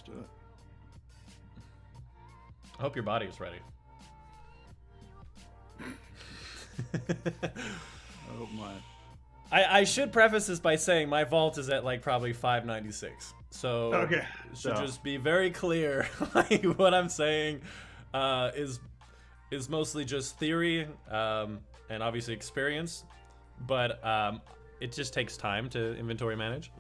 do it. I hope your body is ready. Oh my. I should preface this by saying my vault is at like probably 596. So Okay. should just be very clear. Like what I'm saying is mostly just theory and obviously experience, but it just takes time to inventory manage,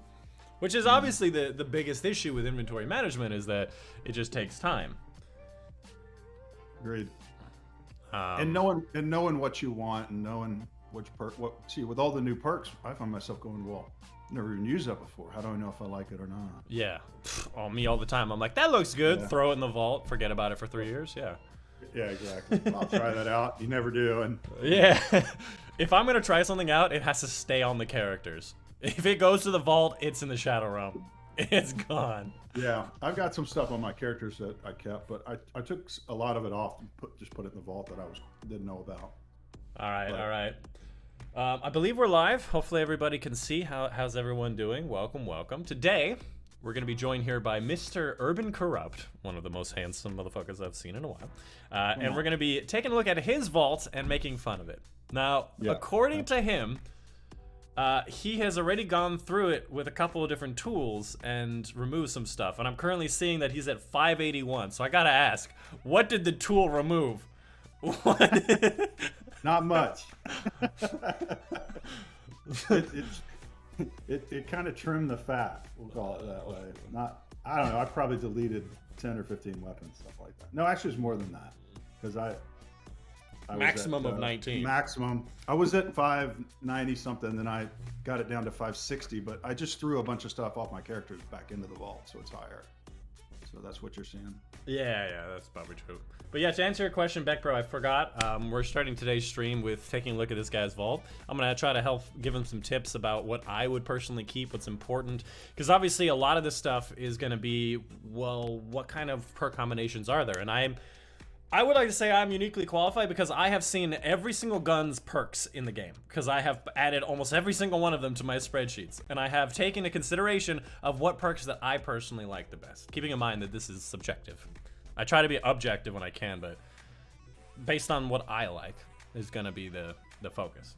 which is obviously the biggest issue with inventory management is that it just takes time. Agreed. And knowing what you want and knowing which perk. With all the new perks, I find myself going, well, never even used that before. How do I know if I like it or not? Yeah, me all the time. I'm like, that looks good. Yeah. Throw it in the vault. Forget about it for 3 years. Yeah. Yeah, exactly. I'll try that out. You never do. And yeah, if I'm gonna try something out, it has to stay on the characters. If it goes to the vault, it's in the Shadow Realm. It's gone. yeah, I've got some stuff on my characters that I kept, but I took a lot of it off and just put it in the vault that I didn't know about. All right. I believe we're live. Hopefully everybody can see. How's everyone doing? Welcome. Today, we're going to be joined here by Mr. Urban Corrupt, one of the most handsome motherfuckers I've seen in a while. And we're going to be taking a look at his vault and making fun of it. Now, according to him, he has already gone through it with a couple of different tools and removed some stuff. And I'm currently seeing that he's at 581. So I got to ask, what did the tool remove? Not much. It kind of trimmed the fat. We'll call it that way. I don't know. I probably deleted 10 or 15 weapons, stuff like that. No, actually, it's more than that because I maximum was at, of 19. Maximum. I was at 590 something, then I got it down to 560. But I just threw a bunch of stuff off my characters back into the vault, so it's higher. So that's what you're seeing. Yeah, that's probably true. But yeah, to answer your question, Beck Bro, I forgot. We're starting today's stream with taking a look at this guy's vault. I'm gonna try to help give him some tips about what I would personally keep, what's important, because obviously a lot of this stuff is gonna be, well, what kind of perk combinations are there? And I would like to say I'm uniquely qualified because I have seen every single gun's perks in the game, because I have added almost every single one of them to my spreadsheets, and I have taken into consideration of what perks that I personally like the best, keeping in mind that this is subjective. I try to be objective when I can, but based on what I like is going to be the focus.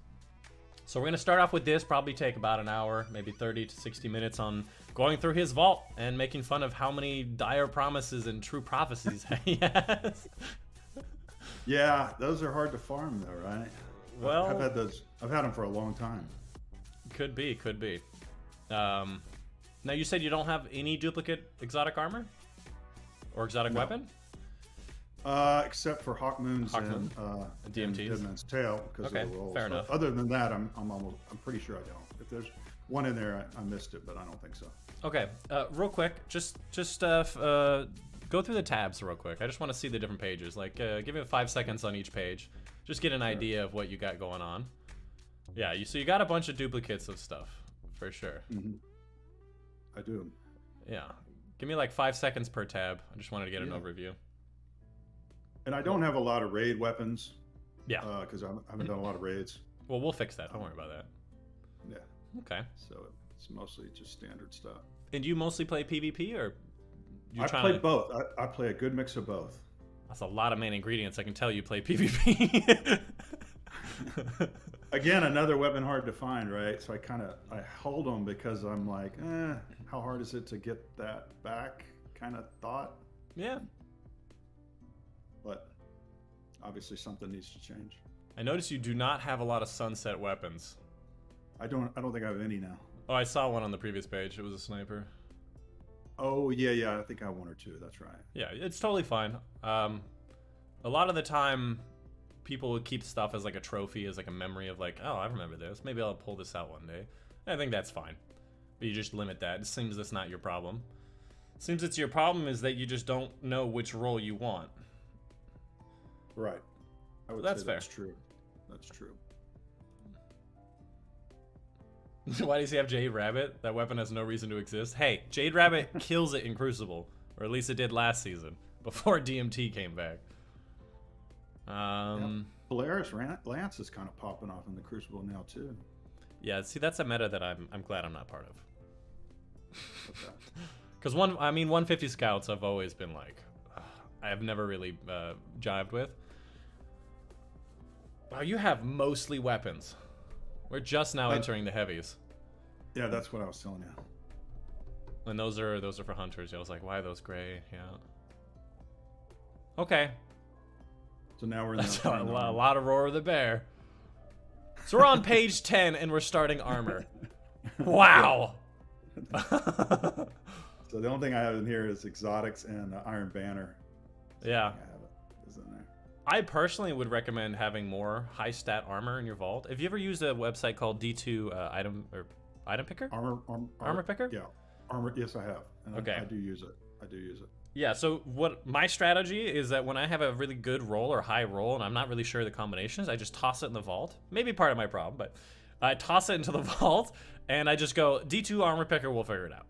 So we're going to start off with this, probably take about an hour, maybe 30 to 60 minutes on going through his vault and making fun of how many dire promises and true prophecies he has. Yeah, those are hard to farm though, right? Well, I've had those. I've had them for a long time. Could be. Now you said you don't have any duplicate exotic armor or exotic weapon? Except for Hawkmoon's and DMT's. Deadman's Tail because of the rolls. Fair enough. Other than that, I'm pretty sure I don't. If there's one in there, I missed it, but I don't think so. Okay, real quick, just go through the tabs real quick. I just want to see the different pages. Like, give me 5 seconds on each page. Just get an idea of what you got going on. Yeah, so you got a bunch of duplicates of stuff, for sure. Mm-hmm. I do. Yeah. Give me like 5 seconds per tab. I just wanted to get an overview. And I don't have a lot of raid weapons. Yeah. Because I haven't done a lot of raids. Well, we'll fix that. Don't worry about that. Yeah. Okay. So it's mostly just standard stuff. And do you mostly play PvP or? I play both. I play a good mix of both. That's a lot of main ingredients. I can tell you play PvP. Again, another weapon hard to find, right? So I hold them because I'm like, how hard is it to get that back? Kind of thought. Yeah. But obviously something needs to change. I notice you do not have a lot of sunset weapons. I don't think I have any now. Oh, I saw one on the previous page. It was a sniper. Oh yeah. I think I have one or two. That's right. Yeah, it's totally fine. A lot of the time, people would keep stuff as like a trophy, as like a memory of like, oh, I remember this. Maybe I'll pull this out one day. I think that's fine. But you just limit that. It seems that's not your problem. It seems it's your problem is that you just don't know which role you want. Right. I would that's say fair. That's true. That's true. Why does he have Jade Rabbit? That weapon has no reason to exist. Hey, Jade Rabbit kills it in Crucible. Or at least it did last season. Before DMT came back. Polaris Lance is kind of popping off in the Crucible now too. Yeah, see, that's a meta that I'm glad I'm not part of. Because 150 scouts I've always been like, I've never really jived with. Wow, you have mostly weapons. We're just now entering the heavies. Yeah, that's what I was telling you. And those are for hunters. I was like, why are those gray? Yeah. Okay. So now we're in That's a lot of Roar of the Bear. So we're on page 10 and we're starting armor. Wow. So the only thing I have in here is exotics and Iron Banner. Yeah. I have it. Is in there. I personally would recommend having more high stat armor in your vault. Have you ever used a website called D2 item picker? Armor picker? Yeah. Armor. Yes, I have. And okay. I do use it. I do use it. Yeah, so what my strategy is that when I have a really good roll or high roll and I'm not really sure of the combinations, I just toss it in the vault. Maybe part of my problem, but I toss it into the vault and I just go, D2 armor picker will figure it out.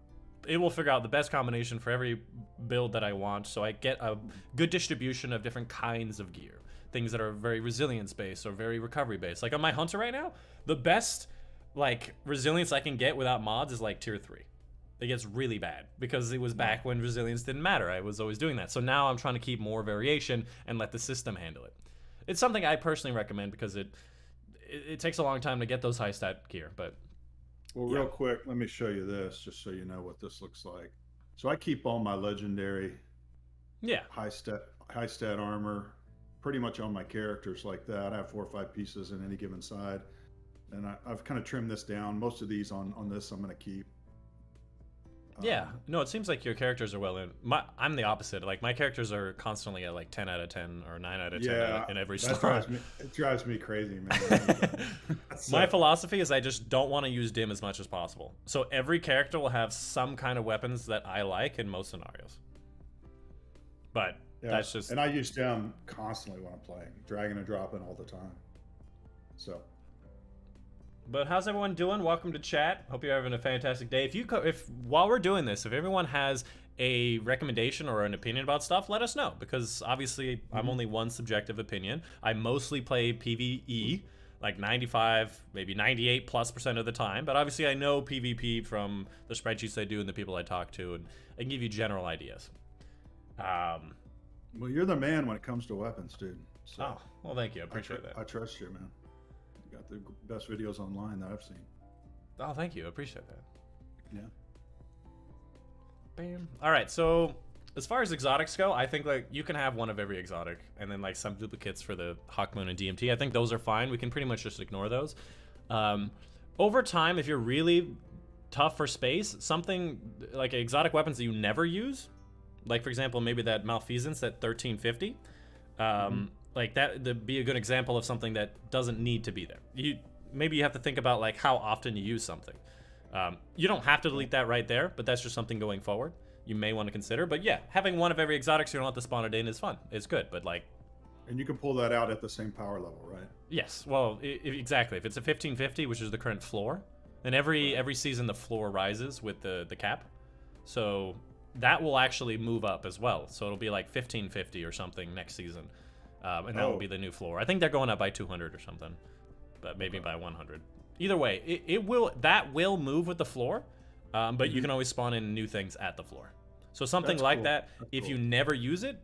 It will figure out the best combination for every build that I want, so I get a good distribution of different kinds of gear. Things that are very resilience based or very recovery based. Like on my hunter right now, the best like resilience I can get without mods is like tier 3. It gets really bad because it was back when resilience didn't matter. I was always doing that. So now I'm trying to keep more variation and let the system handle it. It's something I personally recommend because it takes a long time to get those high stat gear. But well, real quick, let me show you this just so you know what this looks like. So I keep all my legendary, high stat armor pretty much on my characters like that. I have 4 or 5 pieces in any given side, and I've kind of trimmed this down. Most of these on this I'm going to keep. Yeah, no, it seems like your characters are well in. I'm the opposite. Like my characters are constantly at like 10 out of 10 or 9 out of 10 in every slot. It drives me crazy, man. My philosophy is I just don't want to use dim as much as possible. So every character will have some kind of weapons that I like in most scenarios. But that's just... And I use dim constantly when I'm playing. Dragging and dropping all the time. So... But how's everyone doing? Welcome to chat. Hope you're having a fantastic day. If while we're doing this, if everyone has a recommendation or an opinion about stuff, let us know, because obviously I'm only one subjective opinion. I mostly play PvE, like 95, maybe 98+% of the time, but obviously I know PvP from the spreadsheets I do and the people I talk to, and I can give you general ideas. Well, you're the man when it comes to weapons, dude. So oh, well, thank you. I appreciate that. I trust you, man. Got the best videos online that I've seen. Oh, thank you. I appreciate that. Yeah. Bam. All right, so as far as exotics go, I think like you can have one of every exotic and then like some duplicates for the Hawkmoon and DMT. I think those are fine. We can pretty much just ignore those. Over time, if you're really tough for space, something like exotic weapons that you never use, like for example, maybe that Malfeasance at 1350, like that'd be a good example of something that doesn't need to be there. Maybe you have to think about like how often you use something. You don't have to delete that right there, but that's just something going forward you may want to consider. But yeah, having one of every exotic so you don't have to spawn it in is fun. It's good, but like... And you can pull that out at the same power level, right? Yes, well, exactly. If it's a 1550, which is the current floor, then every season the floor rises with the cap. So that will actually move up as well. So it'll be like 1550 or something next season. And that will be the new floor. I think they're going up by 200 or something, but maybe by 100. Either way, that will move with the floor, but you can always spawn in new things at the floor. So something like that, if you never use it,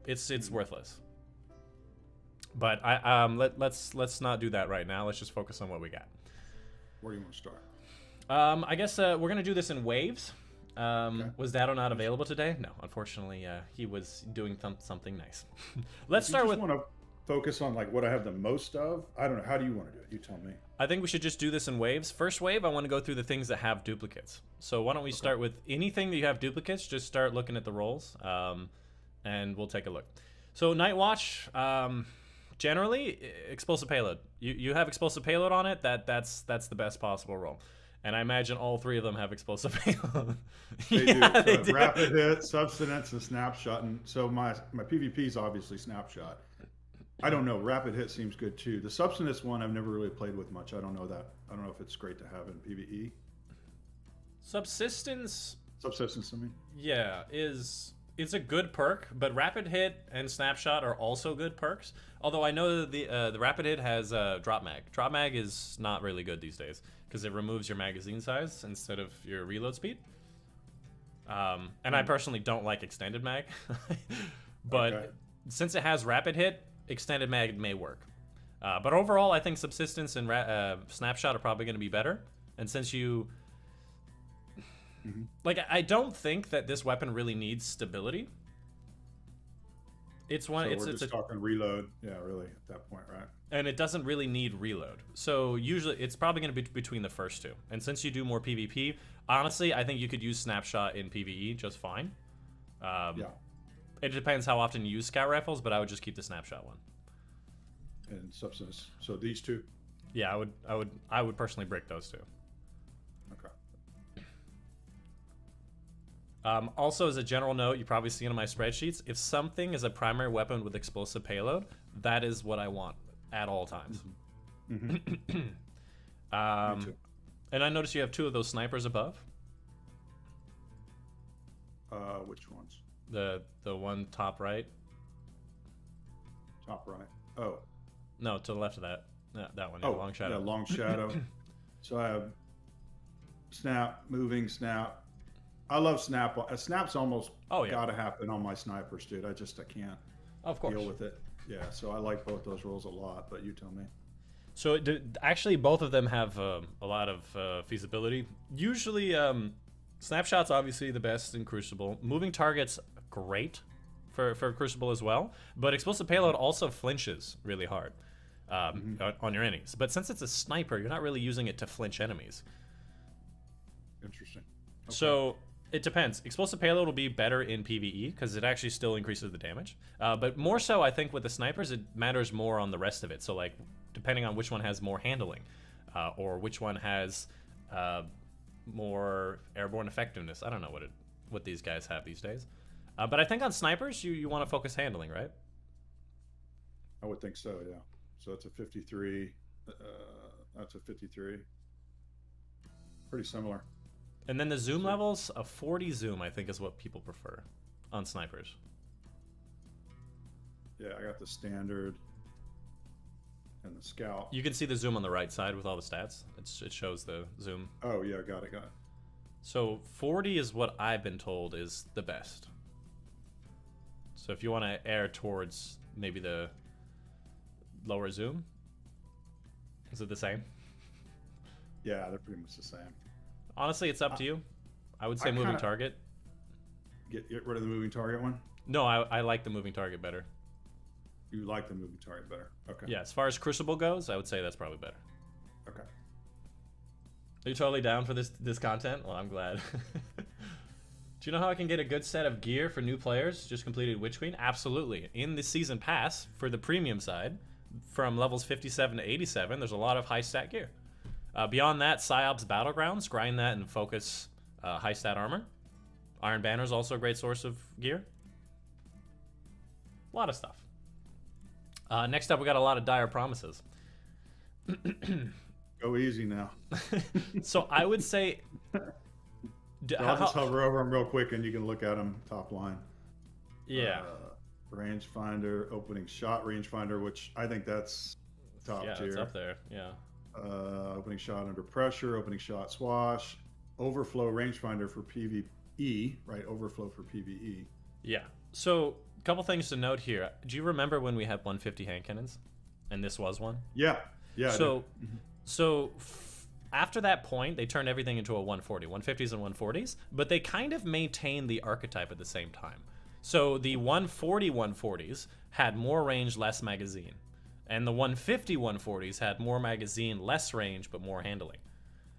it's worthless. But let's not do that right now. Let's just focus on what we got. Where do you want to start? I guess we're gonna do this in waves. Was Dado not available today? No, unfortunately, he was doing something nice. Let's start with... want to focus on like what I have the most of? I don't know. How do you want to do it? You tell me. I think we should just do this in waves. First wave, I want to go through the things that have duplicates. So why don't we start with anything that you have duplicates? Just start looking at the rolls, and we'll take a look. So Night Watch, generally explosive payload. You have explosive payload on it. That's the best possible roll. And I imagine all 3 of them have explosive payload. They do. Rapid hit, substance, and snapshot. And so my PvP is obviously snapshot. I don't know. Rapid hit seems good too. The substance one I've never really played with much. I don't know that. I don't know if it's great to have in PvE. Subsistence. Subsistence, I mean. Yeah, it's a good perk, but rapid hit and snapshot are also good perks. Although I know that the rapid hit has drop mag. Drop mag is not really good these days because it removes your magazine size instead of your reload speed. And I personally don't like extended mag, but since it has rapid hit, extended mag may work. But overall, I think subsistence and snapshot are probably going to be better. And since you... Like, I don't think that this weapon really needs stability. It's one. So we're just talking reload, yeah, really at that point, right? And it doesn't really need reload. So usually, it's probably going to be between the first two. And since you do more PvP, honestly, I think you could use snapshot in PvE just fine. Yeah. It depends how often you use scout rifles, but I would just keep the snapshot one. And substance. So these two. Yeah, I would personally break those two. Also, as a general note, you probably see in my spreadsheets, if something is a primary weapon with explosive payload, that is what I want at all times. Me too. And I noticed you have 2 of those snipers above. Which ones? The one top right. Top right. Oh. No, to the left of that. That one. Yeah, long shadow. Yeah, long shadow. So I have snap, moving, snap. I love snap. Snap's almost got to happen on my snipers, dude. I can't deal with it. Yeah, so I like both those roles a lot, but you tell me. So actually, both of them have a lot of feasibility. Usually, snapshot's obviously the best in Crucible. Moving target's great for Crucible as well, but explosive payload also flinches really hard on your enemies. But since it's a sniper, you're not really using it to flinch enemies. Interesting. Okay. So it depends. Explosive payload will be better in PvE because it actually still increases the damage. But more so, I think with the snipers, it matters more on the rest of it. So like, depending on which one has more handling, or which one has more airborne effectiveness. I don't know what these guys have these days. But I think on snipers, you want to focus handling, right? I would think so, yeah. So it's a 53. That's a 53. Pretty similar. And then the zoom levels, a 40 zoom, I think, is what people prefer on snipers. Yeah, I got the standard and the scout. You can see the zoom on the right side with all the stats. It shows the zoom. Oh, yeah, got it. So 40 is what I've been told is the best. So if you want to err towards maybe the lower zoom, is it the same? Yeah, they're pretty much the same. Honestly, it's up to you. I would say moving target. Get rid of the moving target one? No, I like the moving target better. You like the moving target better? Okay. Yeah, as far as Crucible goes, I would say that's probably better. Okay. Are you totally down for this content? Well, I'm glad. Do you know how I can get a good set of gear for new players? Just completed Witch Queen? Absolutely. In the season pass, for the premium side, from levels 57 to 87, there's a lot of high stat gear. Beyond that, Psyops Battlegrounds, grind that and focus high stat armor. Iron Banner is also a great source of gear. A lot of stuff. Next up, we got a lot of dire promises. Go easy now. So I would say... I'll just hover over them real quick and you can look at them top line. Yeah. Rangefinder, opening shot rangefinder, which I think that's top tier. Yeah, it's up there, yeah. Opening shot under pressure, opening shot swash, overflow rangefinder for PvE, right? Overflow for PvE. Yeah. So, a couple things to note here. Do you remember when we had 150 hand cannons, and this was one? Yeah. Yeah. So after that point, they turned everything into a 140, 150s and 140s, but they kind of maintained the archetype at the same time. So the 140 140s had more range, less magazine. And the 150 140s had more magazine, less range, but more handling.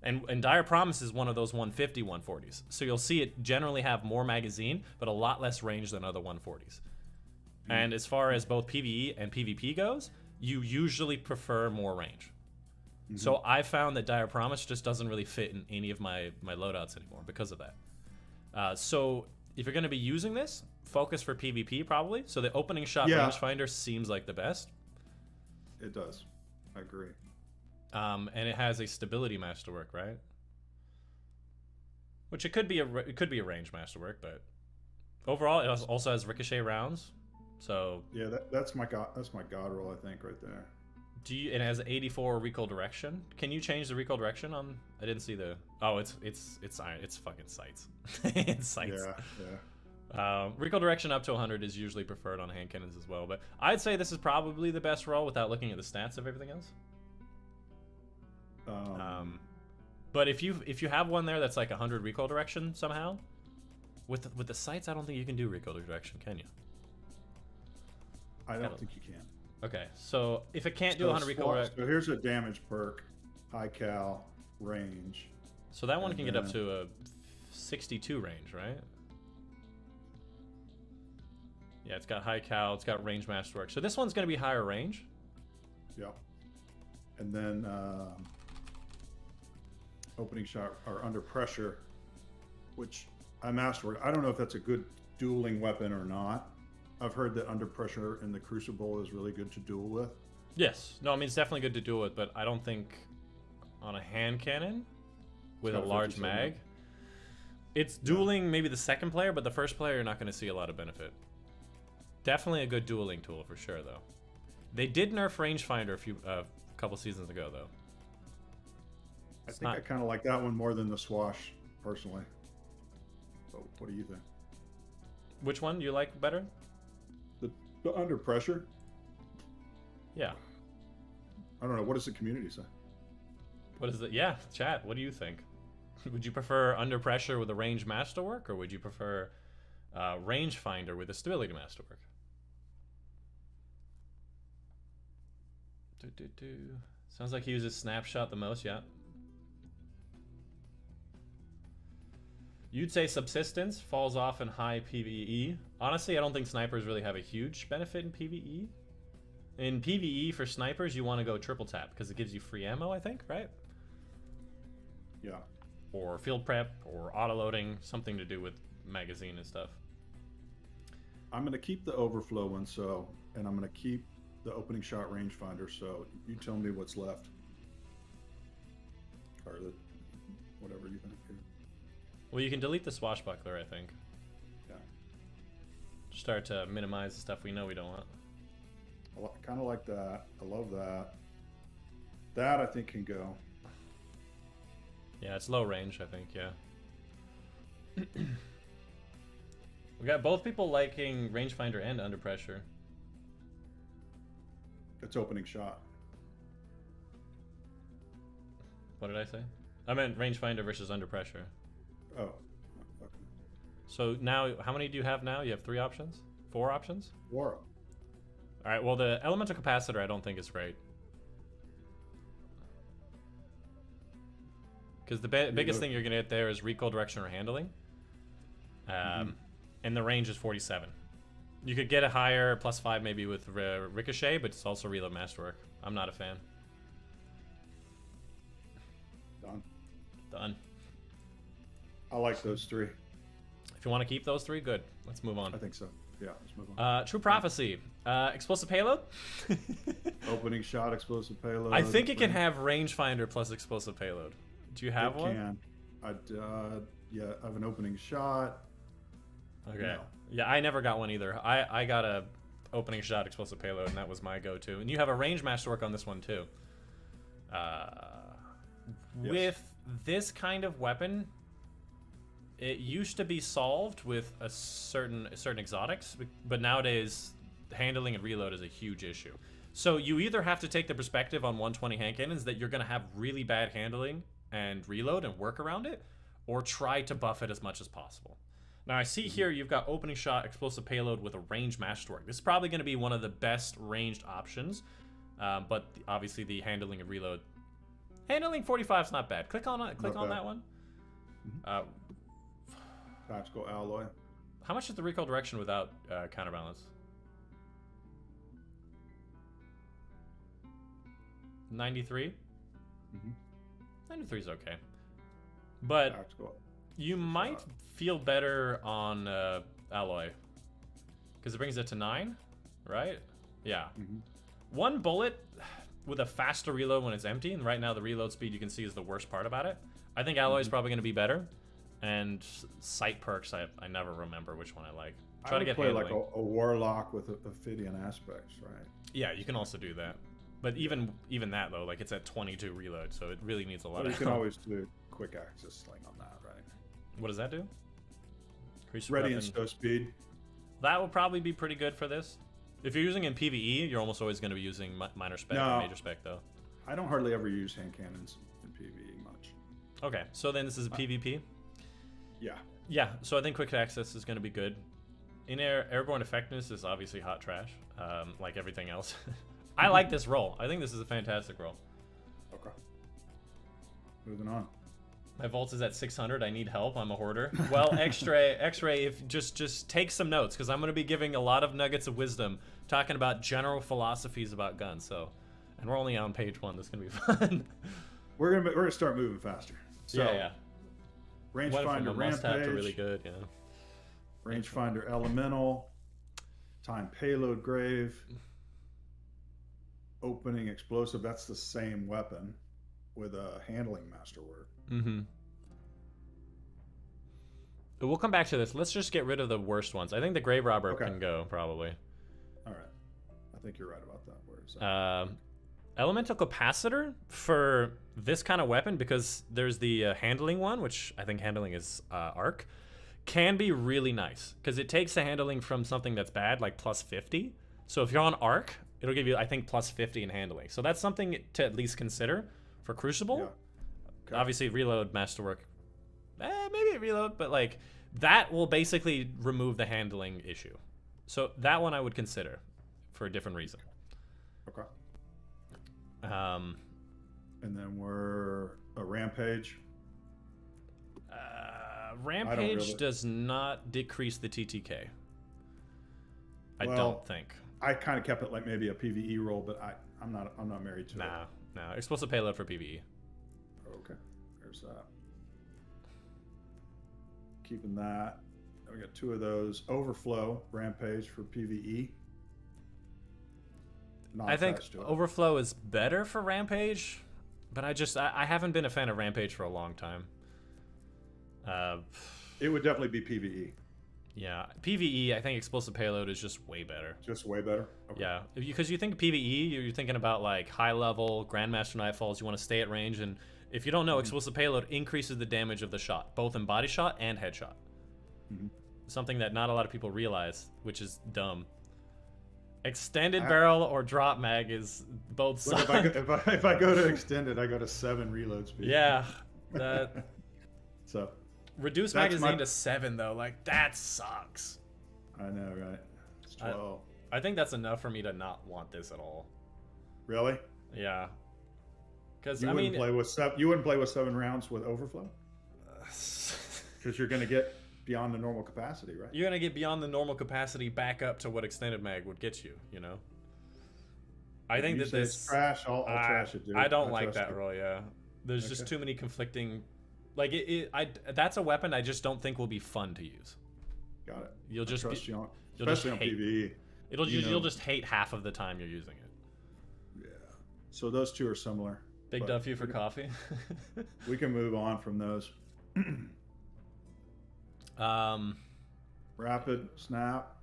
And Dire Promise is one of those 150 140s. So you'll see it generally have more magazine, but a lot less range than other 140s. And as far as both PvE and PvP goes, you usually prefer more range. So I found that Dire Promise just doesn't really fit in any of my loadouts anymore because of that. So if you're going to be using this, focus for PvP probably. So the opening shot rangefinder seems like the best. It does. I agree. And it has a stability masterwork, right? Which it could be a range masterwork, but overall it also has ricochet rounds. So yeah, that's my god roll, I think, right there. It has 84 recoil direction. Can you change the recoil direction on? I didn't see the. Oh, it's fucking sights. It's sights. Yeah. Recoil direction up to 100 is usually preferred on hand cannons as well, but I'd say this is probably the best roll without looking at the stats of everything else. But if you have one there that's like 100 recoil direction somehow, with the sights, I don't think you can do recoil direction, can you? I don't think you can. Okay, so if it can't do 100 recoil direction, so here's a damage perk, high cal, range. So that one can get up to a 62 range, right? Yeah, it's got high cal, it's got range masterwork. So this one's going to be higher range. Yeah. And then opening shot or under pressure, which I masterwork. I don't know if that's a good dueling weapon or not. I've heard that under pressure in the Crucible is really good to duel with. Yes. No, I mean, it's definitely good to duel with, but I don't think on a hand cannon with a large mag. It's dueling maybe the second player, but the first player you're not going to see a lot of benefit. Definitely a good dueling tool for sure, though. They did nerf rangefinder a couple seasons ago, though. I kind of like that one more than the swash, personally. So, what do you think? Which one do you like better? The under pressure. Yeah. I don't know. What does the community say? What is it? Yeah, chat. What do you think? Would you prefer under pressure with a range masterwork, or would you prefer rangefinder with a stability masterwork? Sounds like he uses snapshot the most. Yeah. You'd say subsistence falls off in high PvE. Honestly, I don't think snipers really have a huge benefit in PvE. In PvE for snipers, you want to go triple tap because it gives you free ammo, I think, right? Yeah. Or field prep, or auto loading, something to do with magazine and stuff. I'm going to keep the overflow one, and I'm going to keep the opening shot rangefinder. So you tell me what's left, or whatever you think. Well, you can delete the swashbuckler, I think. Yeah. Start to minimize the stuff we know we don't want. I kind of like that. I love that. That I think can go. Yeah, it's low range, I think, yeah. We got both people liking rangefinder and under pressure. It's opening shot. What did I say? I meant rangefinder versus under pressure. Oh, okay. So now, how many do you have now? You have 3 options? 4 options? 4. All right, well, the elemental capacitor I don't think is great. Because the biggest thing you're going to get there is recoil direction or handling. And the range is 47. You could get a higher +5 maybe with ricochet, but it's also reload masterwork. I'm not a fan. Done. I like those 3. If you want to keep those 3, good. Let's move on. I think so. Yeah, let's move on. True Prophecy. Explosive payload? Opening shot, explosive payload. I think it can have rangefinder plus explosive payload. Do you have one? It can. Yeah, I have an opening shot. Okay. No. Yeah, I never got one either. I got a opening shot explosive payload, and that was my go-to. And you have a range masterwork on this one too. Yes. With this kind of weapon, it used to be solved with certain exotics, but nowadays handling and reload is a huge issue. So you either have to take the perspective on 120 hand cannons that you're going to have really bad handling and reload and work around it, or try to buff it as much as possible. Now I see here you've got opening shot explosive payload with a range masterwork. This is probably going to be one of the best ranged options, but obviously the handling and reload. Handling 45 is not bad. Click on that one. Tactical alloy. How much is the recoil direction without counterbalance? 93? 93 is okay. But Tactical. You might feel better on alloy. Because it brings it to 9, right? Yeah. One bullet with a faster reload when it's empty, and right now the reload speed you can see is the worst part about it. I think alloy is probably going to be better. And sight perks, I never remember which one I like. Try to get play handling. like a warlock with Ophidian aspects, right? Yeah, you can also do that. But even that though, like it's at 22 reload, so it really needs a lot Well, of. you can always do quick access sling on that, right? What does that do? Increase Ready weapon. and stow speed. That will probably be pretty good for this. If you're using in PvE, you're almost always going to be using minor spec or major spec though. I don't hardly ever use hand cannons in PvE much. Okay, so then this is a PvP. Yeah. Yeah, so I think quick access is going to be good. In-air airborne effectiveness is obviously hot trash, like everything else. I like this roll. I think this is a fantastic roll. Okay. Moving on. My vault is at 600. I need help. I'm a hoarder. Well, X-Ray, if just take some notes because I'm going to be giving a lot of nuggets of wisdom, talking about general philosophies about guns. So, and we're only on page 1. This is going to be fun. We're gonna start moving faster. So, yeah. Rangefinder Rampage. Really good. Yeah. Rangefinder Elemental. Time Payload Grave. Opening Explosive. That's the same weapon with a handling masterwork. Mm-hmm. But we'll come back to this. Let's just get rid of the worst ones. I think the Grave Robber can go, probably. All right. I think you're right about that. Where is that? Elemental Capacitor for this kind of weapon, because there's the handling one, which I think handling is arc, can be really nice. Because it takes the handling from something that's bad, like plus 50. So if you're on arc, it'll give you, I think, plus 50 in handling. So that's something to at least consider for Crucible. Yeah. Okay. Obviously, reload masterwork. Maybe reload, but like that will basically remove the handling issue. So that one I would consider for a different reason. Okay. And then we're a Rampage. Rampage does not decrease the TTK. I don't think. I kind of kept it like maybe a PvE roll, but I'm not married to it. No. Explosive payload for PvE. Okay, there's that. Keeping that. We got 2 of those. Overflow Rampage for PvE. I think Overflow is better for Rampage, but I haven't been a fan of Rampage for a long time. It would definitely be PvE. Yeah, PvE, I think Explosive Payload is just way better. Just way better? Okay. Yeah, because you think PvE, you're thinking about like high level, Grandmaster Nightfalls, you want to stay at range, and if you don't know, Explosive Payload increases the damage of the shot, both in body shot and headshot. Something that not a lot of people realize, which is dumb. Extended barrel or drop mag is both sides. If I go to extended, I go to 7 reload speed. Yeah, that. So. Reduce magazine to 7 though, like that sucks. I know, right? It's 12. I think that's enough for me to not want this at all. Really? Yeah. Because you wouldn't play with 7 rounds with overflow. Because you're gonna get beyond the normal capacity, right? You're gonna get beyond the normal capacity back up to what extended mag would get you. You know. I think that this trash. I'll trash it, dude. I don't like that role. Yeah. There's just too many conflicting. Like that's a weapon I just don't think will be fun to use. Got it. You'll just especially on PvE. You'll just hate half of the time you're using it. Yeah. So those 2 are similar. Big Duffy for coffee. We can move on from those. Rapid snap,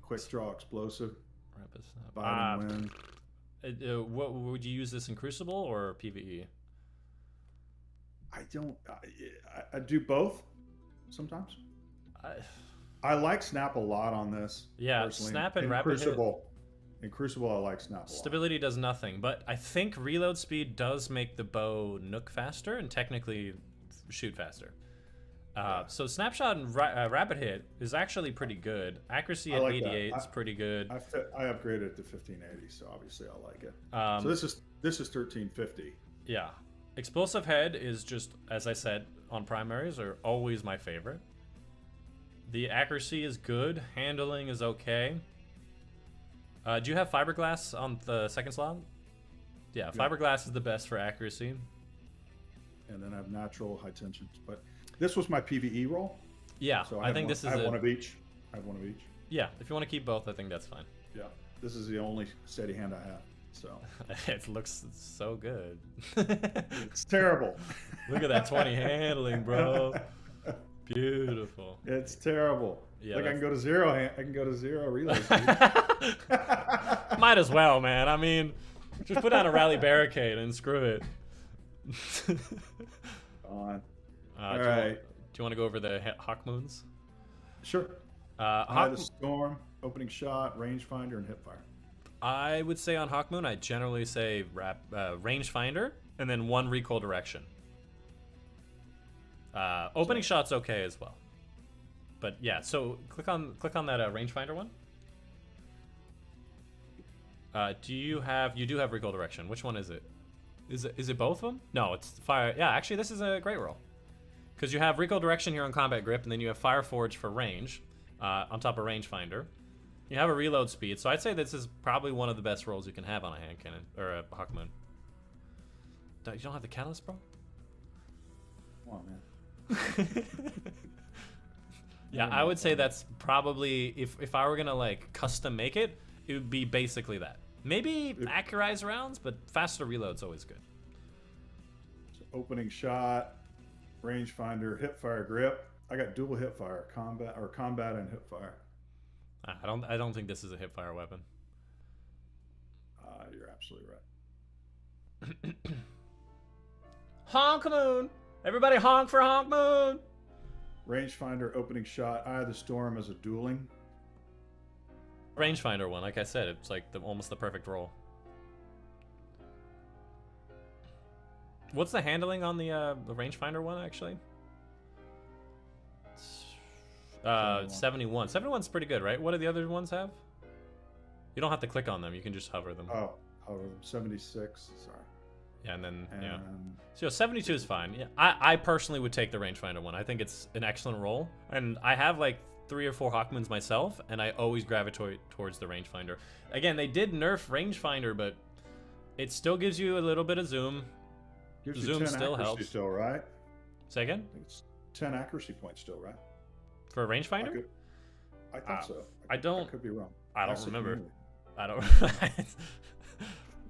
quick draw explosive. Rapid snap. Bite and win. What would you use this in Crucible or PvE? I do both sometimes. I like snap a lot on this. Yeah, personally. snap and rapid Crucible. In Crucible, I like snap a lot. Stability does nothing, but I think reload speed does make the bow nook faster and technically shoot faster. So snapshot and rapid hit is actually pretty good. Accuracy at 88 is pretty good. I upgraded it to 1580, so obviously I like it. So this is 1350. Yeah. Explosive head is just, as I said, on primaries are always my favorite. The accuracy is good. Handling is okay. Do you have fiberglass on the second slot? Yeah, fiberglass is the best for accuracy. And then I have natural high tension. But this was my PvE roll. Yeah, so I think this is I have one of each. Yeah, if you want to keep both, I think that's fine. Yeah, this is the only steady hand I have. So it looks so good. It's terrible. Look at that 20 handling, bro. Beautiful. It's terrible. Yeah, like I can go to 0 reload speed. Might as well, man. I mean, Just put down a rally barricade and screw it. On. All right. Do you want to go over the Hawk Moons? Sure. Eye of the Storm, opening shot, rangefinder, and hipfire. I would say on Hawk Moon, I generally say rangefinder and then 1 recoil direction. Opening shot's okay as well. But yeah, so click on that rangefinder one. You do have recoil direction. Which one is it? Is it both of them? No, it's fire. Yeah, actually, this is a great roll. Because you have recoil direction here on combat grip, and then you have fire forge for range on top of rangefinder. You have a reload speed, so I'd say this is probably one of the best rolls you can have on a hand cannon or a Hawk Moon. You don't have the catalyst, bro? Come on, man. Yeah, I would say that's probably, if I were gonna like custom make it, it would be basically that. Maybe accurize rounds, but faster reload's always good. So opening shot, rangefinder, hipfire grip. I got dual hipfire, combat and hipfire. I don't think this is a hipfire weapon. You're absolutely right. Honk Moon! Everybody honk for Honk Moon! Rangefinder, opening shot, Eye of the Storm as a dueling. Rangefinder one, like I said, it's like almost the perfect roll. What's the handling on the rangefinder one actually? 71. 71's pretty good, right? What do the other ones have? You don't have to click on them. You can just hover them. Oh, hover them. 76. Sorry. Yeah, and then yeah. So 72 is fine. Yeah, I personally would take the rangefinder one. I think it's an excellent roll, and I have like 3 or 4 Hawkmoons myself, and I always gravitate towards the rangefinder. Again, they did nerf rangefinder, but it still gives you a little bit of zoom. Gives you zoom 10 still accuracy helps. Still, right? Say again? I think it's 10 accuracy points still, right? For a rangefinder? I thought so. I could be wrong. I don't remember. I don't.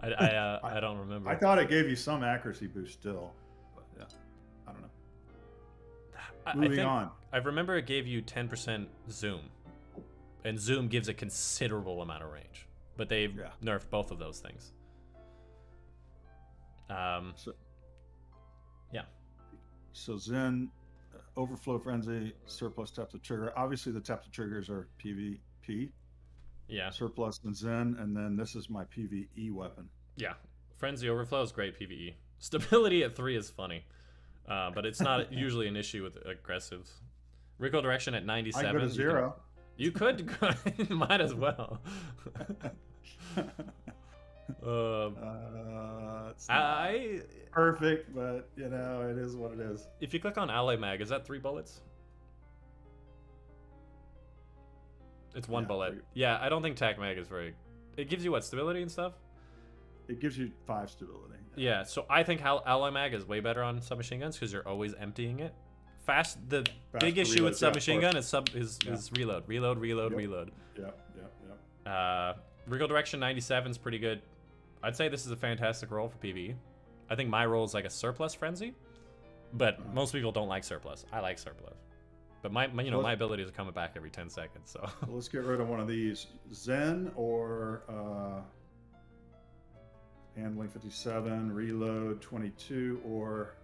I don't remember. I thought it gave you some accuracy boost still, but yeah, I don't know. Moving on. I remember it gave you 10% zoom, and zoom gives a considerable amount of range, but they've nerfed both of those things. So Zen, overflow frenzy, surplus tap the trigger. Obviously, the tap the triggers are PvP. Yeah. Surplus and Zen, and then this is my PvE weapon. Yeah. Frenzy overflow is great PvE. Stability at 3 is funny, but it's not usually an issue with aggressives. Recoil direction at 97. I go to 0. You could might as well. It's not perfect, but you know, it is what it is. If you click on ally mag, is that 3 bullets? It's 1 bullet. Yeah, I don't think tac mag is very. It gives you what, stability and stuff? It gives you 5 stability. Yeah, so I think ally mag is way better on submachine guns because you're always emptying it. The big issue with submachine gun is reload. Yep. Recoil direction 97 is pretty good. I'd say this is a fantastic roll for PvE. I think my roll is like a surplus frenzy, but most people don't like surplus. I like surplus, but my abilities are coming back every 10 seconds. So let's get rid of one of these. Zen or handling 57, reload 22, or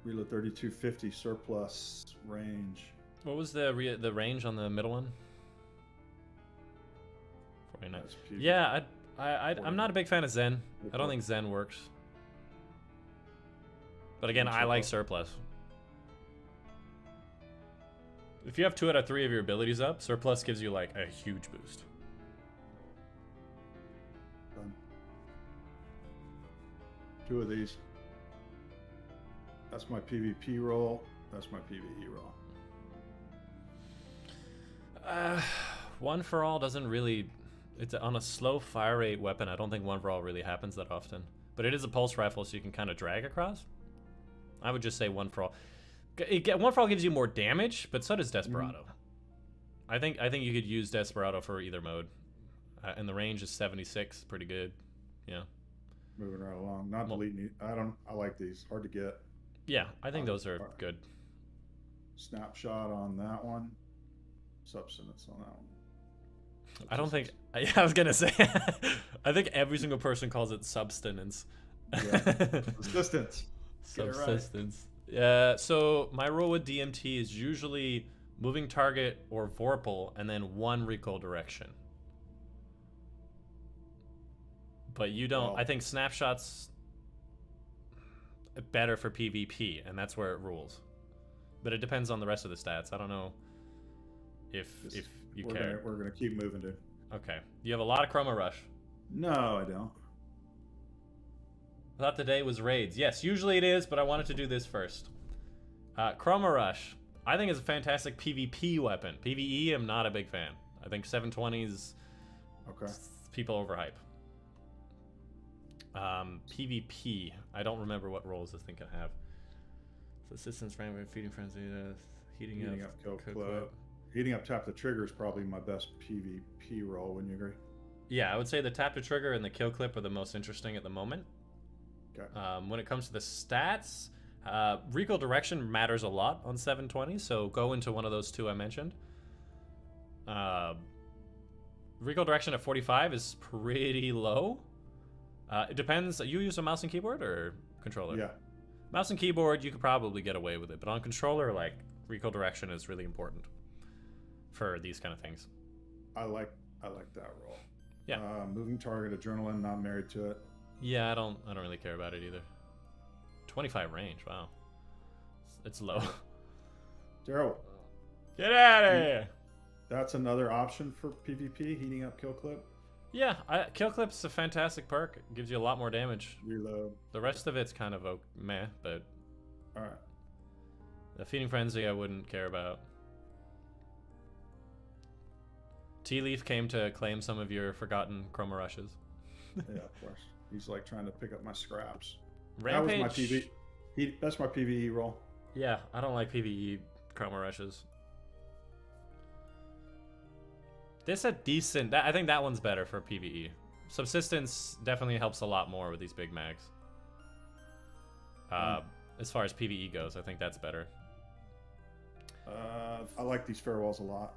reload 32, 50 surplus range. What was the range on the middle one? 49. Yeah, I'm not a big fan of Zen. I don't think Zen works. But again, I like surplus. If you have 2 out of 3 of your abilities up, surplus gives you like a huge boost. Done. 2 of these. That's my PvP roll. That's my PvE roll. 1 for all doesn't really. It's on a slow fire rate weapon. I don't think 1 for all really happens that often. But it is a pulse rifle, so you can kind of drag across. I would just say 1 for all. 1 for all gives you more damage, but so does Desperado. I think you could use Desperado for either mode. And the range is 76, pretty good. Yeah. Moving right along. Not deleting. I like these. Hard to get. Yeah, I think those are good. Snapshot on that one. Substance on that one. I don't think. I was gonna say. I think every single person calls it subsistence. Yeah. Subsistence. Subsistence. Yeah. So my rule with DMT is usually moving target or Vorpal, and then one recoil direction. But you don't. Well, I think snapshots better for PvP, and that's where it rules. But it depends on the rest of the stats. I don't know if you care. We're gonna keep moving, dude. Okay. You have a lot of Chroma Rush. No, I don't. I thought today was raids. Yes, usually it is, but I wanted to do this first. Chroma Rush, I think is a fantastic PvP weapon. PvE, I'm not a big fan. I think 720s. Okay. People overhype. PvP, I don't remember what roles this thing can have. So assistance, frame rate, feeding frenzy, heating up, kill clip. Heating up tap the trigger is probably my best PvP role. Wouldn't you agree? Yeah, I would say the tap to trigger and the kill clip are the most interesting at the moment. Okay. When it comes to the stats, recoil direction matters a lot on 720, so go into one of those two I mentioned. Recoil direction at 45 is pretty low. It depends. You use a mouse and keyboard or controller? Yeah. Mouse and keyboard, you could probably get away with it, but on controller, like, recoil direction is really important for these kind of things. I like that role. Yeah. Moving target, adrenaline, not married to it. Yeah, I don't really care about it either. 25 range, wow. It's low. Daryl. Get out of here! That's another option for PvP, heating up kill clip. Yeah, kill clip's a fantastic perk. It gives you a lot more damage. Reload. The rest of it's kind of meh, but... Alright. The feeding frenzy I wouldn't care about. Tea Leaf came to claim some of your forgotten Chroma Rushes. Yeah, of course. He's like trying to pick up my scraps. Rampage. That was my PvE. That's my PvE role. Yeah, I don't like PvE Chroma Rushes. This a decent... I think that one's better for PvE. Subsistence definitely helps a lot more with these big mags. As far as PvE goes, I think that's better. I like these farewells a lot.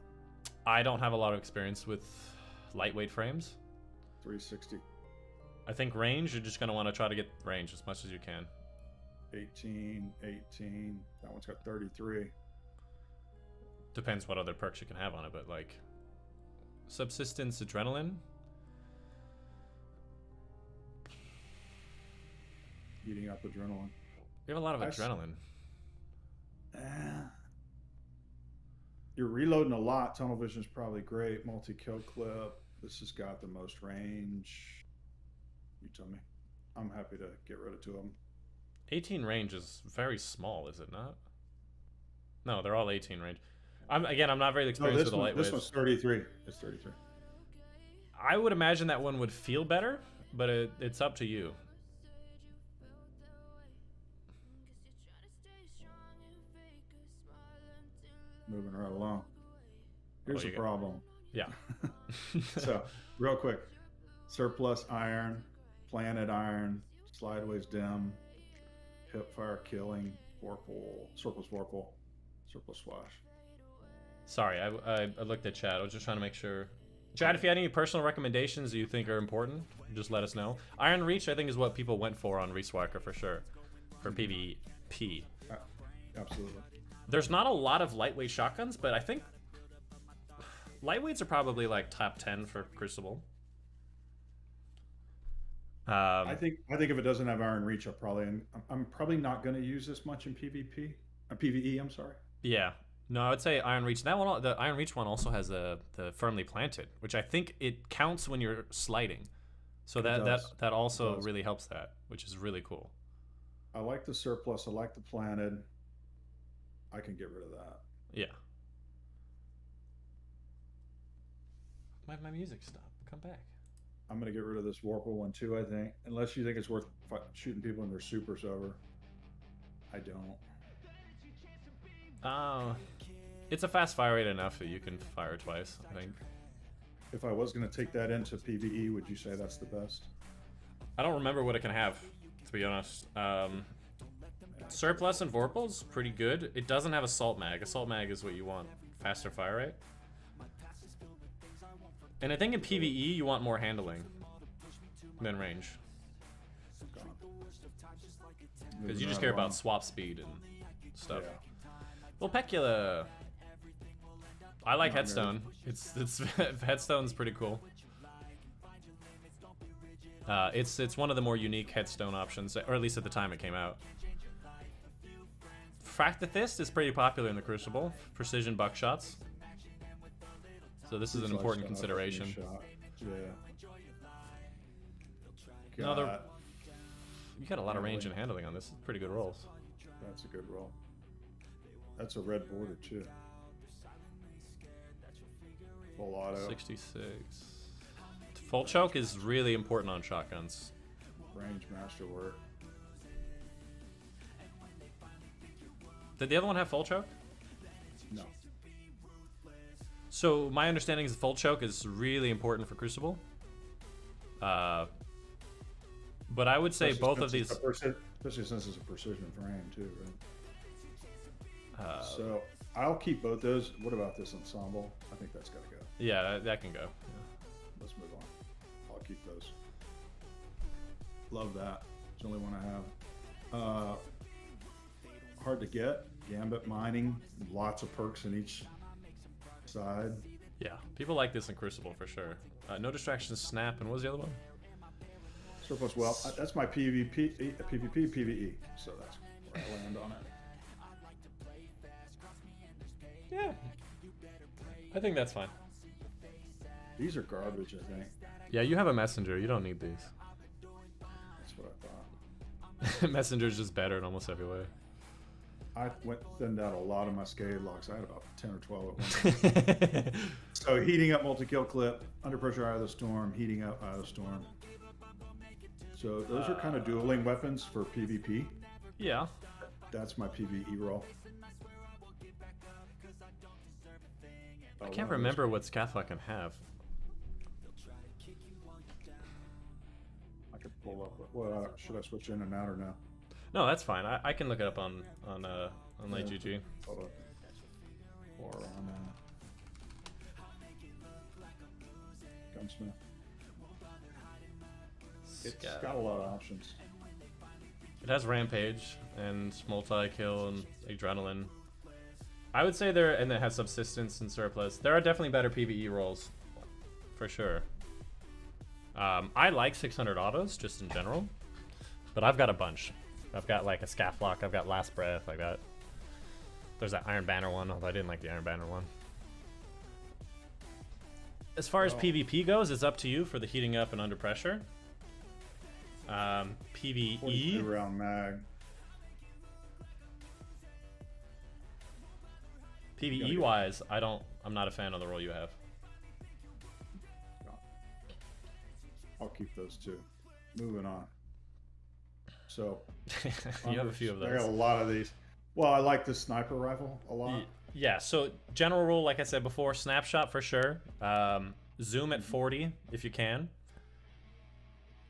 I don't have a lot of experience with lightweight frames. 360. I think range, you're just going to want to try to get range as much as you can. 18, 18. That one's got 33. Depends what other perks you can have on it, but like... Subsistence adrenaline. Heating up adrenaline. You have a lot of adrenaline. You're reloading a lot. Tunnel vision is probably great. Multi-kill clip. This has got the most range. You tell me. I'm happy to get rid of two of them. 18 range is very small, is it not? No, they're all 18 range. I'm not very experienced with the lightweights. This one's 33. It's 33. I would imagine that one would feel better, but it's up to you. Moving right along. Here's the problem. Yeah. So, real quick. Surplus iron, planet iron, slideways dim, hipfire killing, surplus vorpal, surplus swash. Sorry, I looked at chat. I was just trying to make sure. Chat, if you had any personal recommendations you think are important, just let us know. Iron Reach, I think, is what people went for on Reeswacker for sure. For PvP. Absolutely. There's not a lot of lightweight shotguns, but I think lightweights are probably like top 10 for Crucible. I think if it doesn't have Iron Reach, I'm probably not going to use this much in PvE. I'm sorry. Yeah. No, I would say Iron Reach. That one, the Iron Reach one, also has the firmly planted, which I think it counts when you're sliding. So that also really helps that, which is really cool. I like the surplus. I like the planted. I can get rid of that. Yeah. Why did my music stop? Come back. I'm gonna get rid of this Vorpal one too. I think, unless you think it's worth shooting people and their supers over. I don't. It's a fast fire rate enough that you can fire twice, I think. If I was going to take that into PvE, would you say that's the best? I don't remember what it can have, to be honest. Surplus and Vorpal's pretty good. It doesn't have Assault Mag. Assault Mag is what you want. Faster fire rate. And I think in PvE you want more handling than range. Because you just care about swap speed and stuff. Yeah. Vulpecula. I like Headstone. It's Headstone's pretty cool. It's one of the more unique Headstone options, or at least at the time it came out. Fractithist is pretty popular in the Crucible. Precision buckshots. So this is an important consideration. Yeah. No, you got a lot of range and handling on this. Pretty good rolls. That's a good roll. That's a red border too. Full auto. 66. Full choke is really important on shotguns. Range masterwork. Did the other one have full choke? No. So my understanding is full choke is really important for Crucible. But I would say both of these, especially since it's a precision frame too, right? So I'll keep both those. What about this ensemble? I think that's got to go. Yeah, that can go. Yeah. Let's move on. I'll keep those. Love that. It's the only one I have. Hard to get. Gambit mining. Lots of perks in each side. Yeah, people like this in Crucible for sure. No distractions, snap, and what was the other one? Surplus wealth. That's my PvP, PvE. So that's where I land on it. Yeah, I think that's fine. These are garbage, I think. Yeah, you have a messenger. You don't need these. That's what I thought. Messenger's just better in almost every way. I thinned out a lot of my scale locks. I had about 10 or 12 at once. So heating up multi-kill clip, under pressure Eye of the Storm, heating up Eye of the Storm. So those are kind of dueling weapons for PvP. Yeah. That's my PvE roll. I can't remember what Scathlock can have. I could pull up. Well, should I switch in and out or no? No, that's fine. I can look it up on Light GG. Hold up. Or on Gunsmith. It's got a lot of options. It has Rampage and multi-kill and Adrenaline. I would say and it has Subsistence and Surplus. There are definitely better PvE rolls, for sure. I like 600 autos, just in general, but I've got a bunch. I've got like a Scathlock, I've got Last Breath, like that. There's that Iron Banner one, although I didn't like the Iron Banner one. As far as PvP goes, it's up to you for the heating up and under pressure. PvE. 42 round mag. PvE wise, I'm not a fan of the roll you have. I'll keep those two. Moving on. So you have a few of those. I got a lot of these. Well, I like the sniper rifle a lot. Yeah, so general rule, like I said before, snapshot for sure. Zoom at 40 if you can.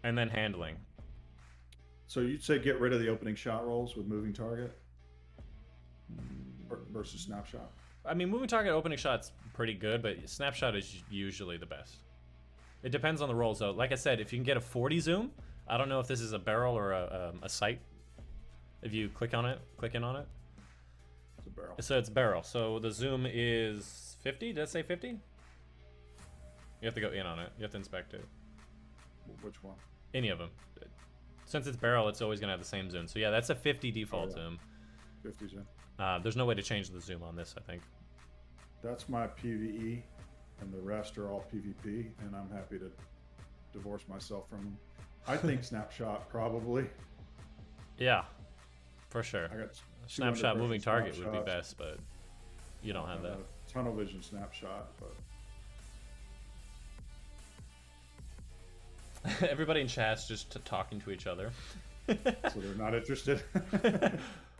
And then handling. So you'd say get rid of the opening shot rolls with moving target versus snapshot? I mean, moving target opening shot's pretty good, but snapshot is usually the best. It depends on the rolls, though. Like I said, if you can get a 40 zoom, I don't know if this is a barrel or a sight. If you click in on it. It's a barrel. So it's barrel. So the zoom is 50? Did it say 50? You have to go in on it. You have to inspect it. Which one? Any of them. Since it's barrel, it's always going to have the same zoom. So yeah, that's a 50 default zoom. 50 zoom. There's no way to change the zoom on this, I think. That's my PvE, and the rest are all PvP, and I'm happy to divorce myself from them. I think snapshot probably. Yeah, for sure. I got snapshot moving target would be best, but you don't have that. Tunnel vision snapshot, but everybody in chat's just talking to each other. So they're not interested.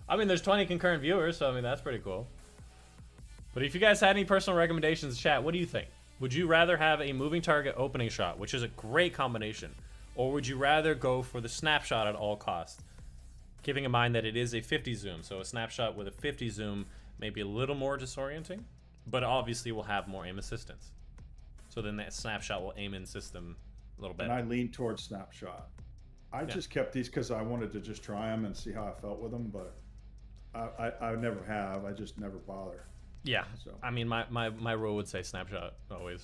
I mean, there's 20 concurrent viewers, so I mean that's pretty cool. But if you guys had any personal recommendations, chat, what do you think? Would you rather have a moving target opening shot, which is a great combination, or would you rather go for the snapshot at all costs? Keeping in mind that it is a 50 zoom, so a snapshot with a 50 zoom may be a little more disorienting, but obviously will have more aim assistance. So then that snapshot will aim in system a little better. And I lean towards snapshot. I just kept these because I wanted to just try them and see how I felt with them, but I never have. I just never bother. Yeah. So I mean, my rule would say snapshot always.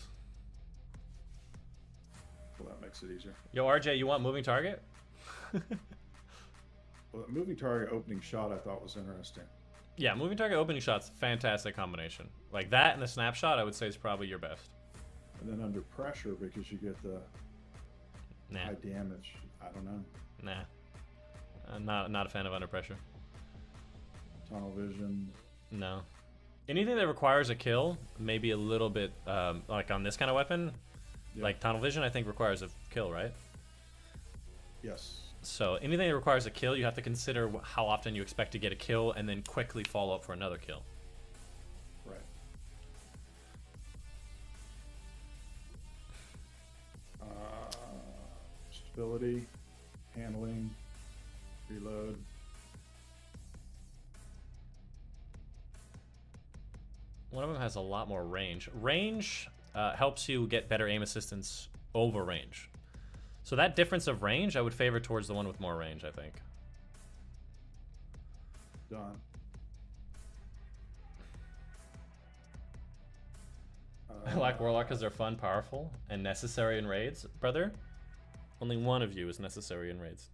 Well, that makes it easier. Yo, RJ, you want moving target? Well, the moving target opening shot I thought was interesting. Yeah, moving target opening shot's a fantastic combination. Like that and the snapshot, I would say is probably your best. And then under pressure, because you get the high damage. I don't know. Nah. I'm not a fan of under pressure. Tunnel vision. No. Anything that requires a kill, maybe a little bit, like on this kind of weapon, like tunnel vision, I think requires a kill, right? Yes. So anything that requires a kill, you have to consider how often you expect to get a kill and then quickly follow up for another kill. Right. Stability, handling, reload. One of them has a lot more range. Range helps you get better aim assistance over range. So that difference of range, I would favor towards the one with more range, I think. Done. I like Warlock because they're fun, powerful, and necessary in raids. Brother, only one of you is necessary in raids.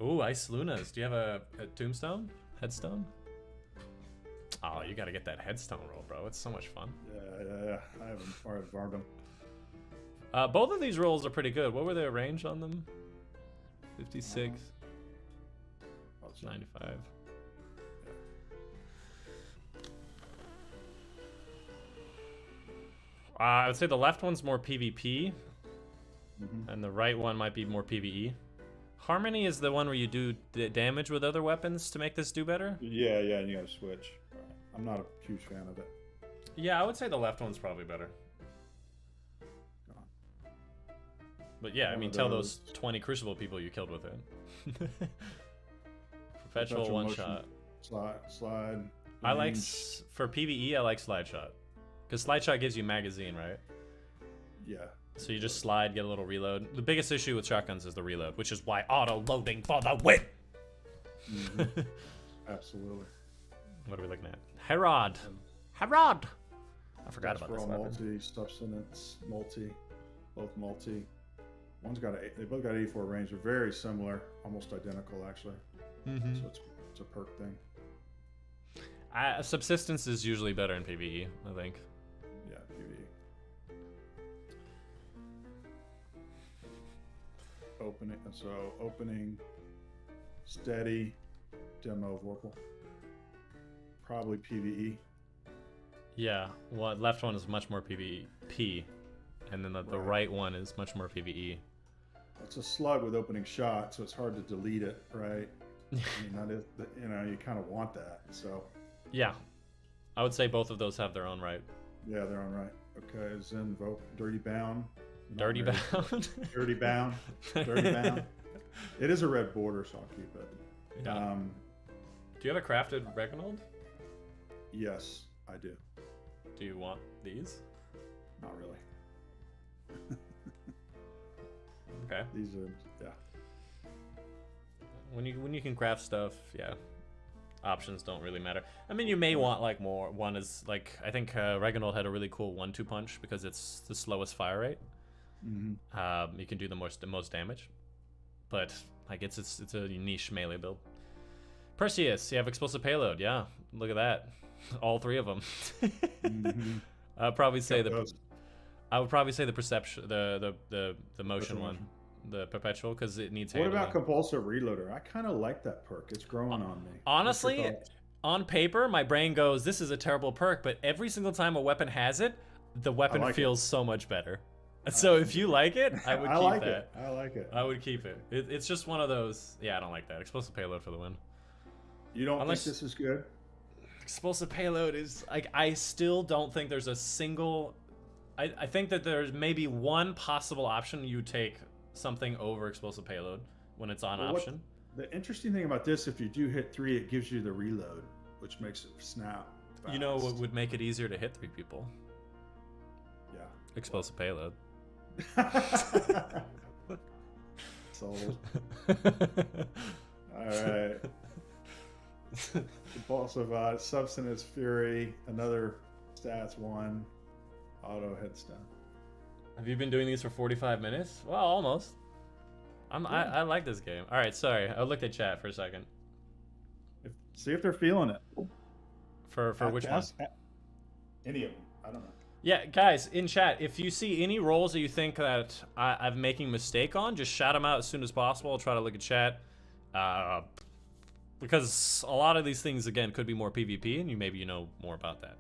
Ooh, Ice Lunas. Do you have a tombstone? Headstone? Oh, you gotta get that headstone roll, bro. It's so much fun. Yeah. I haven't farmed them. Both of these rolls are pretty good. What were their range on them? 56. 95. I would say the left one's more PvP, and the right one might be more PvE. Harmony is the one where you do damage with other weapons to make this do better? Yeah, and you gotta switch. I'm not a huge fan of it. Yeah, I would say the left one's probably better. But yeah, I mean, tell those 20 Crucible people you killed with it. Perpetual one shot. Slide. I like, for PvE, I like slide shot. Because slide shot gives you magazine, right? Yeah. So you just slide, get a little reload. The biggest issue with shotguns is the reload, which is why auto-loading for the win! Absolutely. What are we looking at? Herod! Herod! I forgot about this weapon. Multi-substance, both multi. They both got 84 range. They're very similar, almost identical actually. So it's a perk thing. Subsistence is usually better in PvE, I think. Yeah, PvE. Opening, steady, demo Vorpal. Probably PvE. Yeah, well, left one is much more PvP, and then the right one is much more PvE. It's a slug with opening shot, so it's hard to delete it, right? I mean, you kind of want that, so. Yeah, I would say both of those have their own right. Yeah, they're on right. Okay, Zen Vote, Dirty Bound. Dirty Bound? Dirty Bound. Dirty Bound. It is a red border, so I'll keep it. Yeah. Do you have a crafted Reginald? Yes, I do. Do you want these? Not really. Okay. These are, yeah. When you can craft stuff, yeah. Options don't really matter. I mean, you may want like more. One is like, I think Reginald had a really cool 1-2 punch because it's the slowest fire rate. You can do the most damage, but like it's a niche melee build. Perseus, you have explosive payload. Yeah, look at that, all three of them. I would probably say the perception, the motion one. The perpetual, because it needs handling. What about compulsive reloader? I kind of like that perk. It's growing on me. Honestly, on paper, my brain goes, this is a terrible perk, but every single time a weapon has it, the weapon feels so much better. So if you like it, I would keep that. I like it. I would keep it. It's just one of those. Yeah, I don't like that. Explosive payload for the win. You don't think this is good? Explosive payload is like, I still don't think there's a single. I think that there's maybe one possible option you take something over explosive payload when it's on option. The interesting thing about this, if you do hit 3, it gives you the reload, which makes it snap fast. You know what would make it easier to hit 3 people? Yeah. Explosive payload. Sold. All right. Compulsive Substance Fury, another stats 1, auto headstone. Have you been doing these for 45 minutes? Well, almost. I like this game. All right, sorry. I looked at chat for a second. See if they're feeling it. For which one? Any of them. I don't know. Yeah, guys, in chat, if you see any roles that you think that I'm making a mistake on, just shout them out as soon as possible. I'll try to look at chat. Because a lot of these things, again, could be more PvP, and maybe you know more about that.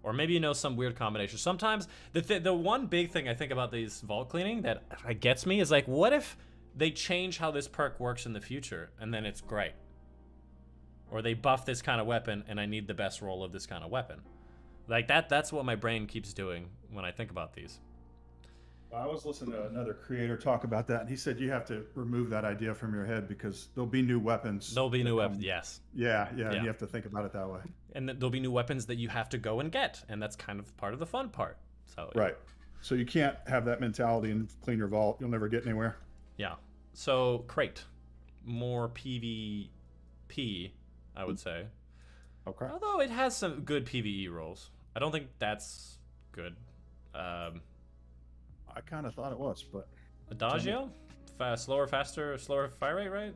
Or maybe you know some weird combination. Sometimes, the one big thing I think about these vault cleaning that gets me is like, what if they change how this perk works in the future, and then it's great? Or they buff this kind of weapon, and I need the best roll of this kind of weapon. Like, that's what my brain keeps doing when I think about these. I was listening to another creator talk about that, and he said you have to remove that idea from your head because there'll be new weapons. There'll be new weapons, yes. Yeah, and you have to think about it that way. And there'll be new weapons that you have to go and get, and that's kind of part of the fun part. So right. So you can't have that mentality and clean your vault. You'll never get anywhere. Yeah. So crate, more PvP, I would say. Okay. Although it has some good PvE rolls. I don't think that's good. I kind of thought it was, but... Adagio? Slower, faster, slower fire rate, right?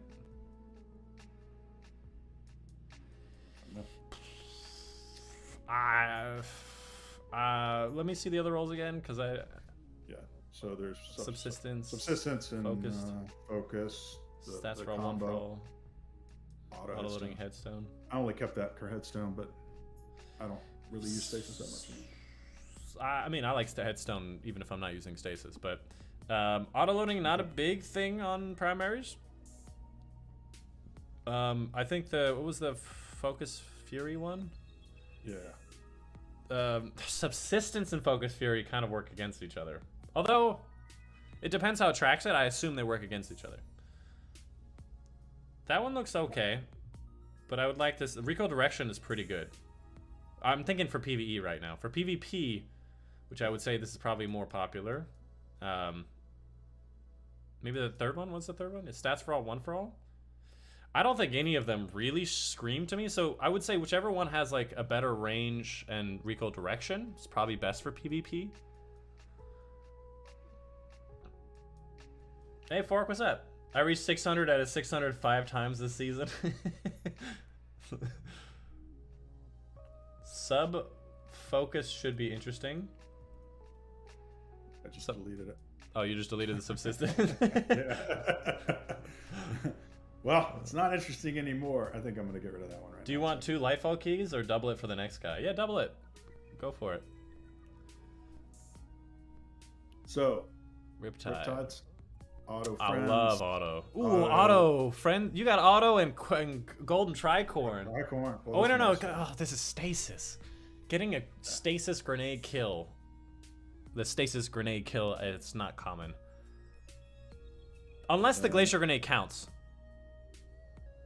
Let me see the other rolls again, because I... Yeah, so there's... Subsistence. Subsistence and focused. Focus. Stats for all, one for all. Auto-loading headstone. I only kept that for headstone, but I don't really use stasis that much anymore. I mean, I like headstone even if I'm not using stasis, but auto-loading not a big thing on primaries. I think what was the Focus Fury one? Yeah. Subsistence and Focus Fury kind of work against each other. Although, it depends how it tracks it. I assume they work against each other. That one looks okay, but I would like this. Recoil Direction is pretty good. I'm thinking for PvE right now. For PvP, which I would say this is probably more popular. Maybe the third one? What's the third one? It's Stats for All, One for All? I don't think any of them really scream to me, so I would say whichever one has like a better range and recoil direction is probably best for PvP. Hey, Fork, what's up? I reached 600 out of 605 times this season. Sub focus should be interesting. I just deleted it. Oh, you just deleted the subsistence? Well, it's not interesting anymore. I think I'm going to get rid of that one right now. Do you want 2 Lightfall keys or double it for the next guy? Yeah, double it. Go for it. So, Riptides. Auto I friends. love auto. Ooh, auto friend. You got auto and golden tricorn. Tricorn. Oh, wait, no. Oh, this is stasis. Getting a stasis grenade kill. The stasis grenade kill, it's not common. Unless the glacier grenade counts.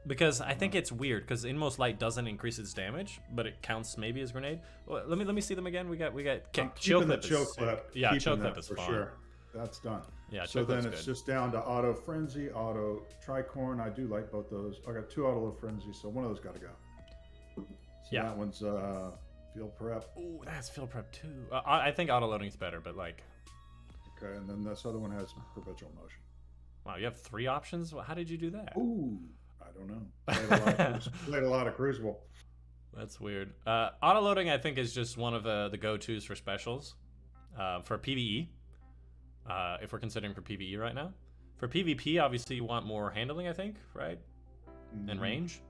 Because I think it's weird, because Inmost Light doesn't increase its damage, but it counts maybe as grenade. Well, let me see them again. We got chill clip. Yeah, chill clip is for fun. Sure. That's done. Yeah, so then it's just down to auto frenzy, auto tricorn. I do like both those. I got 2 auto frenzy, so one of those got to go. So yeah, that one's field prep. Ooh, that's field prep too. I think auto loading is better, but like. Okay, and then this other one has perpetual motion. Wow, you have 3 options. How did you do that? Ooh, I don't know. Played a lot of Crucible. That's weird. Auto loading, I think, is just one of the go-tos for specials, for PvE. If we're considering for PvE right now. For PvP, obviously you want more handling, I think, right? Mm-hmm. And range.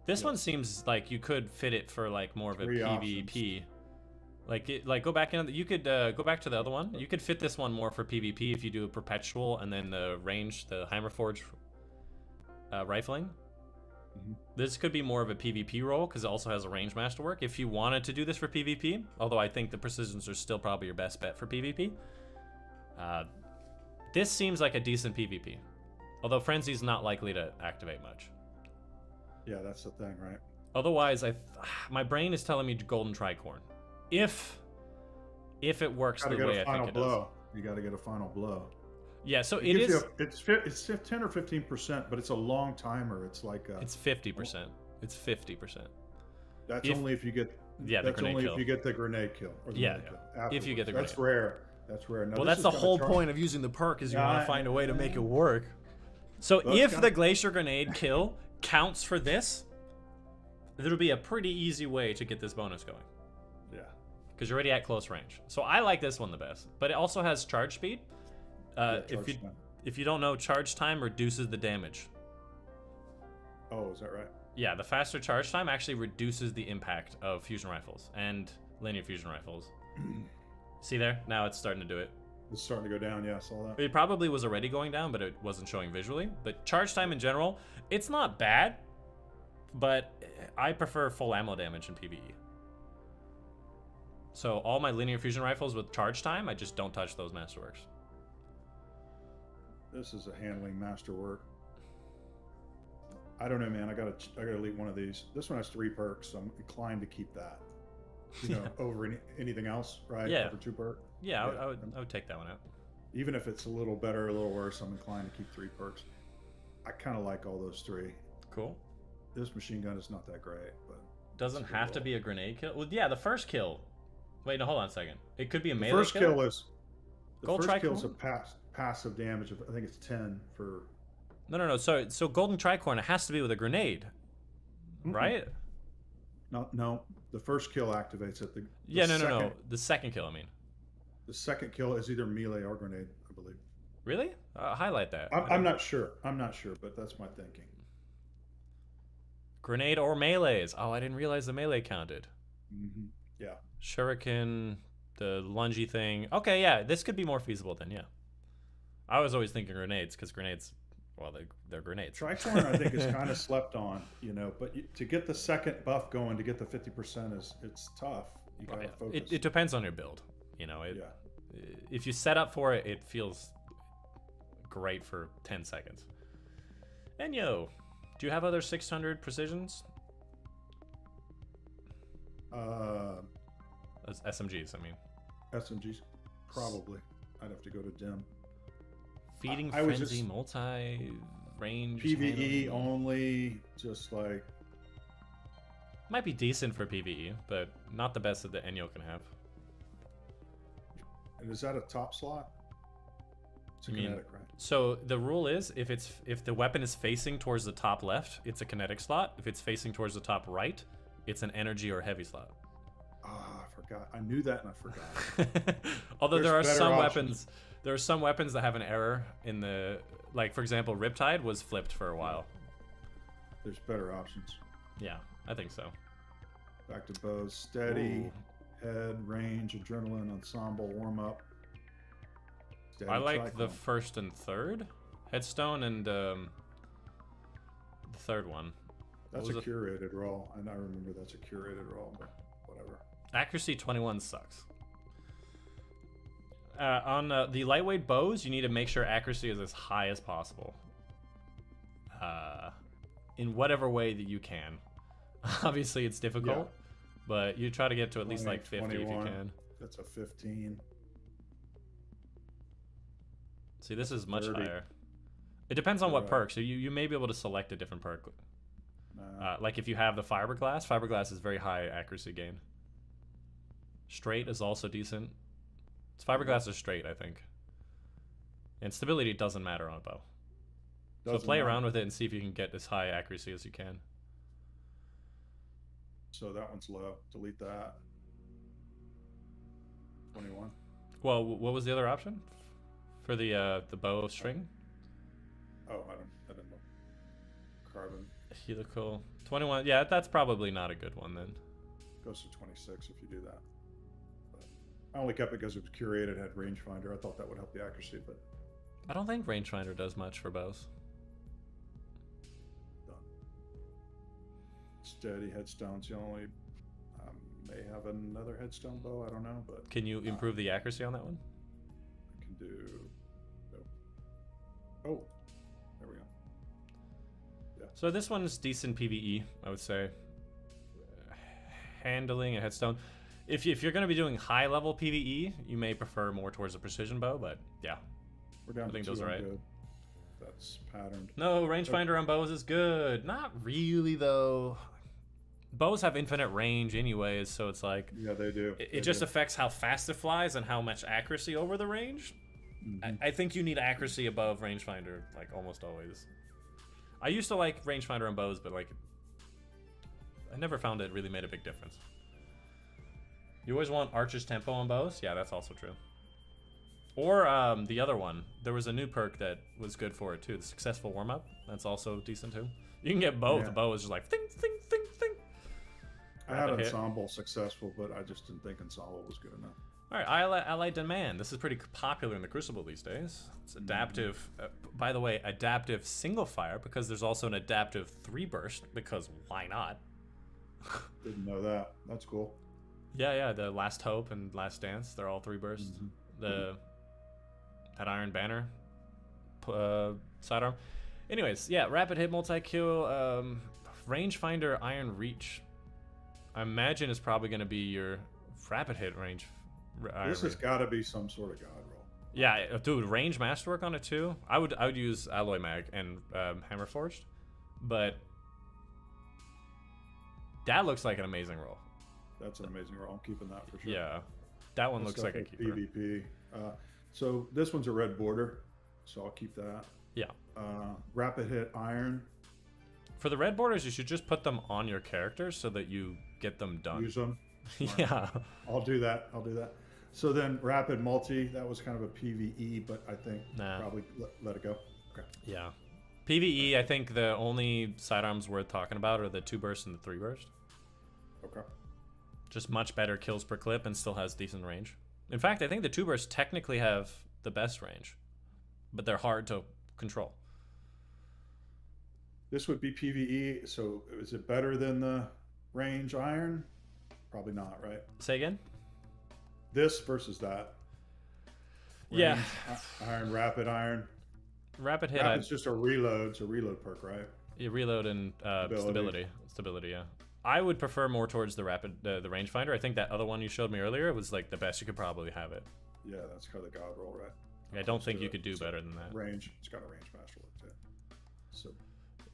This one seems like you could fit it for like more of a PvP. Like go back in. You could go back to the other one. You could fit this one more for PvP if you do a perpetual and then the range, the Heimerforge rifling. Mm-hmm. This could be more of a PvP role because it also has a range masterwork. If you wanted to do this for PvP, although I think the precisions are still probably your best bet for PvP. This seems like a decent PvP, although Frenzy's not likely to activate much. Yeah, that's the thing, right? Otherwise, my brain is telling me golden tricorn. If it works the way I think it does. You got to get a final blow. Yeah, so it is. It's 10 or 15%, but it's a long timer. It's like it's 50%. It's 50%. That's only if you get. Yeah, that's only if you get the grenade kill. Or the grenade kill if you get the grenade. That's rare. That's rare. Now, well, that's the whole point of using the perk is you want to find a way to make it work. So if the glacier grenade kill counts for this, it'll be a pretty easy way to get this bonus going. Yeah. Because you're already at close range. So I like this one the best. But it also has charge speed. If you don't know, charge time reduces the damage. Oh, is that right? Yeah, the faster charge time actually reduces the impact of fusion rifles and linear fusion rifles. See there? Now it's starting to do it. It's starting to go down, yeah, I saw that. It probably was already going down, but it wasn't showing visually. But charge time in general, it's not bad, but I prefer full ammo damage in PvE. So all my linear fusion rifles with charge time, I just don't touch those masterworks. This is a handling masterwork. I don't know, man. I gotta elite one of these. This one has 3 perks, so I'm inclined to keep that. You know, over anything else, right? Yeah. Over 2 perks. Yeah, I would take that one out. Even if it's a little better, a little worse, I'm inclined to keep 3 perks. I kind of like all those 3. Cool. This machine gun is not that great, but doesn't have to be a grenade kill. Well, yeah, the first kill. Wait, no, hold on a second. It could be a melee kill. The first kill is Gold first kill is a passive damage of, I think it's 10 for. No. So golden tricorn, it has to be with a grenade, right? No. The first kill activates it. No. The second kill, I mean. The second kill is either melee or grenade, I believe. Really? Highlight that. I'm not sure. But that's my thinking. Grenade or melees. Oh, I didn't realize the melee counted. Mm-hmm. Yeah. Shuriken, the lungy thing. Okay, yeah, this could be more feasible then, yeah. I was always thinking grenades, because grenades, well, they're grenades. Tricorn, I think, is kind of slept on, you know, but to get the second buff going, to get the 50% it's tough. You gotta focus. It depends on your build, you know. If you set up for it, it feels great for 10 seconds. And do you have other 600 precisions? SMGs, I mean. SMGs, probably. I'd have to go to dim. Feeding Frenzy, multi-range. PvE only, just like. Might be decent for PvE, but not the best that the Enyo can have. And is that a top slot? It's a kinetic, right? So the rule is, if the weapon is facing towards the top left, it's a kinetic slot. If it's facing towards the top right, it's an energy or heavy slot. I forgot. I knew that and I forgot. Although there are some weapons. There are some weapons that have an error in the, like, for example, Riptide was flipped for a while. There's better options. Yeah, I think so. Back to bows, steady, head, range, adrenaline, ensemble, warm up. I like the first and third headstone and the third one. That's a curated roll, and I remember that's a curated roll, but whatever. Accuracy 21 sucks. On the lightweight bows, you need to make sure accuracy is as high as possible. In whatever way that you can. Obviously, it's difficult, but you try to get to at least like 50 if you can. That's a 15. See, this is much higher. It depends on what perk. So you may be able to select a different perk. Like if you have the fiberglass. Fiberglass is very high accuracy gain. Straight is also decent. Fiberglass is straight, I think. And stability doesn't matter on a bow. So play around with it and see if you can get as high accuracy as you can. So that one's low. Delete that. 21. Well, what was the other option for the bow string? Oh, I don't know. Carbon. Helical. 21. Yeah, that's probably not a good one then. Goes to 26 if you do that. I only kept it because it was curated, had rangefinder. I thought that would help the accuracy, but I don't think rangefinder does much for bows. Done. Steady headstones. You only may have another headstone bow. I don't know, but can you improve the accuracy on that one? I can do. Nope. Oh, there we go. Yeah. So this one's decent PvE, I would say. handling and headstone. If you're going to be doing high level PvE, you may prefer more towards a precision bow, but yeah. We're down I think to those are right. good. That's patterned. No, rangefinder on bows is good. Not really though. Bows have infinite range anyways, so it's like... Yeah, they do. It just affects how fast it flies and how much accuracy over the range. I think you need accuracy above rangefinder, like, almost always. I used to like rangefinder on bows, but, like... I never found it really made a big difference. You always want Archer's Tempo on bows? Yeah, that's also true. Or, the other one. There was a new perk that was good for it, too. The Successful Warm-Up. That's also decent, too. You can get both. Yeah. The bow is just like, thing, thing, thing, thing. I had Ensemble successful, but I just didn't think Ensemble was good enough. All right, Allied Demand. This is pretty popular in the Crucible these days. It's adaptive. By the way, adaptive single fire, because there's also an adaptive 3-burst, because why not? Didn't know that. That's cool. Yeah, the Last Hope and Last Dance, they're all 3-bursts. That Iron Banner sidearm. Anyways, yeah, rapid hit multi-kill, rangefinder Iron Reach. I imagine it's probably going to be your rapid hit range. This has got to be some sort of god roll. Yeah, dude, range masterwork on it too. I would use Alloy Mag and Hammer Forged, but that looks like an amazing roll. That's an amazing roll. I'm keeping that for sure. Yeah, that one looks like a keeper. PvP. So this one's a red border, so I'll keep that. Yeah. Rapid hit iron. For the red borders, you should just put them on your characters so that you get them done. Use them. Yeah. I'll do that. So then rapid multi, that was kind of a PvE, but I think probably let it go. Okay. Yeah. PvE, I think the only sidearms worth talking about are the 2-burst and the 3-burst. Okay. Just much better kills per clip and still has decent range. In fact, I think the 2-burst technically have the best range, but they're hard to control. This would be PvE, so is it better than the range iron? Probably not, right? Say again? This versus that. Range, yeah. Iron, rapid iron. Rapid hit. Rapid's just a reload. It's a reload perk, right? Yeah, reload and stability. Stability, yeah. I would prefer more towards the rapid, the rangefinder. I think that other one you showed me earlier was like the best you could probably have it. Yeah, that's kind of the god roll, right? Yeah, I don't think you could do better than that. Range. It's got a range masterwork too. So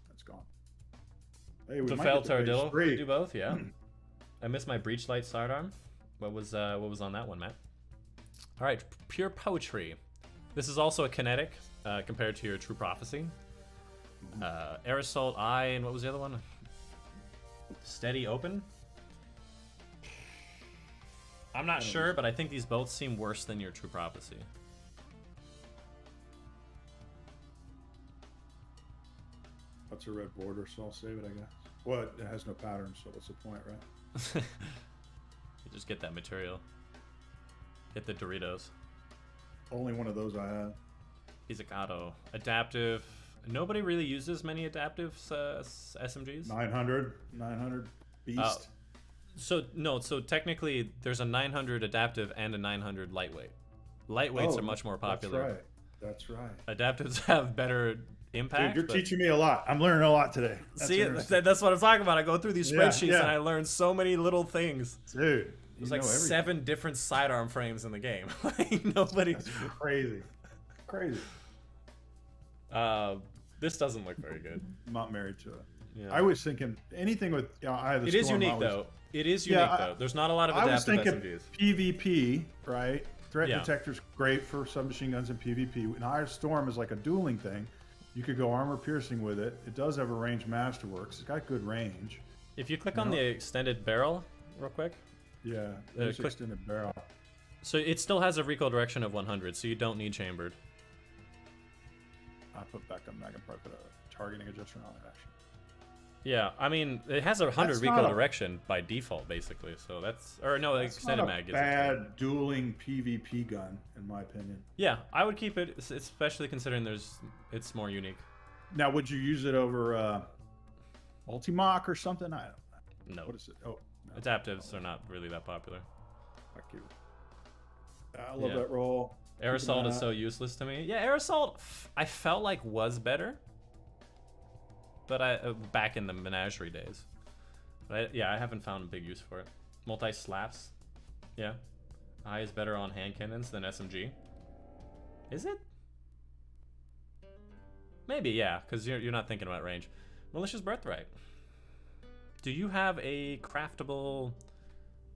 that's gone. Hey, we the might Fel get to phase Tardillo. 3. Do both, yeah. I missed my Breachlight sidearm. What was on that one, Matt? All right, Pure Poetry. This is also a kinetic compared to your True Prophecy. Air Assault Eye, and what was the other one? Steady Open. I'm not sure, but I think these both seem worse than your True Prophecy. That's a red border, so I'll save it, I guess. Well, it has no pattern, so what's the point, right? You just get that material. Get the Doritos. Only one of those I have. Pizzicato. Adaptive. Nobody really uses many adaptive SMGs. 900 beast. So technically there's a 900 adaptive and a 900 lightweight. Lightweights are much more popular. That's right. Adaptives have better impact. Dude, you're teaching me a lot. I'm learning a lot today. That's what I'm talking about. I go through these spreadsheets and I learn so many little things. Dude, there's like 7 different sidearm frames in the game. Like nobody. That's crazy. This doesn't look very good. I'm not married to it. Yeah. I was thinking anything with Eye of the Storm. It is unique though. It is unique though. There's not a lot of adaptive SMGs. I was thinking PvP, right? Threat detector's great for submachine guns and PvP. And Eye of Storm is like a dueling thing. You could go armor piercing with it. It does have a range masterworks. It's got good range. If you click on the extended barrel real quick. Yeah, there's extended barrel. So it still has a recoil direction of 100, so you don't need chambered. I put back on. I can probably put a targeting adjuster on it actually. Yeah, I mean it has a 100 recoil direction by default, basically. So that's extended mag is bad dueling PvP gun in my opinion. Yeah, I would keep it, especially considering it's more unique. Now, would you use it over Ultimoc or something? I don't know. No. What is it? Oh, no. Adaptives are not really that popular. I love that roll. Air Assault is so useless to me. Yeah, Air Assault I felt like was better, but back in the Menagerie days. But I haven't found a big use for it. Multi-slaps. Yeah. I is better on hand cannons than SMG. Is it? Maybe, yeah, because you're not thinking about range. Malicious Birthright. Do you have a craftable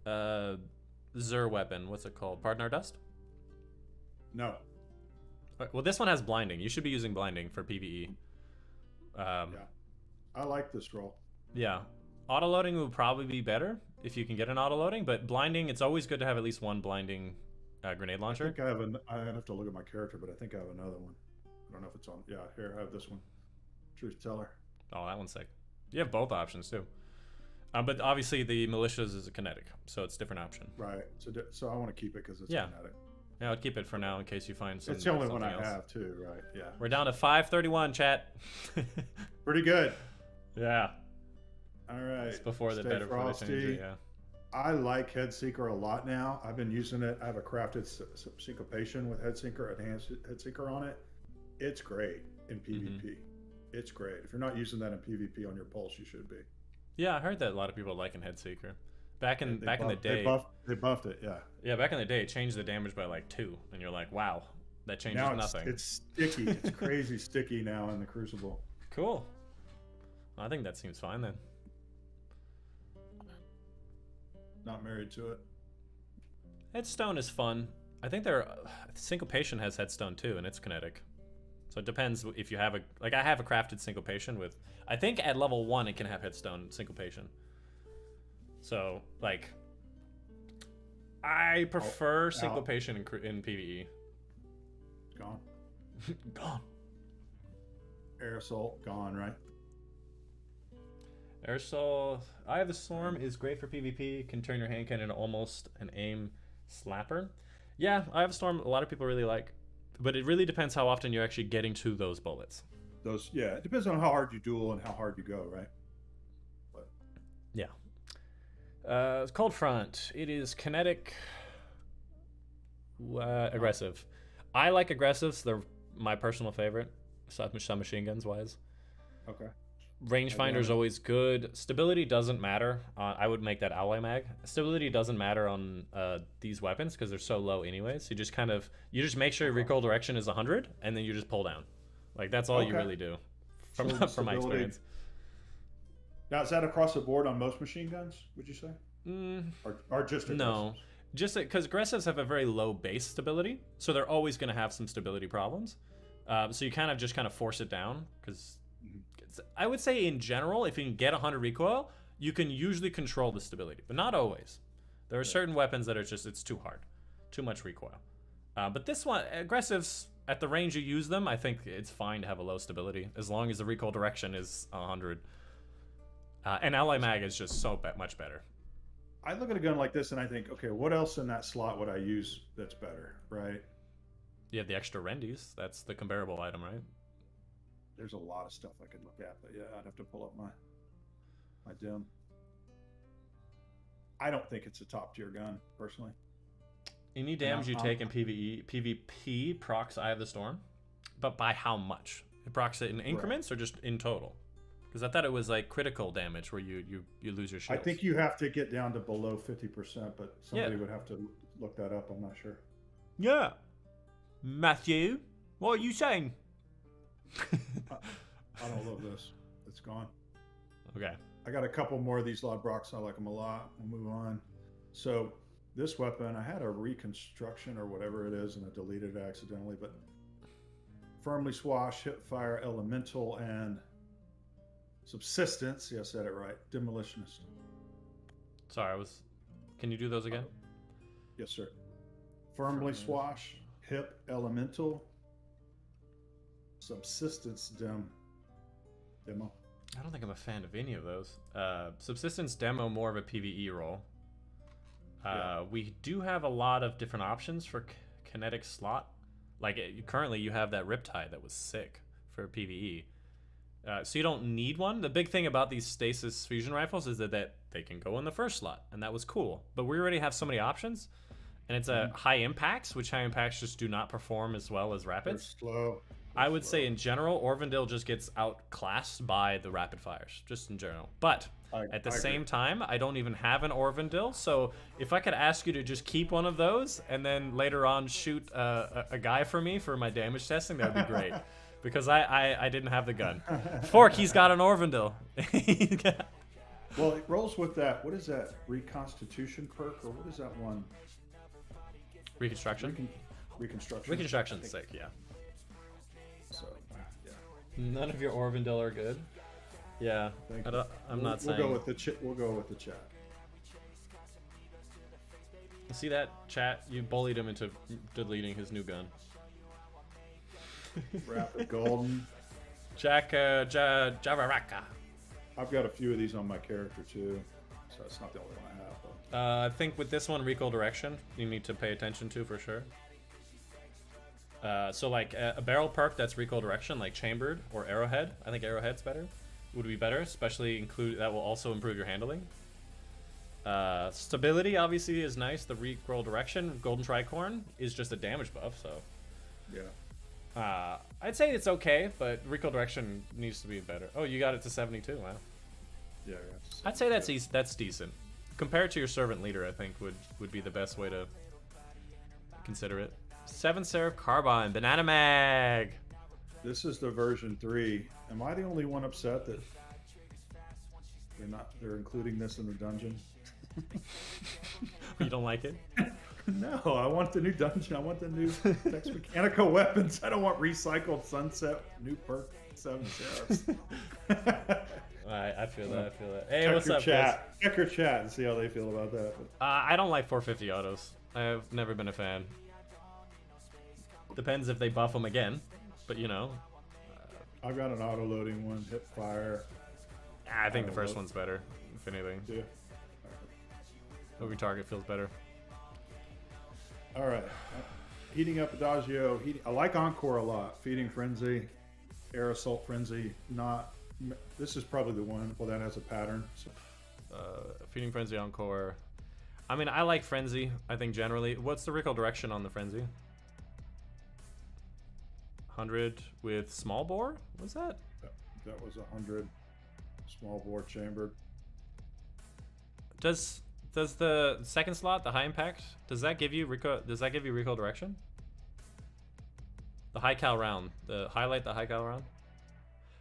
Zur weapon? What's it called? Pardon our dust? No. Well, this one has blinding. You should be using blinding for PvE. Yeah. I like this roll. Yeah. Auto-loading would probably be better if you can get an auto-loading, but blinding, it's always good to have at least one blinding grenade launcher. I think I'd have to look at my character, but I think I have another one. I don't know if it's on. Yeah, here, I have this one. Truth Teller. Oh, that one's sick. You have both options, too. But obviously, the Militias is a kinetic, so it's a different option. Right. So I want to keep it because it's kinetic. Yeah, I'll keep it for now in case you find something. It's the only one I else. have, too, right? Yeah. We're down to 531, chat. Pretty good. Yeah. All right. It's before the better for the change, yeah. I like Headseeker a lot now. I've been using it. I have a crafted syncopation with Headseeker, enhanced Headseeker on it. It's great in PvP. It's great. If you're not using that in PvP on your pulse, you should be. Yeah, I heard that a lot of people like Headseeker. Back in the day, they buffed it. Yeah. Yeah, back in the day, it changed the damage by like 2, and you're like, wow, that changes now nothing. It's sticky. It's crazy sticky now in the Crucible. Cool. I think that seems fine then. Not married to it. Headstone is fun. I think Syncopation has Headstone too, and it's kinetic. So it depends if you have I have a crafted Syncopation with, I think at level 1 it can have Headstone Syncopation. So, like, I prefer Syncopation in PvE. Gone. Gone. Air Assault, gone, right? Air Assault, Eye of the Storm is great for PvP, can turn your hand cannon into almost an aim slapper. Yeah, Eye of the Storm, a lot of people really like, but it really depends how often you're actually getting to those bullets. Yeah, it depends on how hard you duel and how hard you go, right? But. Yeah. Cold Front. It is kinetic, aggressive. I like aggressives. They're my personal favorite, submachine guns wise. Okay. Rangefinder is always good. Stability doesn't matter. I would make that alloy mag. Stability doesn't matter on these weapons because they're so low anyways. You just make sure your recoil direction is 100, and then you just pull down. Like that's all you really do, from my experience. Now, is that across the board on most machine guns, would you say? Or just aggressives? No. Just because aggressives have a very low base stability, so they're always going to have some stability problems. So you kind of force it down, because I would say in general, if you can get 100 recoil, you can usually control the stability, but not always. There are certain weapons that are it's too hard, too much recoil. But this one, aggressives, at the range you use them, I think it's fine to have a low stability, as long as the recoil direction is 100. And Ally Mag is just so much better. I look at a gun like this and I think, okay, what else in that slot would I use that's better, right? You have the extra Rendies. That's the comparable item, right? There's a lot of stuff I could look at, but yeah, I'd have to pull up my dim. I don't think it's a top tier gun, personally. Any damage you take in PvP procs Eye of the Storm, but by how much? It procs it in increments or just in total? Because I thought it was like critical damage where you lose your shields. I think you have to get down to below 50%, but somebody would have to look that up. I'm not sure. Yeah. Matthew, what are you saying? I don't love this. It's gone. Okay. I got a couple more of these Lodbrocks. I like them a lot. We'll move on. So this weapon, I had a reconstruction or whatever it is, and I deleted it accidentally, but firmly swash, hip fire, elemental, and subsistence. Yeah, I said it right. Demolitionist. Sorry, Can you do those again? Yes, sir. Firmly swash, hip, elemental, subsistence, demo. I don't think I'm a fan of any of those. Subsistence demo, more of a PvE role. We do have a lot of different options for kinetic slot. Like currently you have that Riptide that was sick for PvE. So you don't need one. The big thing about these stasis fusion rifles is that they can go in the first slot, and that was cool. But we already have so many options, and it's a high impacts, which high impacts just do not perform as well as rapids. They're slow. I would say in general, Orvandale just gets outclassed by the rapid fires, just in general. But At the same time, I don't even have an Orvandil, so if I could ask you to just keep one of those and then later on shoot a guy for me for my damage testing, that would be great. Because I didn't have the gun. Fork, he's got an Orvandil. Well, it rolls with that. What is that? Reconstitution perk, or what is that one? Reconstruction? Reconstruction. Reconstruction's sick, yeah. So, yeah. None of your Orvandil are good. Yeah, I'm not saying. We'll go with the chat. See that, chat? You bullied him into deleting his new gun. Rapid Golden. Javaraka. I've got a few of these on my character too, so it's not the only one I have. I think with this one, recoil direction, you need to pay attention to for sure. So like a barrel perk that's recoil direction, like chambered or arrowhead. I think arrowhead's better. Would be better, especially that will also improve your handling. Stability obviously is nice. The recoil direction, golden tricorn is just a damage buff, so yeah. I'd say it's okay, but recoil direction needs to be better. Oh, you got it to 72. Wow. Yeah. I'd say that's decent. Compared to your servant leader, I think would be the best way to consider it. 7 Seraph Carbine, Banana Mag. This is the version 3. Am I the only one upset that they're including this in the dungeon? You don't like it? No, I want the new dungeon. I want the new Dex Mechanica weapons. I don't want recycled Sunset, new perk, 7 Seraphs. I feel that. Hey, Check what's your up, chat. guys? Check your chat and see how they feel about that. I don't like 450 autos. I've never been a fan. Depends if they buff them again, but you know. I've got an auto-loading one, hip fire. I think the first one's better, if anything. Yeah. Moving target feels better. All right. Heating up Adagio. I like Encore a lot. Feeding Frenzy, Air Assault Frenzy. This is probably the one. Well, that has a pattern. So. Feeding Frenzy, Encore. I mean, I like Frenzy, I think generally. What's the recoil direction on the Frenzy? 100 with small bore? What's that? That was 100 small bore chambered. Does the second slot, the high impact, does that give you recoil direction? The high cal round, the high cal round.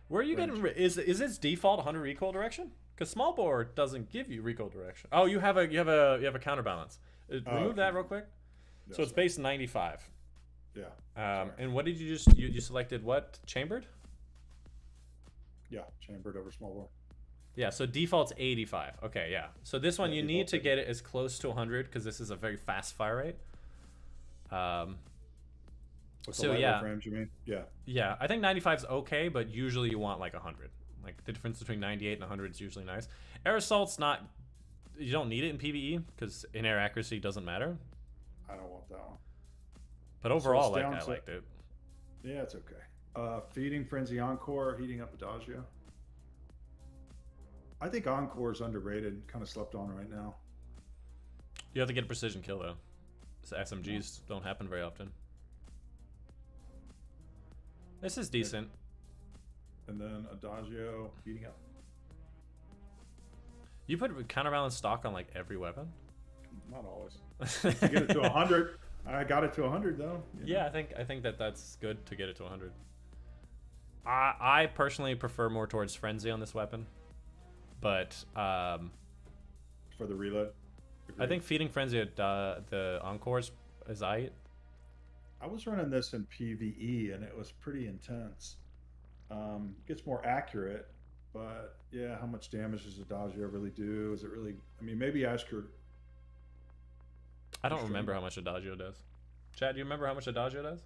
Where are you getting? Is its default 100 recoil direction? Because small bore doesn't give you recoil direction. Oh, you have a counterbalance. Remove that real quick. Yes, so it's base 95. Yeah. And what did you you selected what? Chambered? Yeah, chambered over small bore. Yeah, so default's 85. Okay, yeah. So this one you need to get it as close to 100 because this is a very fast fire rate. With the light frames, you mean? Yeah. Yeah, I think 95's okay, but usually you want like 100. Like the difference between 98 and 100 is usually nice. Air assault's not. You don't need it in PvE because in-air accuracy doesn't matter. I don't want that one. But overall, I liked it. Yeah, it's okay. Feeding Frenzy Encore, heating up Adagio. I think Encore is underrated, kind of slept on right now. You have to get a precision kill though. So SMGs don't happen very often. This is decent. And then Adagio heating up. You put counterbalance stock on like every weapon? Not always. To get it to 100. I got it to 100 though. Yeah, I think that's good to get it to 100. I personally prefer more towards Frenzy on this weapon. But for the reload, I think feeding Frenzy at the Encores is I was running this in PvE and it was pretty intense. Gets more accurate, but yeah, how much damage does Adagio really do? Is it really? I mean, maybe ask your. I don't remember how much Adagio does. Chad, do you remember how much Adagio does?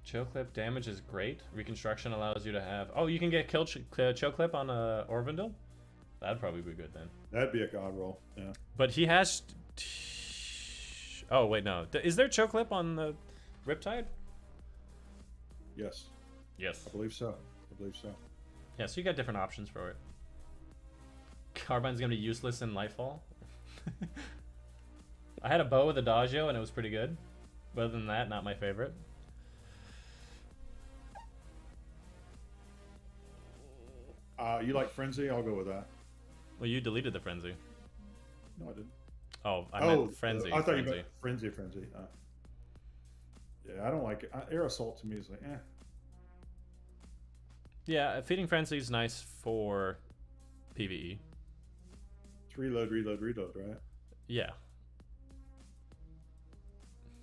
Chill clip damage is great. Reconstruction allows you to have. Oh, you can get chill clip on Orvandil. That'd probably be good then. That'd be a god roll. Yeah. But he has. Oh wait, no. Is there chill clip on the Riptide? Yes. Yes. I believe so. Yeah, so you got different options for it. Carbine's gonna be useless in Nightfall. I had a bow with Adagio and it was pretty good. But other than that, not my favorite. You like Frenzy? I'll go with that. Well, you deleted the Frenzy. No, I didn't. Oh, I meant Frenzy. I thought you meant Frenzy. Yeah, I don't like it. Air Assault to me is like, eh. Yeah, Feeding Frenzy is nice for PvE. It's reload, right? Yeah.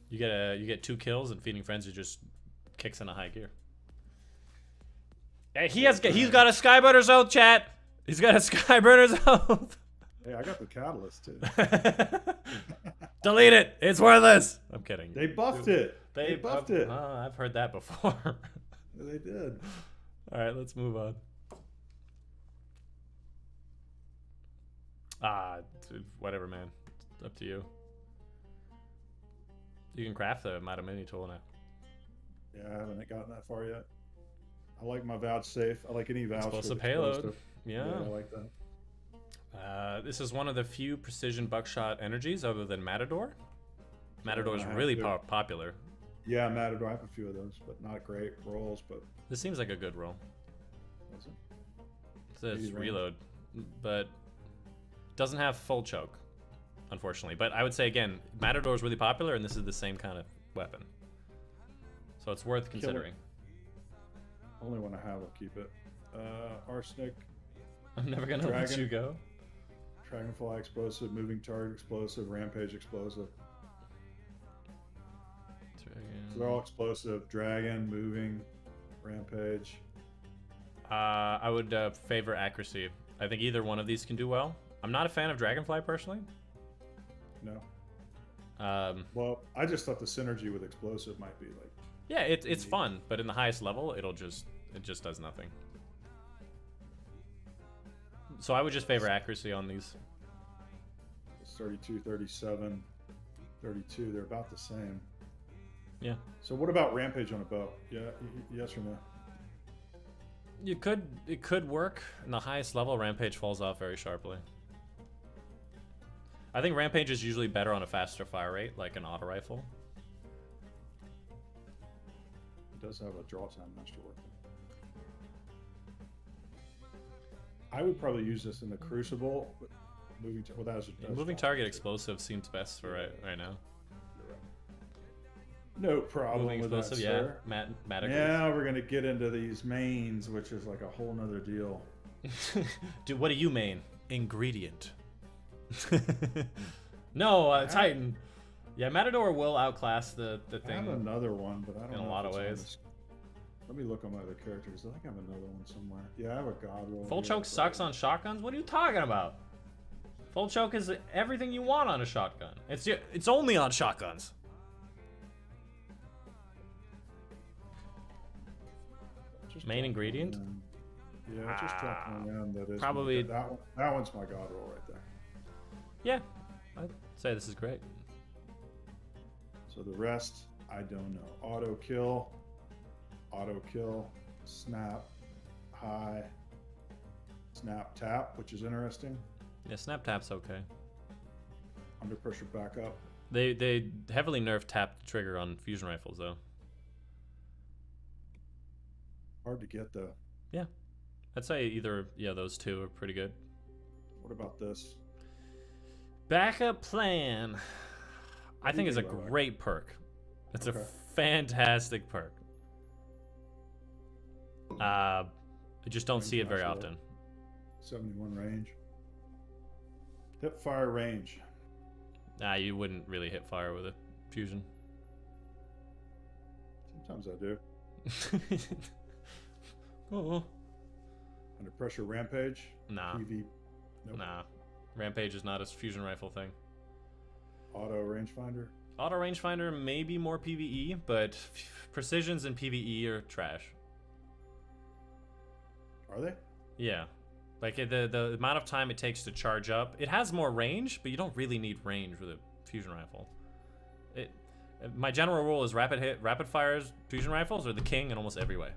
You get 2 kills, and Feeding Frenzy just kicks in a high gear. Hey, he's got a Skyburner's Oath, chat. He's got a Skyburner's Oath. Hey, I got the Catalyst too. Delete it. It's worthless. I'm kidding. They buffed it. They buffed it. I've heard that before. They did. All right, let's move on. Dude, whatever, man. It's up to you. You can craft the Mata Mini tool now. Yeah, I haven't gotten that far yet. I like my Vouchsafe. I like any Vouch. Explosive payload. Yeah, I like that. This is one of the few precision buckshot energies other than Matador. Matador is really popular. Yeah, Matador. I have a few of those, but not great rolls. But this seems like a good roll. Is it? It says reload, but doesn't have full choke, unfortunately. But I would say again, Matador is really popular, and this is the same kind of weapon, so it's worth considering. Only one I have, I'll keep it. Arsenic. I'm never gonna let you go. Dragonfly explosive, moving target explosive, rampage explosive. So they're all explosive. Dragon, moving, rampage. I would favor accuracy. I think either one of these can do well. I'm not a fan of Dragonfly personally. No. Well, I just thought the synergy with explosive might be like. Yeah, it's fun, but in the highest level, it just does nothing. So I would just favor accuracy on these. It's 32, 37, 32. They're about the same. Yeah. So what about rampage on a bow? Yeah, yes or no? It could work. In the highest level, rampage falls off very sharply. I think rampage is usually better on a faster fire rate, like an auto rifle. It does have a draw time masterwork. I would probably use this in the Crucible. Moving target explosive seems best for right now. No problem moving with explosive, that, yeah. sir. Now we're gonna get into these mains, which is like a whole nother deal. Dude, what do you main? Ingredient. No, Titan. Yeah, Matador will outclass the thing. I have another one, but I don't know. In a lot of ways. Let me look on my other characters. I think I have another one somewhere. Yeah, I have a god roll. Full choke sucks on shotguns? What are you talking about? Full choke is everything you want on a shotgun. It's only on shotguns. Main ingredient? Yeah, just drop one in. That is probably that one's my god roll right there. Yeah, I'd say this is great. So the rest, I don't know. Auto kill, snap, high, snap tap, which is interesting. Yeah, snap tap's okay. Under pressure backup. They heavily nerfed tap trigger on fusion rifles though. Hard to get though. Yeah, I'd say either those two are pretty good. What about this? Backup plan. I think it's a great perk. It's a fantastic perk. I just don't see it very often. 71 range. Hip fire range. Nah, you wouldn't really hit fire with a fusion. Sometimes I do. Oh. Under pressure rampage. Nah. PV. Nope. Nah. Rampage is not a fusion rifle thing. Auto rangefinder. Auto rangefinder may be more PvE, but precisions in PvE are trash. Are they? Yeah. Like the amount of time it takes to charge up, it has more range, but you don't really need range with a fusion rifle. My general rule is rapid fires fusion rifles are the king in almost every way.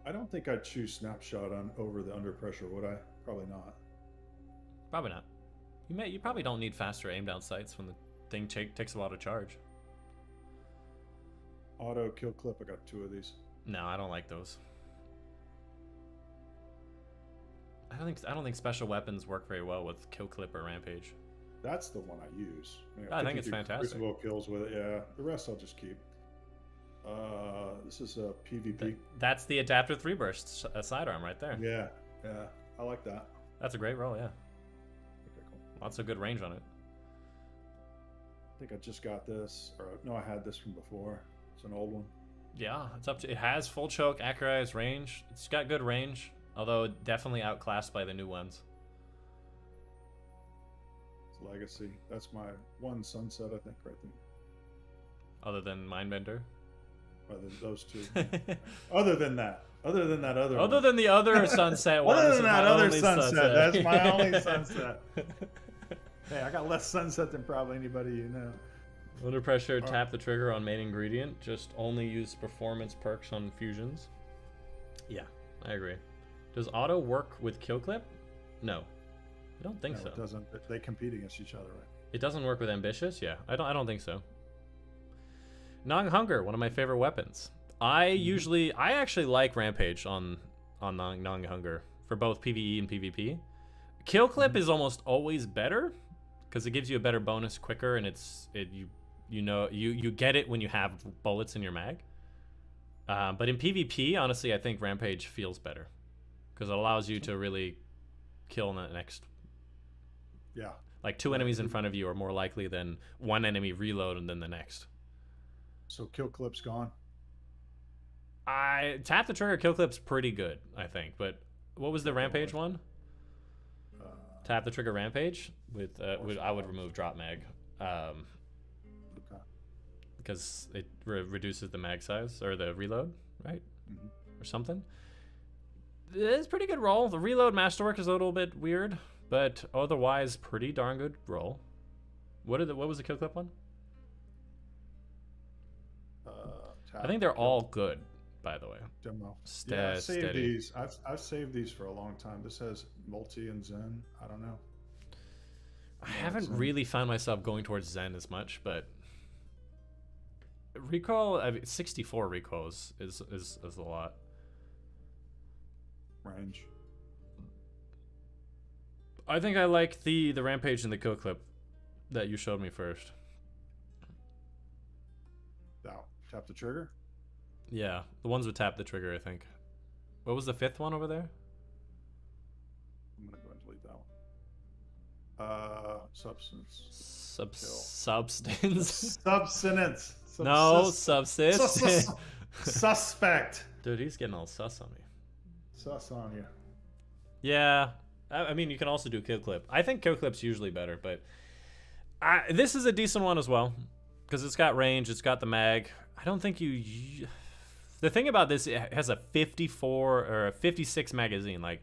I don't think I'd choose snapshot over the under pressure, would I? Probably not. Probably not. You probably don't need faster aim down sights when the thing takes a lot of charge. Auto kill clip. I got 2 of these. No, I don't like those. I don't think special weapons work very well with Kill Clip or Rampage. That's the one I use. I think it's fantastic. Crucible kills with it, yeah. The rest I'll just keep. This is a PvP. That's the Adaptive 3 Burst sidearm right there. Yeah, I like that. That's a great roll, yeah. Okay, cool. Lots of good range on it. I think I just got this, or no, I had this from before. It's an old one. Yeah, it's up to. It has full choke, accurized range. It's got good range, although definitely outclassed by the new ones. It's Legacy. That's my one sunset, I think, right there. Other than Mindbender. Other than those two. Other than that other Other one. than the other sunset one. Other than that other sunset. That's my only sunset. sunset. Hey, I got less sunset than probably anybody you know. Under pressure, tap the trigger on main ingredient. Just only use performance perks on fusions. Yeah, I agree. Does auto work with Kill Clip? No, I don't think so. It doesn't. They compete against each other, right? It doesn't work with Ambitious. Yeah, I don't think so. Nong Hunger, one of my favorite weapons. I actually like Rampage on Nong Hunger for both PvE and PvP. Kill Clip is almost always better because it gives you a better bonus quicker, and you get it when you have bullets in your mag. But in PvP, honestly, I think Rampage feels better because it allows you to really kill in the next. Yeah. Like 2 enemies in front of you are more likely than 1 enemy reload and then the next. So Kill Clip's gone. I tap the trigger. Kill Clip's pretty good, I think. But what was the Rampage one? Tap the trigger Rampage with I would remove drop mag, because it reduces the mag size or the reload, right, or something. It's pretty good roll. The reload masterwork is a little bit weird, but otherwise pretty darn good roll. What was the Kill Clip one? I think they're all good, by the way. Demo. Steady. These. I've saved these for a long time. This has multi and Zen. I don't know. I haven't really found myself going towards Zen as much, but recoil. 64 recoil is a lot. Range. I think I like the Rampage and the Kill Clip that you showed me first. Tap the trigger? Yeah, the ones with tap the trigger, I think. What was the 5th one over there? I'm going to go and delete that one. Substance. Substance? Subsistence. No, subsist. Suspect. Dude, he's getting all sus on me. Sus on you. Yeah, I mean, you can also do Kill Clip. I think Kill Clip's usually better, but this is a decent one as well. Because it's got range, it's got the mag. I don't think the thing about this, it has a 54 or a 56 magazine. Like,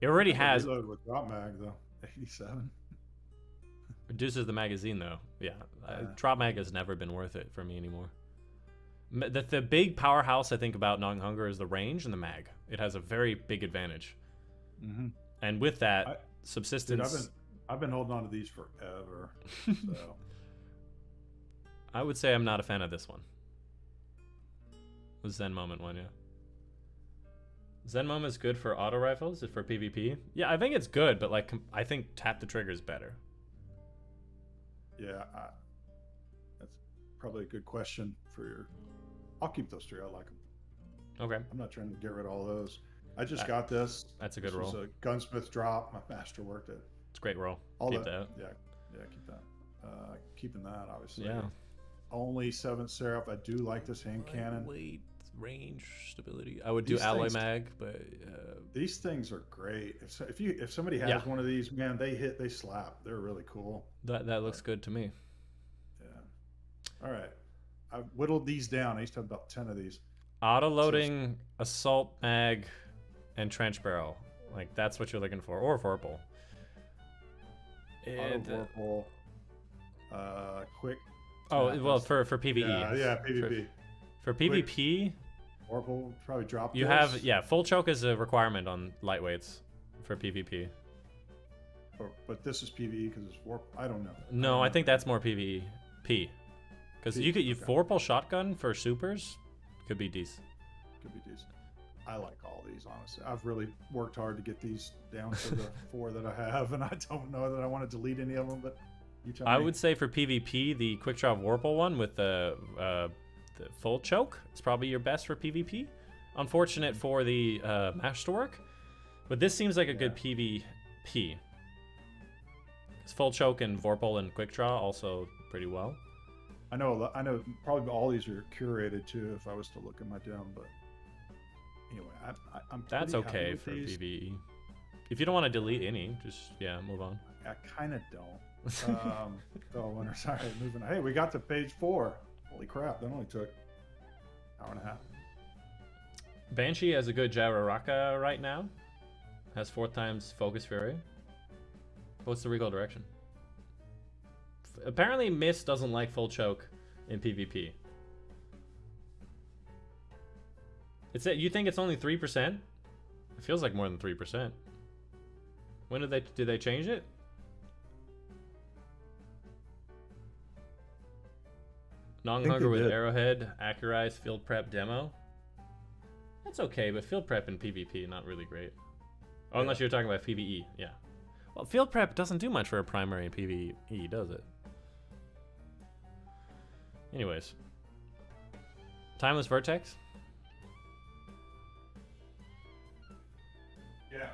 it already has. Reload with drop mag though, 87. Reduces the magazine though. Yeah, drop mag has never been worth it for me anymore. The big powerhouse I think about Nong Hunger is the range and the mag. It has a very big advantage. And with that, subsistence. Dude, I've been holding on to these forever. So. I would say I'm not a fan of this one. The Zen Moment one, yeah. Zen Moment is good for auto rifles, for PvP. Yeah, I think it's good, but like I think tap the trigger is better. Yeah, that's probably a good question for your. I'll keep those 3. I like them. Okay. I'm not trying to get rid of all those. I just got this. That's a good roll. This was a gunsmith drop. My master worked it. It's a great roll. Keep that. Yeah, keep that. Keeping that, obviously. Yeah. Only 7th Seraph. I do like this hand cannon. Weight, range, stability. I would do alloy mag, but these things are great. If somebody has one of these, man, they slap. They're really cool. That looks good to me. Yeah. All right. I've whittled these down. I used to have about 10 of these. Auto loading, assault mag, and trench barrel. Like that's what you're looking for, or Vorpal. Auto Vorpal. Quick. Oh, well, for PvE. Yeah, PvP. For PvP, Vorpal probably drop. You have full choke is a requirement on lightweights for PvP. But this is PvE because it's Vorpal. I don't know. No, I think that's more PvP. Because you Vorpal shotgun for supers could be decent. Could be decent. I like all these, honestly. I've really worked hard to get these down to the 4 that I have, and I don't know that I want to delete any of them, but you tell me. I would say for PvP, the Quick Draw Vorpal one with the full choke is probably your best for PvP. Unfortunate for the Masterwork, but this seems like a good PvP. It's full choke and Vorpal and Quick Draw also pretty well. I know probably all these are curated too if I was to look at my demo, but anyway, I'm that's okay for PvE. If you don't want to delete any, just move on. I kind of don't. Sorry, moving. Hey, we got to page 4. Holy crap! That only took an hour and a half. Banshee has a good Jararaka right now. Has 4 times Focus Fury. What's the recoil direction? Apparently, Mist doesn't like full choke in PvP. You think it's only 3%? It feels like more than 3%. When did they change it? Hunger with Arrowhead, Accurize, Field Prep demo. That's okay, but Field Prep in PvP not really great. Oh, unless you're talking about PvE, yeah. Well, Field Prep doesn't do much for a primary in PvE, does it? Anyways. Timeless Vertex? Yeah.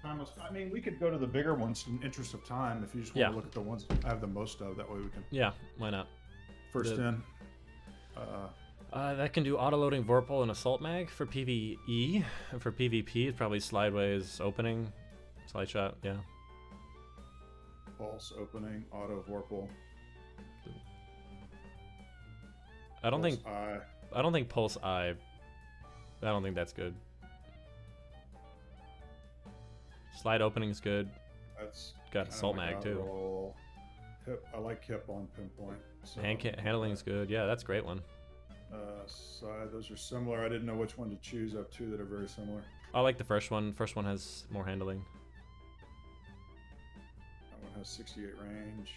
Timeless. I mean, we could go to the bigger ones in interest of time if you just want to look at the ones I have the most of. That way we can... Yeah, why not? First in. That can do auto-loading Vorpal and Assault Mag for PvE. And for PvP, it's probably Slideways Opening. Slide Shot, yeah. Pulse Opening, Auto Vorpal. I don't think Pulse Eye. I don't think that's good. Slide Opening is good. That's got Assault Mag too. Hip, I like hip on Pinpoint. So. Handling is good. Yeah, that's a great one. Side, those are similar. I didn't know which one to choose. I have 2 that are very similar. I like the first one. First one has more handling. That one has 68 range.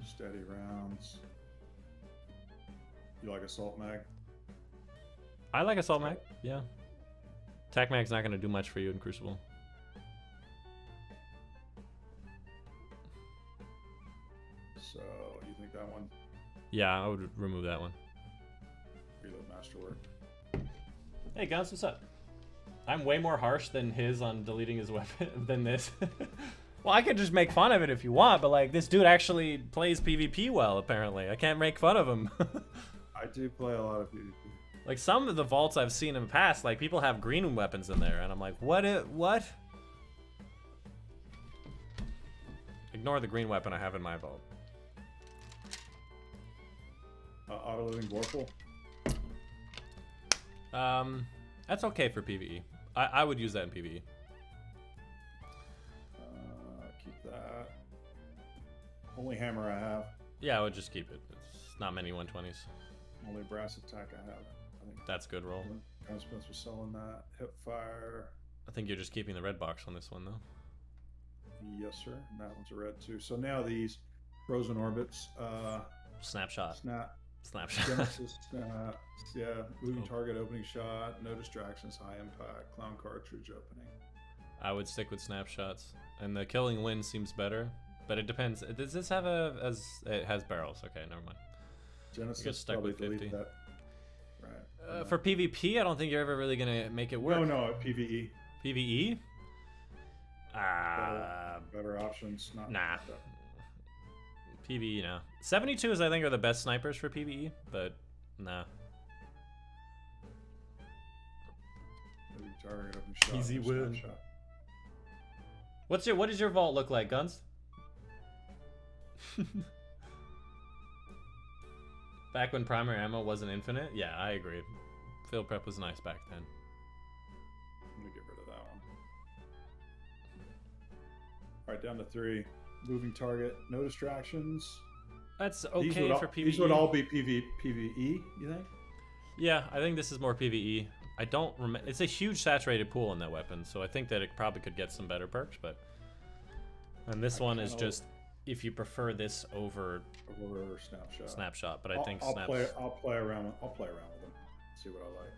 Steady rounds. You like Assault Mag? I like Assault Mag, yeah. Tac Mag's not going to do much for you in Crucible. So, you think that one? Yeah, I would remove that one. Reload Masterwork. Hey, Guns, what's up? I'm way more harsh than his on deleting his weapon than this. Well, I could just make fun of it if you want, but like this dude actually plays PvP well, apparently. I can't make fun of him. I do play a lot of PvP. Like some of the vaults I've seen in the past, like people have green weapons in there, and I'm like, what? Ignore the green weapon I have in my vault. Auto-loading Vorpal? That's okay for PvE. I would use that in PvE. Keep that. Only hammer I have. Yeah, I would just keep it. It's not many 120s. Only brass attack I have. I think that's good roll. Gunsmiths was selling that. Hip fire. I think you're just keeping the red box on this one though. Yes, sir. And that one's a red too. So now these frozen orbits. Snapshot. Snapshot. Genesis. Moving target, opening shot, no distractions, high impact, clown cartridge opening. I would stick with snapshots, and the killing wind seems better, but it depends. Does this have it has barrels? Okay, never mind. Genesis stuck with 50. That. Right. For PvP, I don't think you're ever really gonna make it work. No, PvE. PvE. Better options. Nah. PvE, no. 72s, I think, are the best snipers for PvE, but nah. Target, shot, easy win. What does your vault look like, Guns? Back when primary ammo wasn't infinite? Yeah, I agree. Field prep was nice back then. Let me get rid of that one. Alright, down to 3. Moving target, no distractions. That's okay for PvE. These would all be PvE, you think? Yeah, I think this is more PvE. I don't remember. It's a huge saturated pool in that weapon, so I think that it probably could get some better perks, but... And this one is just, if you prefer this over Snapshot, but I think I'll play around with them. See what I like.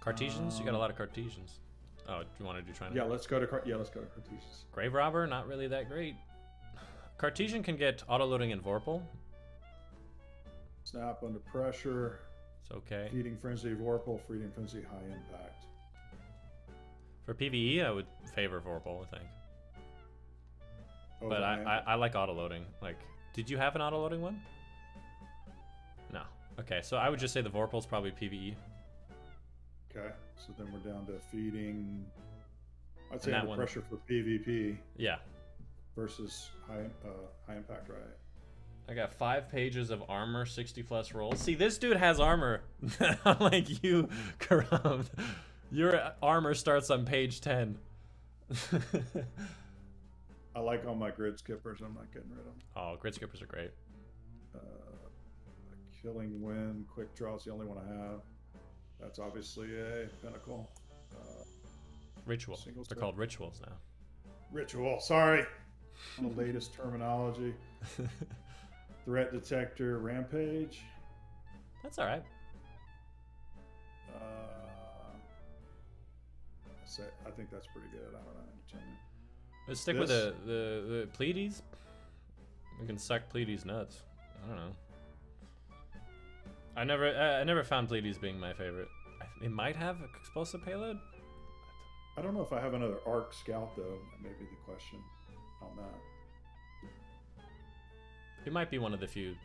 Cartesians? You got a lot of Cartesians. Oh, do you want to do Trine? Yeah, let's go to Cartesians. Grave Robber, not really that great. Cartesian can get auto-loading in Vorpal. Snap under pressure. It's okay. Feeding Frenzy Vorpal, Feeding Frenzy High Impact. For PvE, I would favor Vorpal, I think. Over But I like auto-loading. Like, did you have an auto-loading one? No. Okay, so I would just say the Vorpal's probably PvE. Okay, so then we're down to feeding. I'd say that under one, pressure for PvP. Yeah. Versus high impact, right? I got 5 pages of armor, 60 plus rolls. See, this dude has armor. Unlike you, Corrupt. Your armor starts on page 10. I like all my grid skippers. I'm not getting rid of them. Oh, grid skippers are great. Killing Wind, Quick Draw is the only one I have. That's obviously a pinnacle. Ritual. They're called rituals now. Ritual. Sorry. On the latest terminology. Threat Detector, Rampage. That's all right. I think that's pretty good. I don't know. Let's stick with the Pleiades. We can suck Pleiades nuts. I don't know. I never found Pleiades being my favorite. It might have explosive payload. I don't know if I have another Arc Scout though. That may be the question on that. It might be one of the few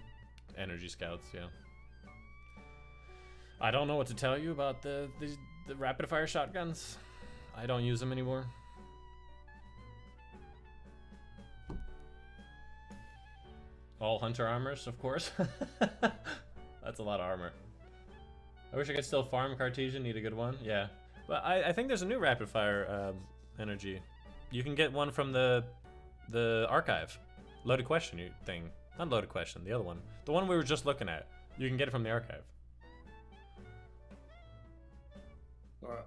energy scouts. Yeah. I don't know what to tell you about the rapid fire shotguns. I don't use them anymore. All hunter armors, of course. That's a lot of armor. I wish I could still farm Cartesian, need a good one. Yeah. But I think there's a new rapid fire energy. You can get one from the archive. Loaded question thing. Not loaded question, the other one. The one we were just looking at. You can get it from the archive.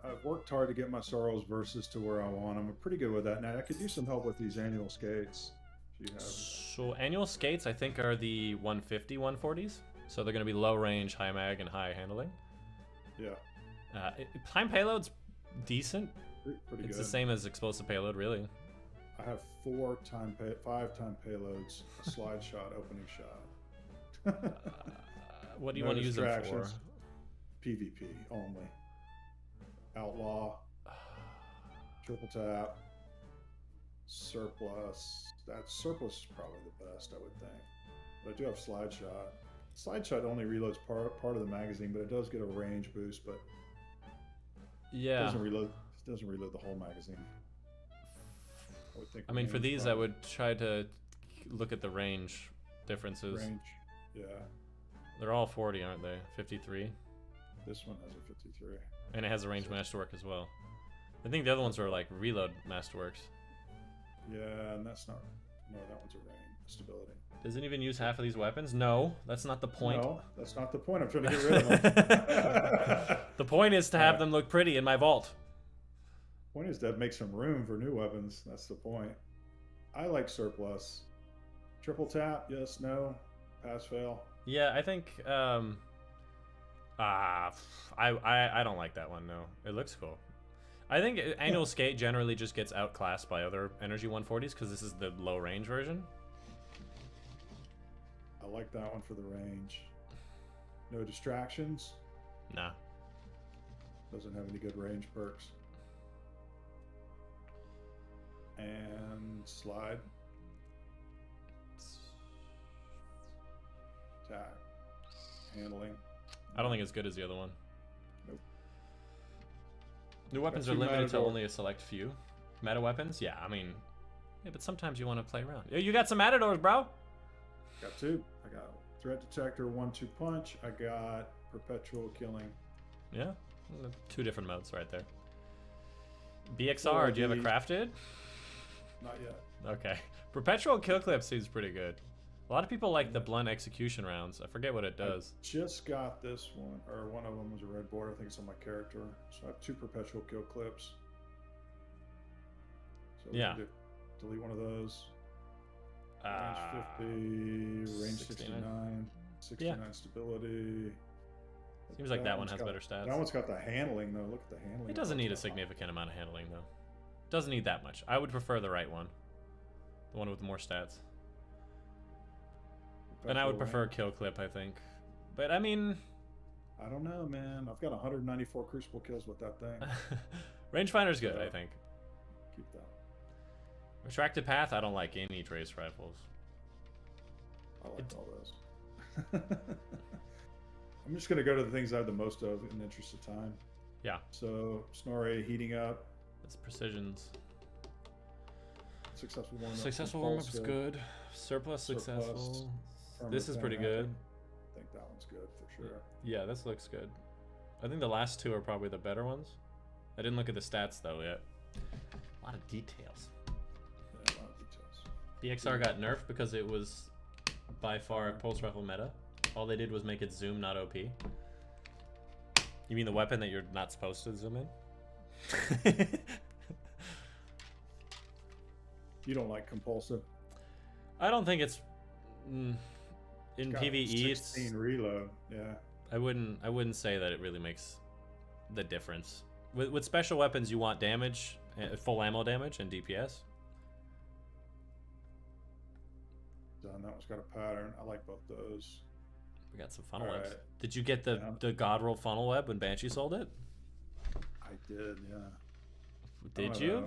I've worked hard to get my Sorrows verses to where I want them. I'm pretty good with that. Now I could use some help with these annual skates. If you have. So annual skates, I think, are the 150 140s. So they're going to be low range, high mag, and high handling. Yeah. Time payload's decent. Pretty it's good. The same as explosive payload, really. I have 5 time payloads, a slide shot, opening shot. What do you want to use them for? PvP only. Outlaw. Triple tap. Surplus. That surplus is probably the best, I would think. But I do have slide shot. Slide shot only reloads part of the magazine, but it does get a range boost. But yeah, it doesn't reload the whole magazine. I would think. I mean, for these, I would try to look at the range differences. Range, yeah. They're all 40, aren't they? 53. This one has a 53. And it has a range masterwork as well. I think the other ones are like reload masterworks. Yeah, and that's not. No, that one's a range stability. Does it even use half of these weapons? No, that's not the point. No, that's not the point. I'm trying to get rid of them. The point is to have them look pretty in my vault. Point is to make some room for new weapons. That's the point. I like surplus. Triple tap, yes, no, pass, fail. Yeah, I think I don't like that one. No, it looks cool. I think annual skate generally just gets outclassed by other energy 140s because this is the low range version. I like that one for the range. No distractions. Nah. Doesn't have any good range perks. And slide. Attack. Handling. I don't think it's good as the other one. Nope. New weapons are limited to only a select few. Meta weapons? Yeah, I mean... Yeah, but sometimes you want to play around. You got some matadors, bro! Got 2. I got Threat Detector, 1-2 Punch. I got Perpetual Killing. Yeah, 2 different modes right there. BXR, do you have it crafted? Not yet. Okay. Perpetual Kill Clip seems pretty good. A lot of people like the blunt execution rounds. I forget what it does. I just got this one, or one of them was a red border. I think it's on my character. So I have 2 Perpetual Kill Clips. So yeah. Delete one of those. Range 50, range 69, 69 stability. Seems like that one has better stats. That one's got the handling though. Look at the handling. It doesn't need a significant amount of handling though. Doesn't need that much. I would prefer the right one. The one with more stats. And I would prefer kill clip, I think. But I mean, I don't know, man. I've got 194 crucible kills with that thing. Rangefinder's good, I think. Keep that. Retracted path, I don't like any trace rifles. I like all those. I'm just gonna go to the things I have the most of in the interest of time. Yeah. So Snorri heating up. That's precisions. Successful warm-up. Successful warm-up's good. Surplus successful. This is pretty good. I think that one's good for sure. Yeah, this looks good. I think the last two are probably the better ones. I didn't look at the stats though yet. A lot of details. Yeah, a lot of details. BXR got nerfed because it was by far pulse rifle meta. All they did was make it zoom, not OP. You mean the weapon that you're not supposed to zoom in? You don't like compulsive? I don't think it's in PvE. 16 reload. Yeah. I wouldn't say that it really makes the difference. With special weapons, you want damage, full ammo damage, and DPS. Done. That one's got a pattern. I like both those. We got some funnel webs. Did you get the God roll funnel web when Banshee sold it? I did, yeah. Did you?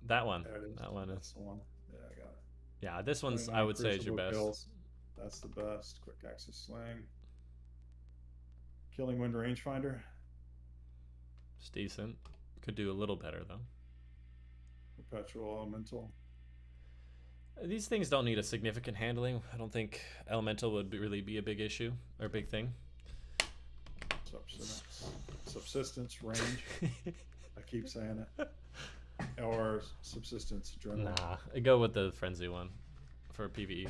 That one. That one. That's the one. Yeah, I got it. Yeah, this one's I would say is your best. Kills. That's the best. Quick access sling. Killing wind rangefinder. It's decent. Could do a little better though. Perpetual elemental. These things don't need a significant handling. I don't think elemental would really be a big issue or a big thing. Subsistence range. I keep saying it. Or subsistence adrenaline. Nah, I go with the frenzy one for PvE.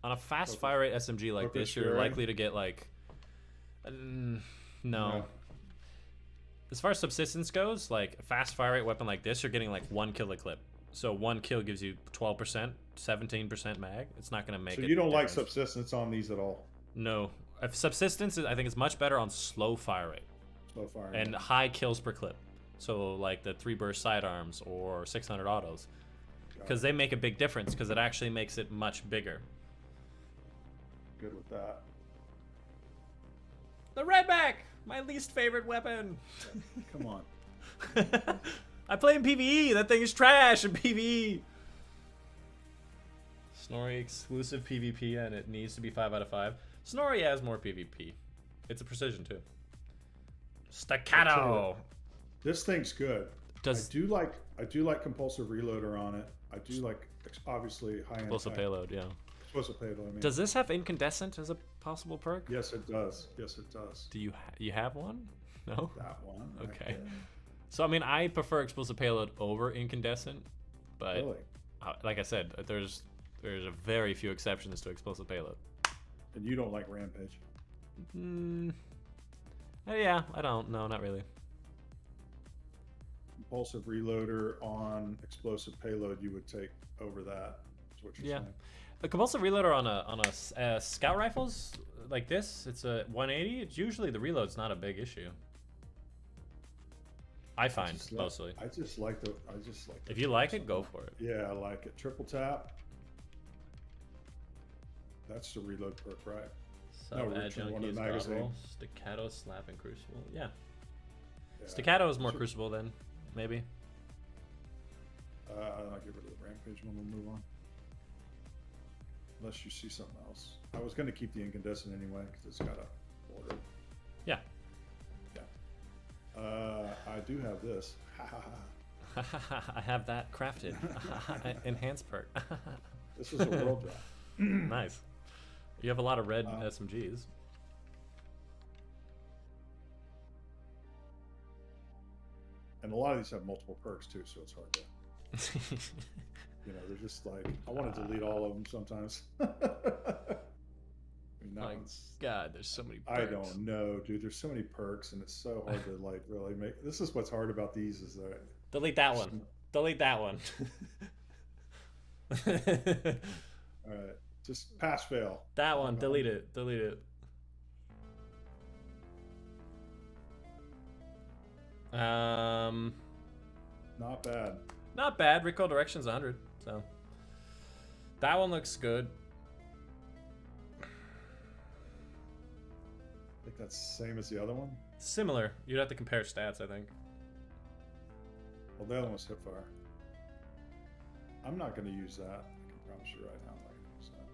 On a fast fire rate SMG like this, you're likely to get like no. As far as subsistence goes, like a fast fire rate weapon like this, you're getting like 1 kill a clip. So 1 kill gives you 12%, 17% mag. It's not going to make it. So you don't like subsistence on these at all? No. Subsistence, I think, is much better on slow fire rate. Slow fire and high kills per clip. So like the 3 burst sidearms or 600 autos. Because they make a big difference because it actually makes it much bigger. Good with that. The redback! My least favorite weapon. Come on. I play in PvE. That thing is trash in PvE. Snorri exclusive PvP and it needs to be 5 out of 5. Snorri has more PvP. It's a precision too. Staccato. This thing's good. I do like compulsive reloader on it. I do like obviously high explosive payload. Yeah. Explosive payload. I mean. Does this have incandescent as a possible perk? Yes, it does. Yes, it does. Do you have one? No. That one. Okay. So I mean, I prefer explosive payload over incandescent, but really? Like I said, there's a very few exceptions to explosive payload. And you don't like rampage? Yeah, I don't. No, not really. Compulsive reloader on explosive payload, you would take over that. Is what you're saying. A compulsive reloader on a scout rifles like this, it's a 180. It's usually the reload's not a big issue. I find mostly. I just like the. If you like it, go for it. Yeah, I like it. Triple tap. That's the reload perk, right? Sub-adjunct magazine. Staccato, slap, and crucible. Yeah. Staccato is more crucible then, maybe. I'll get rid of the rampage one. We'll move on. Unless you see something else. I was going to keep the incandescent anyway because it's got a border. Yeah. Yeah. I do have this. I have that crafted. Enhanced perk. This is a world drop. Nice. You have a lot of red SMGs. And a lot of these have multiple perks too, so it's hard to. They're just like, I want to delete all of them sometimes. My God, there's so many perks. I don't know, dude. There's so many perks, and it's so hard to like really make. This is what's hard about these is that. Delete that one. Delete that one. All right. Just pass fail. That one, delete it. Delete it. Not bad. Not bad. Recoil direction's 100, so that one looks good. I think that's the same as the other one. Similar. You'd have to compare stats, I think. Well, the other one's hip fire. I'm not going to use that. I can promise you right now. I'm not going to use that.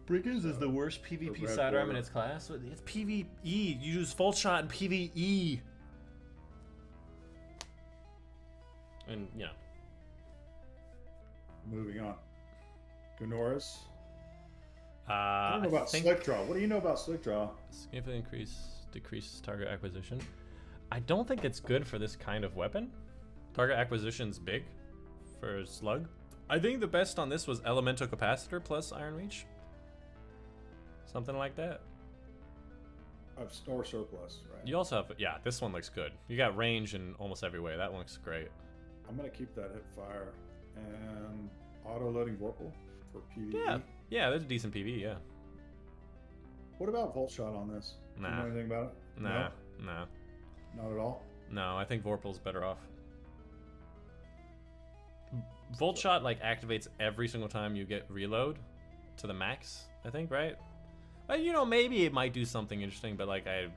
Brigands is the worst PvP sidearm in its class. It's PvE. You use full shot in PvE. And, you know. Moving on. Gunoris. I don't know about Slick Draw. What do you know about Slick Draw? Significantly decreases target acquisition. I don't think it's good for this kind of weapon. Target acquisition's big for a slug. I think the best on this was Elemental Capacitor plus Iron Reach. Something like that. Or surplus, right? You also have, yeah, this one looks good. You got range in almost every way. That one looks great. I'm going to keep that hip fire. And auto-loading Vorpal for PvE. Yeah, yeah, there's a decent PvE, yeah. What about Volt Shot on this? Nah. Do you know anything about it? Nah, no. Not at all? No, I think Vorpal's better off. Volt Shot, like, activates every single time you get reload to the max, I think, right? You know, maybe it might do something interesting, but, like, I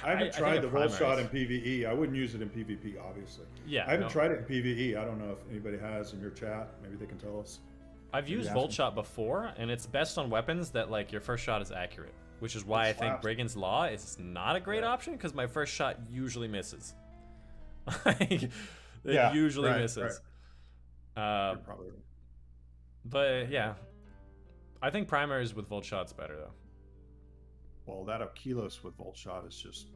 haven't tried the Volt Shot in PvE. I wouldn't use it in PvP, obviously. Yeah. I haven't tried it in PvE. I don't know if anybody has in your chat. Maybe they can tell us. I've used Volt Shot before, and it's best on weapons that, like, your first shot is accurate. Which is why I think Brigand's Law is not a great option, because my first shot usually misses. It usually misses. Right. Probably right. But, yeah. I think primaries with Volt Shot's better, though. Well, that of Kilos with Volt Shot is just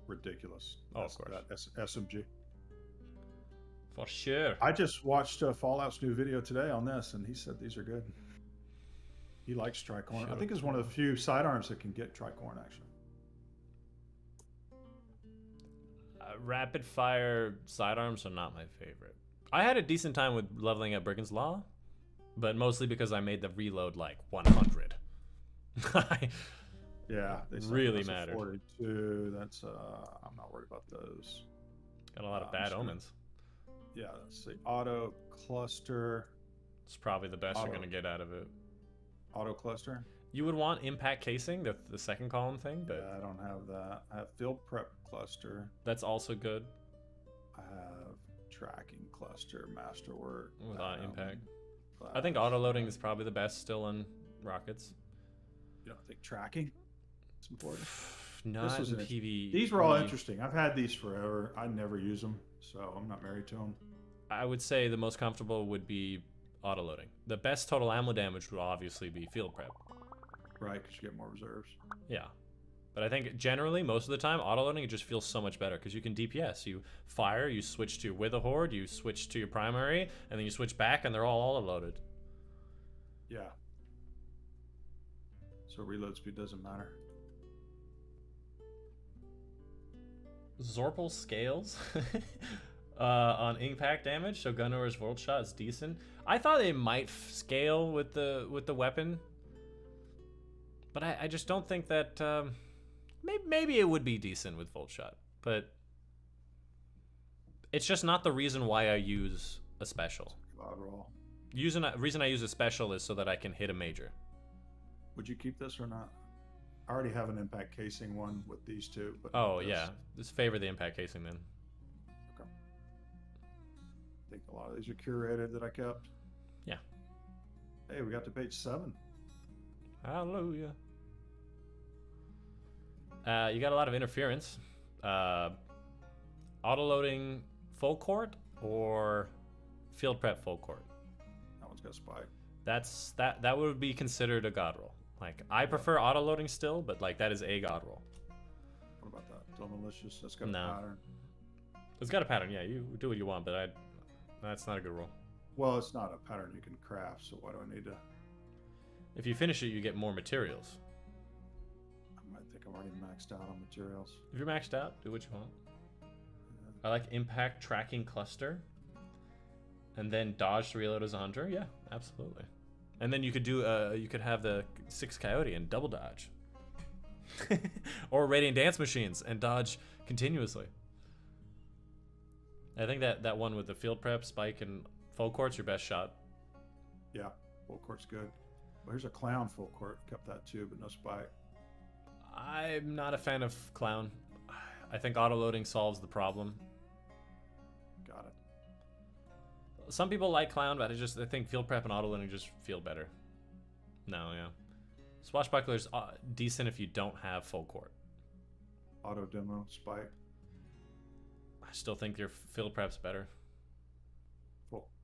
ridiculous. Oh, of course. That SMG. For sure. I just watched Fallout's new video today on this, and he said these are good. He likes Tricorn. I think it's one of the few sidearms that can get Tricorn, actually. Rapid fire sidearms are not my favorite. I had a decent time with leveling at Brigand's Law, but mostly because I made the reload like 100. Yeah, they really mattered. 42. That's I'm not worried about those. Got a lot of bad omens. Yeah, let's see. Auto cluster. It's probably the best you're gonna get out of it. Auto cluster. You would want impact casing, the second column thing, but yeah, I don't have that. I have field prep cluster. That's also good. I have tracking cluster, masterwork. Without impact. I think auto loading is probably the best still on rockets. You don't think tracking? It's important. Not in PvE. These were all interesting. I've had these forever. I never use them, so I'm not married to them. I would say the most comfortable would be auto loading. The best total ammo damage would obviously be field prep. Right, because you get more reserves. Yeah. But I think generally, most of the time, auto loading, it just feels so much better because you can DPS. You fire, you switch to with a horde, you switch to your primary, and then you switch back, and they're all auto loaded. Yeah. So reload speed doesn't matter. Zorpal scales on impact damage, so Gunor's Volt Shot is decent. I thought they might scale with the weapon, but I just don't think that. Maybe it would be decent with Volt Shot, but it's just not the reason why I use a special. Reason I use a special is so that I can hit a major. Would you keep this or not? I already have an impact casing one with these two. But oh yeah, just favor the impact casing then. Okay. I think a lot of these are curated that I kept. Yeah. Hey, we got to page 7. Hallelujah. You got a lot of interference. Auto-loading full court or field prep full court? That one's got spike. That would be considered a god roll. Like, I prefer auto-loading still, but like that is a god roll. What about that? Still malicious? That's got a pattern. It's got a pattern, yeah. You do what you want, but that's not a good roll. Well, it's not a pattern you can craft, so why do I need to? If you finish it, you get more materials. I think I'm already maxed out on materials. If you're maxed out, do what you want. I like impact tracking cluster. And then dodge to reload as a hunter. Yeah, absolutely. And then you could do you could have the 6 coyote and double dodge. Or radiant dance machines and dodge continuously. I think that one with the field prep, spike, and full court's your best shot. Yeah, full court's good. Well, here's a clown full court. Kept that too, but no spike. I'm not a fan of clown. I think auto loading solves the problem. Got it. Some people like clown, but I think field prep and auto loading just feel better. No, yeah. Swashbuckler's decent if you don't have full court. Auto demo, spike. I still think your field prep's better.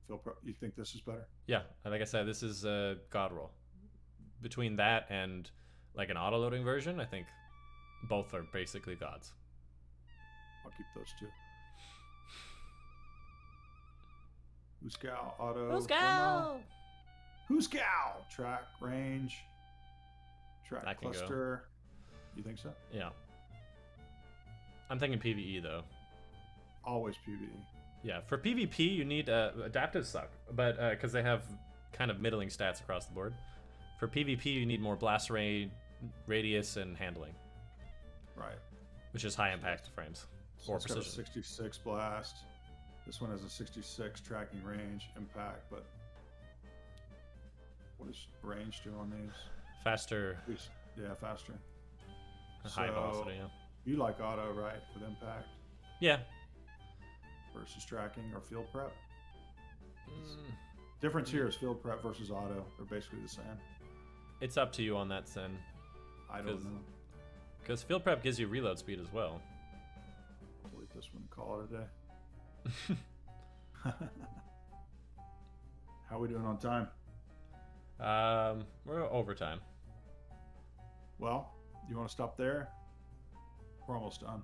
Field prep. You think this is better? Yeah, like I said, this is a god roll. Between that and like an auto loading version, I think both are basically gods. I'll keep those two. Who's gal? Auto. Who's gal? Who's gal? Track, range, track, that cluster. You think so? Yeah. I'm thinking PvE though. Always PvE. Yeah, for PvP you need adaptives suck, but because they have kind of middling stats across the board. For PvP you need more blast radius and handling. Right. Which is high impact frames. So it's got a 66 blast. This one has a 66 tracking range impact, but what does range do on these? Faster. Yeah, faster. High velocity, yeah. You like auto, right, with impact? Yeah. Versus tracking or field prep? Difference here is field prep versus auto. They're basically the same. It's up to you on that, Sen. I don't know. Because field prep gives you reload speed as well. Delete this one and call it a day. How are we doing on time? We're overtime. Well, you want to stop there? We're almost done.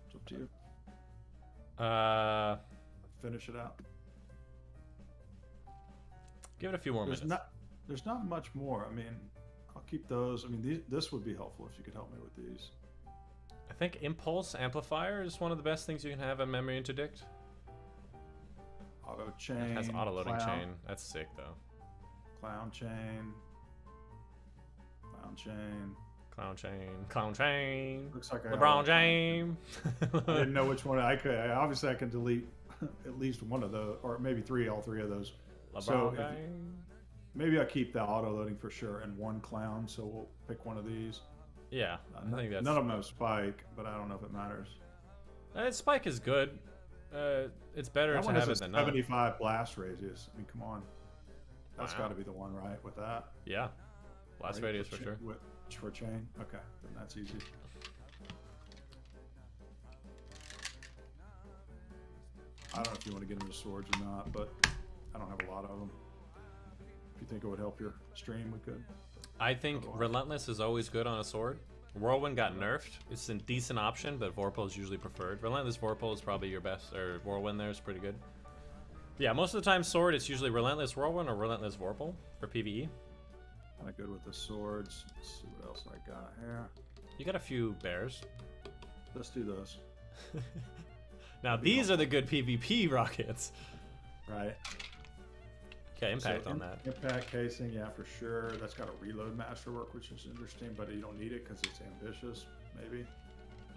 It's up to you. Finish it out. Give it a few more minutes. There's not much more. I mean, I'll keep those. I mean, this would be helpful if you could help me with these. I think impulse amplifier is one of the best things you can have in memory interdict. Auto chain. It has auto loading chain. That's sick though. Clown chain. Clown chain. Clown chain. Clown chain. Looks like LeBron James. I didn't know which one I could. Obviously, I can delete at least one of those, or maybe all three of those. LeBron James. Maybe I'll keep the auto loading for sure and one clown. So we'll pick one of these. Yeah, I think that's... None of them have spike, but I don't know if it matters. Spike is good. It's better to have it than not. 75 blast radius. I mean, come on. That's got to be the one, right? With that. Yeah, blast radius for sure. For chain. Okay, then that's easy. I don't know if you want to get into swords or not, but I don't have a lot of them. If you think it would help your stream, we could. I think Relentless is always good on a sword. Whirlwind got nerfed. It's a decent option, but Vorpal is usually preferred. Relentless Vorpal is probably your best, or Whirlwind there is pretty good. Yeah, most of the time sword, it's usually Relentless Whirlwind or Relentless Vorpal for PvE. Kind of good with the swords. Let's see what else I got here. You got a few bears. Let's do those. Now these are the good PvP rockets. Right. Okay, impact on that. Impact casing, yeah, for sure. That's got a reload masterwork, which is interesting, but you don't need it because it's ambitious. Maybe.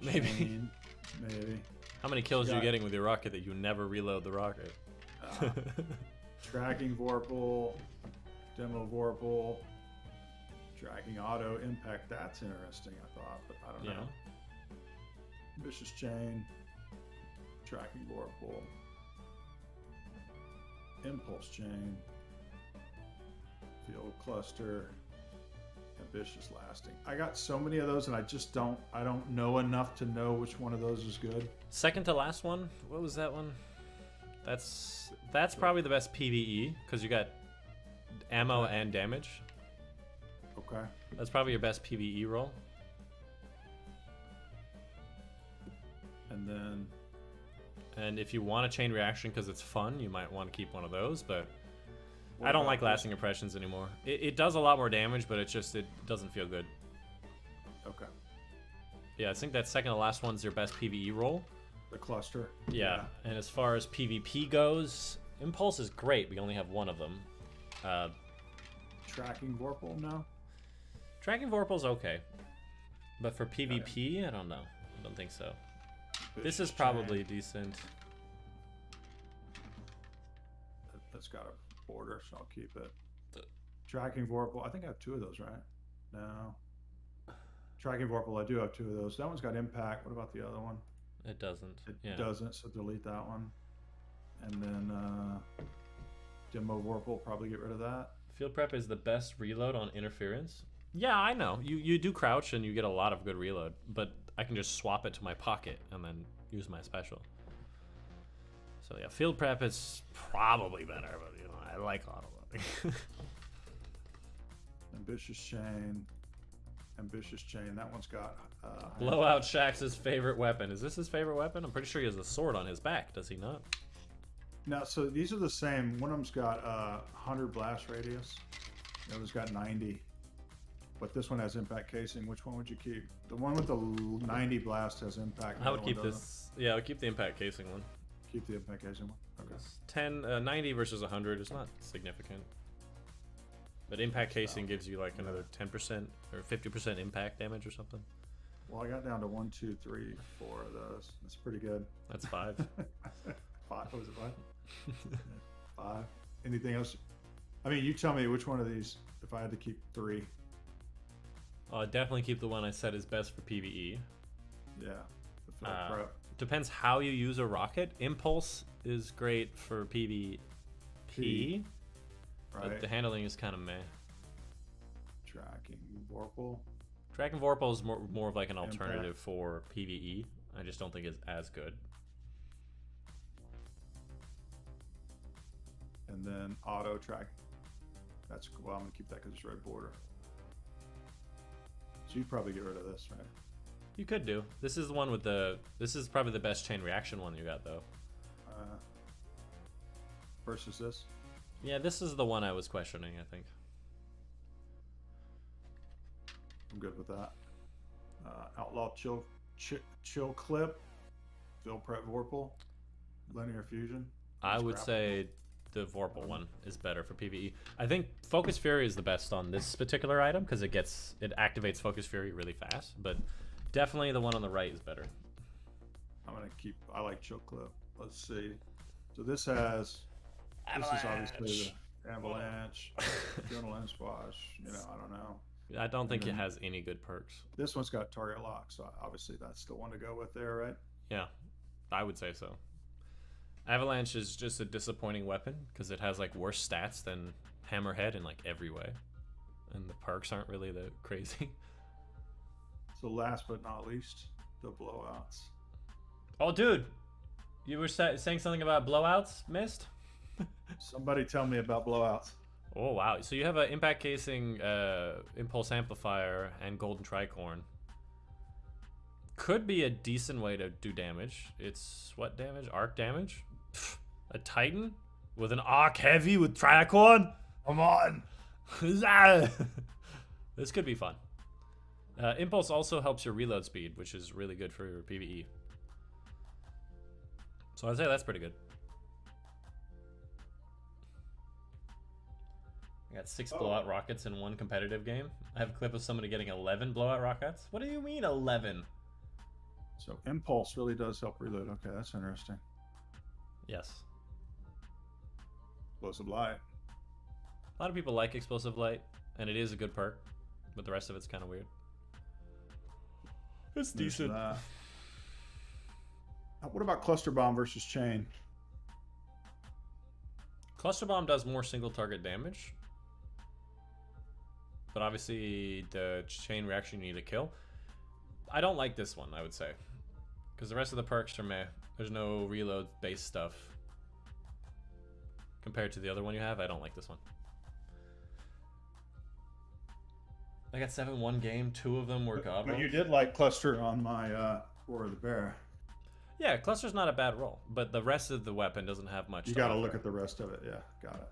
Maybe. How many kills are you getting with your rocket that you never reload the rocket? Tracking Vorpal, Demo Vorpal, tracking auto impact. That's interesting, I thought, but I don't know. Ambitious chain, tracking Vorpal, impulse chain, field cluster, ambitious lasting. I got so many of those and I don't know enough to know which one of those is good. Second to last one, what was that one? That's probably the best PvE because you got ammo and damage. Okay. That's probably your best PvE roll. And if you want a chain reaction because it's fun, you might want to keep one of those, but I don't like lasting impressions anymore. It does a lot more damage, but it doesn't feel good. Okay. Yeah, I think that second to last one's your best PvE roll. The cluster. Yeah, and as far as PvP goes, Impulse is great. We only have one of them. Tracking Vorpal, no? Tracking Vorpal's okay. But for PvP, I don't know. I don't think so. This is probably decent. That's got a border, so I'll keep it. Tracking Vorpal, I think I have 2 of those, right? No. Tracking Vorpal, I do have 2 of those. That one's got impact. What about the other one? It doesn't. It doesn't, so delete that one. And then Demo Vorpal, probably get rid of that. Field Prep is the best reload on interference. Yeah, I know. You do crouch and you get a lot of good reload, but I can just swap it to my pocket and then use my special. So yeah, Field Prep is probably better, but you know, I like auto loading. Ambitious Chain. Ambitious Chain, that one's got... Blowout Shax's favorite weapon. Is this his favorite weapon? I'm pretty sure he has a sword on his back, does he not? No, so these are the same. One of them's got 100 blast radius. The other's got 90. But this one has impact casing. Which one would you keep? The one with the 90 blast has impact. I would keep this. Yeah, I would keep the impact casing one. Keep the impact casing one. Okay. 90 versus 100 is not significant. But impact casing gives you like another 10% or 50% impact damage or something. Well, I got down to 1, 2, 3, 4 of those. That's pretty good. That's 5. 5? Was it 5? 5. Anything else? I mean, you tell me which one of these, if I had to keep 3. I'd definitely keep the one I said is best for PvE. Yeah. The Field Prep. Depends how you use a rocket. Impulse is great for PvP. Right. But the handling is kind of meh. Tracking Vorpal. Tracking Vorpal is more of like an alternative for PvE. I just don't think it's as good. And then auto track. That's well, I'm gonna keep that because it's red border. So you'd probably get rid of this, right? You could do. This is the one with the. This is probably the best chain reaction one you got though. Versus this. Yeah, this is the one I was questioning, I think. I'm good with that. Outlaw chill clip. Field Prep Vorpal. Linear Fusion. I would say the Vorpal one is better for PvE. I think Focus Fury is the best on this particular item because it activates Focus Fury really fast, but definitely the one on the right is better. I'm gonna keep. I like chill clip. Let's see. So this has. Avalanche. This is obviously the Avalanche, Adrenaline Squash. You know, I don't know. I don't think it has any good perks. This one's got target lock, so obviously that's the one to go with there, right? Yeah, I would say so. Avalanche is just a disappointing weapon because it has like worse stats than Hammerhead in like every way, and the perks aren't really the crazy. So last but not least, the blowouts. Oh, dude, you were saying something about blowouts, Mist? Somebody tell me about blowouts. Oh wow! So you have an impact casing, impulse amplifier, and golden tricorn. Could be a decent way to do damage. It's what damage? Arc damage? Pfft, a Titan with an arc heavy with tricorn? Come on! This could be fun. Impulse also helps your reload speed, which is really good for your PvE. So I'd say that's pretty good. I got 6 blowout rockets in one competitive game. I have a clip of somebody getting 11 blowout rockets. What do you mean 11? So Impulse really does help reload. Okay, that's interesting. Yes. Explosive Light. A lot of people like Explosive Light, and it is a good perk, but the rest of it's kind of weird. It's decent. What about Cluster Bomb versus Chain? Cluster Bomb does more single target damage, but obviously the chain reaction you need to kill. I don't like this one, I would say, because the rest of the perks are meh. There's no reload based stuff compared to the other one you have. I don't like this one. I got 7-1 game. 2 of them were God rolls. But you did like Cluster on my Roar of the Bear. Yeah, Cluster's not a bad roll, but the rest of the weapon doesn't have much. You got to look at the rest of it. Yeah, got it.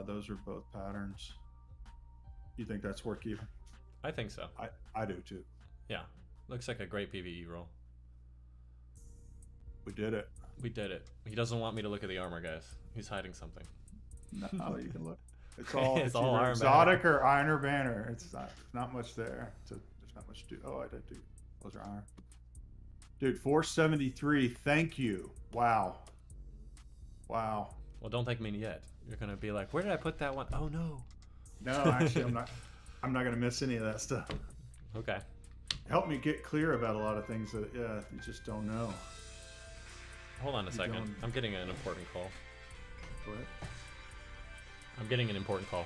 Those are both patterns. You think that's worth keeping? I think so. I do too. Yeah, looks like a great PvE roll. We did it. We did it. He doesn't want me to look at the armor, guys. He's hiding something. No, you can look. It's all, it's all either Iron exotic or iron or banner. It's not much there. There's not much to do. Oh, I did do. Those are iron. Dude, 473. Thank you. Wow. Wow. Well, don't thank me yet. You're gonna be like, where did I put that one? Oh no. No, actually, I'm not. I'm not gonna miss any of that stuff. Okay. Help me get clear about a lot of things that you just don't know. Hold on a second. I'm getting an important call. What? I'm getting an important call.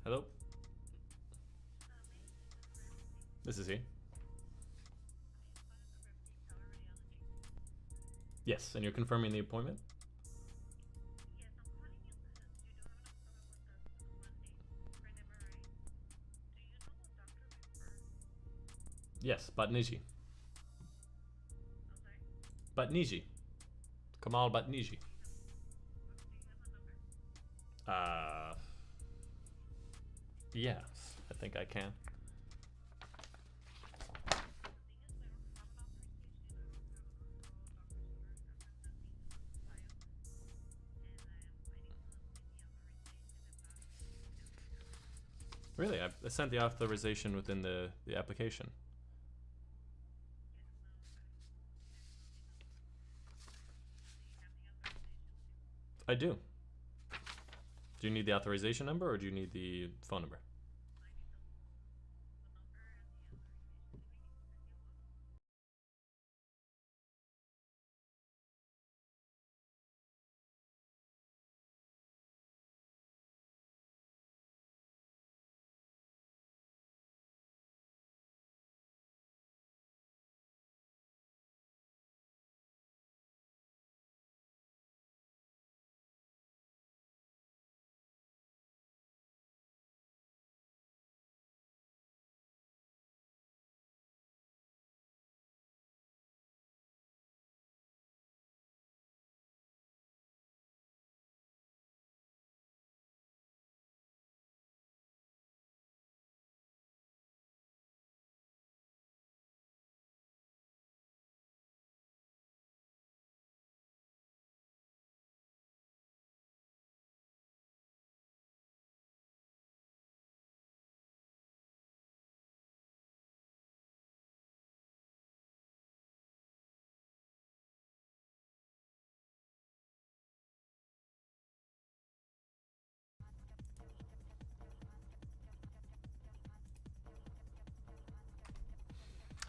Hello? This is he. Yes, and you're confirming the appointment? Yes, Batniji. Batniji. Kamal Batniji. Yes, I think I can. Really? I sent the authorization within the application. I do. Do you need the authorization number or do you need the phone number?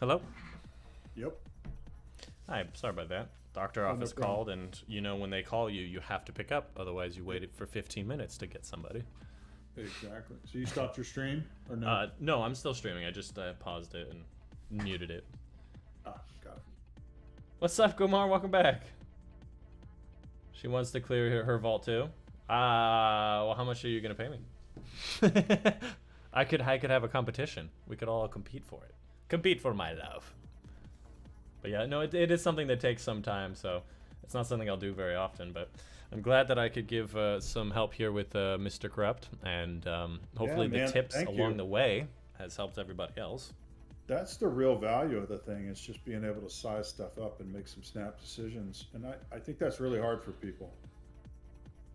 Hello? Yep. Hi, sorry about that. Doctor office called, and you know when they call you, you have to pick up. Otherwise, you waited for 15 minutes to get somebody. Exactly. So you stopped your stream or no? No, I'm still streaming. I just paused it and muted it. Ah, got it. What's up, Gomar? Welcome back. She wants to clear her vault too. Well, how much are you gonna pay me? I could have a competition. We could all compete for it. Compete for my love. But yeah, no, it is something that takes some time, so it's not something I'll do very often, but I'm glad that I could give some help here with Mr. Corrupt, and hopefully the tips along the way has helped everybody else. That's the real value of the thing, is just being able to size stuff up and make some snap decisions, and I think that's really hard for people.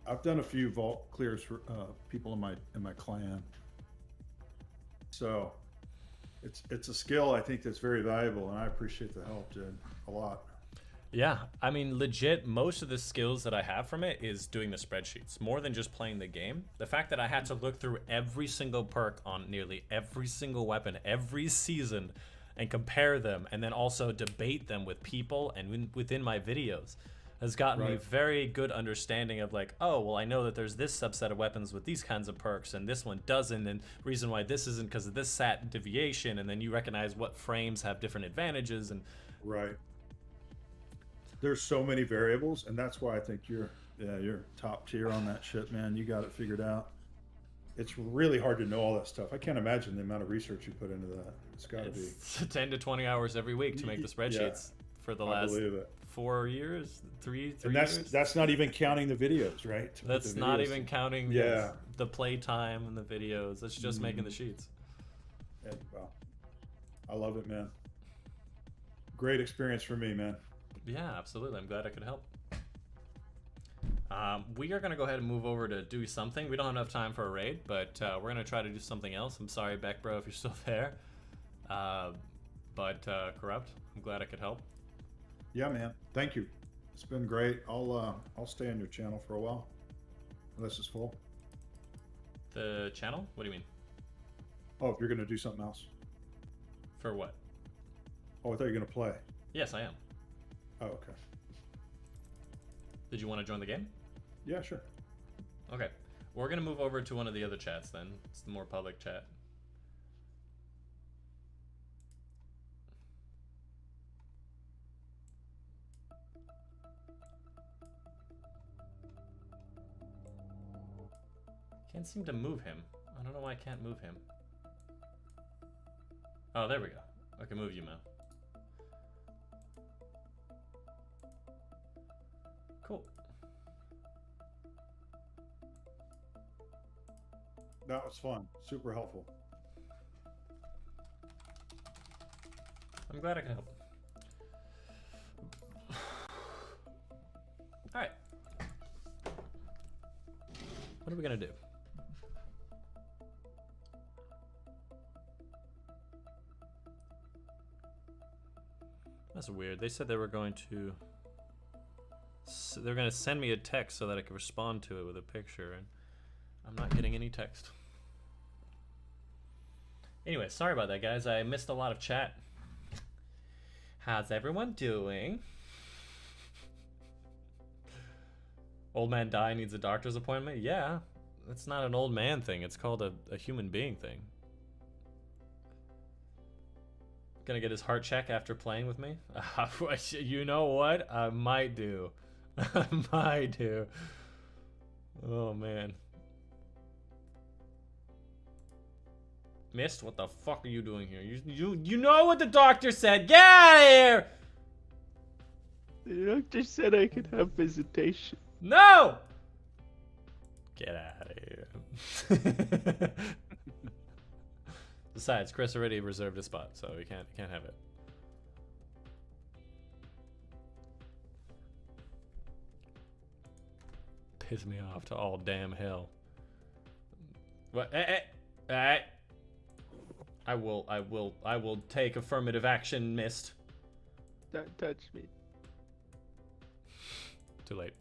I've done a few vault clears for people in my clan, so it's a skill I think that's very valuable, and I appreciate the help, dude, a lot. Yeah, I mean, legit, most of the skills that I have from it is doing the spreadsheets, more than just playing the game. The fact that I had to look through every single perk on nearly every single weapon, every season, and compare them, and then also debate them with people and within my videos, has gotten me very good understanding of like, oh, well, I know that there's this subset of weapons with these kinds of perks, and this one doesn't, and reason why this isn't because of this stat deviation, and then you recognize what frames have different advantages, and there's so many variables, and that's why I think you're top tier on that shit, man. You got it figured out. It's really hard to know all that stuff. I can't imagine the amount of research you put into that. It's got to be 10 to 20 hours every week to make the spreadsheets for the last 4 years, three years. That's not even counting the videos, right? That's not even counting the play time and the videos. That's just making the sheets. Yeah, well, I love it, man. Great experience for me, man. Yeah, absolutely. I'm glad I could help. We are going to go ahead and move over to do something. We don't have enough time for a raid, but we're going to try to do something else. I'm sorry, Beck Bro, if you're still there. But Corrupt, I'm glad I could help. Yeah, man. Thank you. It's been great. I'll stay on your channel for a while. Unless it's full. The channel? What do you mean? Oh, if you're going to do something else. For what? Oh, I thought you were going to play. Yes, I am. Oh, okay. Did you want to join the game? Yeah, sure. Okay. We're going to move over to one of the other chats then. It's the more public chat. Can't seem to move him. I don't know why I can't move him. Oh, there we go. I can move you now. Cool. That was fun. Super helpful. I'm glad I can help. Alright. What are we gonna do? That's weird. They said they were going to... They're going to send me a text so that I can respond to it with a picture, and I'm not getting any text. Anyway, sorry about that, guys. I missed a lot of chat. How's everyone doing? Old man die needs a doctor's appointment? Yeah. It's not an old man thing. It's called a human being thing. Gonna get his heart check after playing with me? You know what? I might do. I might do. Oh, man. Mist, what the fuck are you doing here? You know what the doctor said. Get out of here! The doctor said I could have visitation. No! Get out of here. Besides, Chris already reserved a spot, so you can't have it. Piss me off to all damn hell. What? Hey. I will take affirmative action, Mist. Don't touch me. Too late.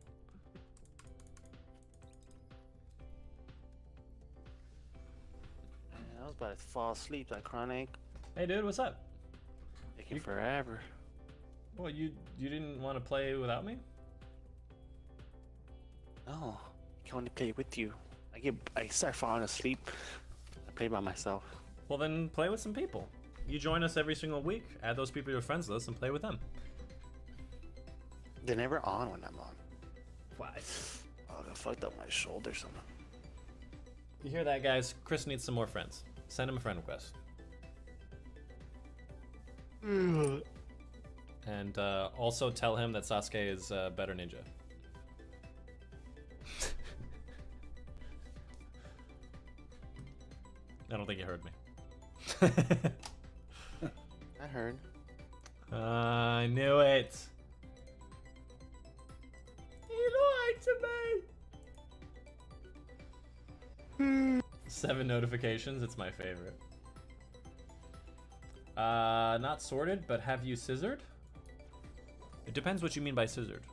I was about to fall asleep, Dychronic. Hey, dude, what's up? Taking forever. Well, you didn't want to play without me? No, I can only play with you. I start falling asleep. I play by myself. Well, then play with some people. You join us every single week. Add those people to your friends list and play with them. They're never on when I'm on. What? Oh, I fucked up my shoulder or something. You hear that, guys? Chris needs some more friends. Send him a friend request. And also tell him that Sasuke is a better ninja. I don't think you heard me. I heard. I knew it. He lied to me. 7 notifications. It's my favorite. Not sorted, but have you scissored? It depends what you mean by scissored.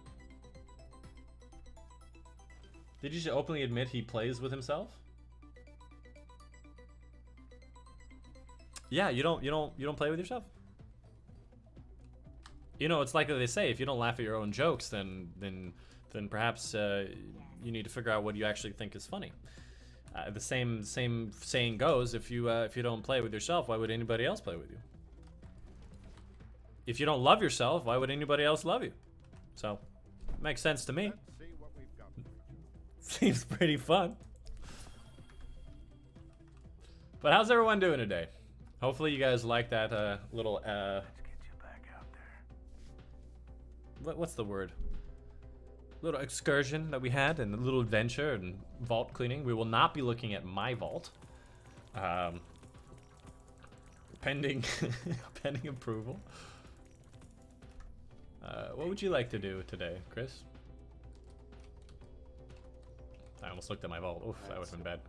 Did you just openly admit he plays with himself? Yeah, you don't play with yourself. You know, it's like they say, if you don't laugh at your own jokes, then perhaps you need to figure out what you actually think is funny. The same saying goes: if you don't play with yourself, why would anybody else play with you? If you don't love yourself, why would anybody else love you? So, makes sense to me. Seems pretty fun. But how's everyone doing today? Hopefully you guys like that little Let's get you back out there. What's the word? Little excursion that we had, and a little adventure and vault cleaning. We will not be looking at my vault. pending pending approval. What would you like to do today, Chris? I almost looked at my vault. Oof, that would have been bad.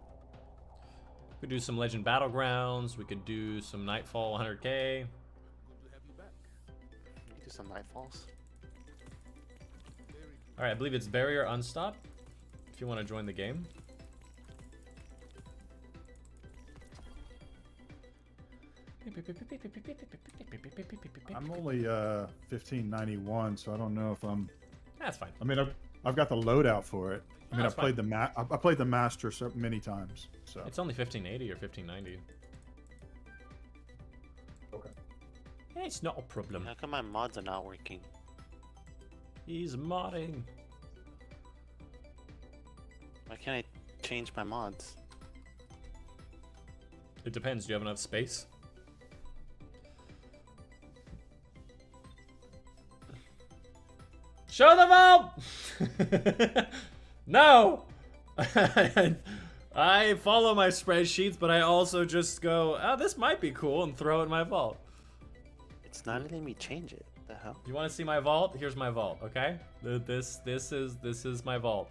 We could do some Legend Battlegrounds. We could do some Nightfall 100K. Do some Nightfalls. All right, I believe it's Barrier Unstop. If you want to join the game. I'm only 1591, so I don't know if I'm. That's fine. I mean, I've got the loadout for it. I mean, That's I played the master so many times. So it's only 1580 or 1590. Okay. It's not a problem. How come my mods are not working? He's modding. Why can't I change my mods? It depends. Do you have enough space? Show them all! No! I follow my spreadsheets, but I also just go, oh, this might be cool, and throw it in my vault. It's not letting me change it. The hell? You want to see my vault? Here's my vault, okay? This is my vault.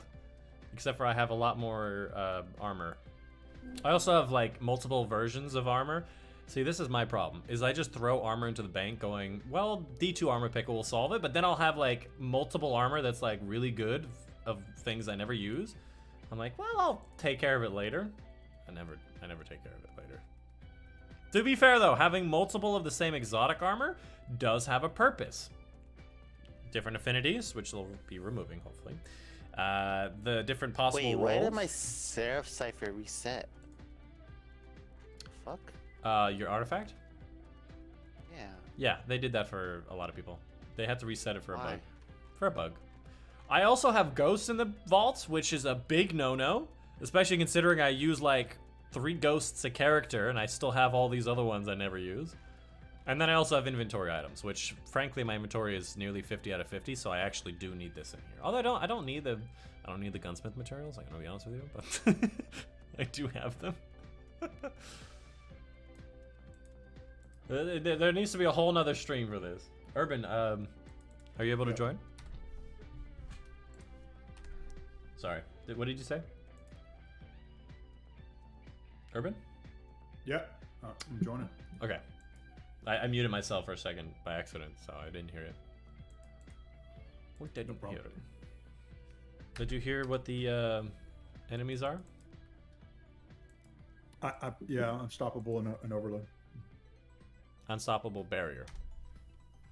Except for I have a lot more armor. I also have like multiple versions of armor. See, this is my problem, is I just throw armor into the bank going, well, D2 armor pick will solve it, but then I'll have like multiple armor that's like really good of things I never use. I'm like, well, I'll take care of it later. I never take care of it later. To be fair though, having multiple of the same exotic armor does have a purpose. Different affinities, which they'll be removing hopefully. The different possible Wait, roles. why did my Seraph Cipher reset? Fuck? Your artifact? Yeah. Yeah, they did that for a lot of people. They had to reset it for a Why? bug. For a bug. I also have ghosts in the vaults, which is a big no-no, especially considering I use like 3 ghosts a character, and I still have all these other ones I never use. And then I also have inventory items, which frankly my inventory is nearly 50 out of 50, so I actually do need this in here. Although I don't need the gunsmith materials, I'm gonna be honest with you, but I do have them. There needs to be a whole nother stream for this. Urban, are you able to join? Sorry, what did you say? Urban? Yeah, I'm joining. Okay. I muted myself for a second by accident, so I didn't hear it. We didn't hear it. Did you hear what the enemies are? Yeah, unstoppable and overload. Unstoppable barrier.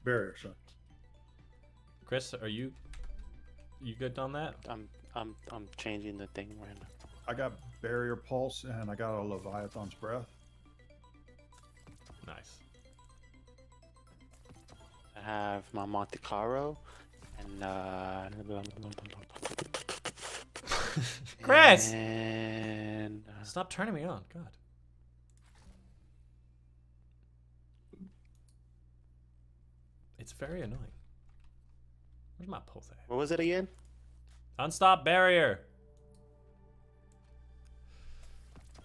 Barrier, so. Chris, are you good on that? I'm changing the thing right now. I got barrier pulse and I got a Leviathan's breath. Nice. I have my Monte Carlo and Chris! And Stop turning me on, God. It's very annoying. Where's my pulse at? what was it again? Unstop barrier.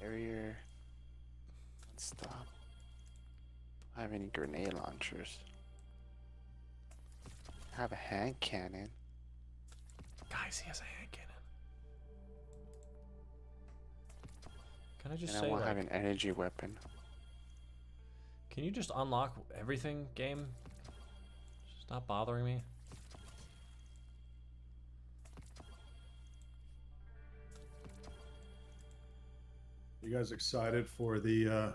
Barrier. Stop. I have any grenade launchers. I have a hand cannon. Guys, he has a hand cannon. Can I just And say, I won't like, have an energy weapon. can you just unlock everything, game? Stop bothering me. You guys excited for the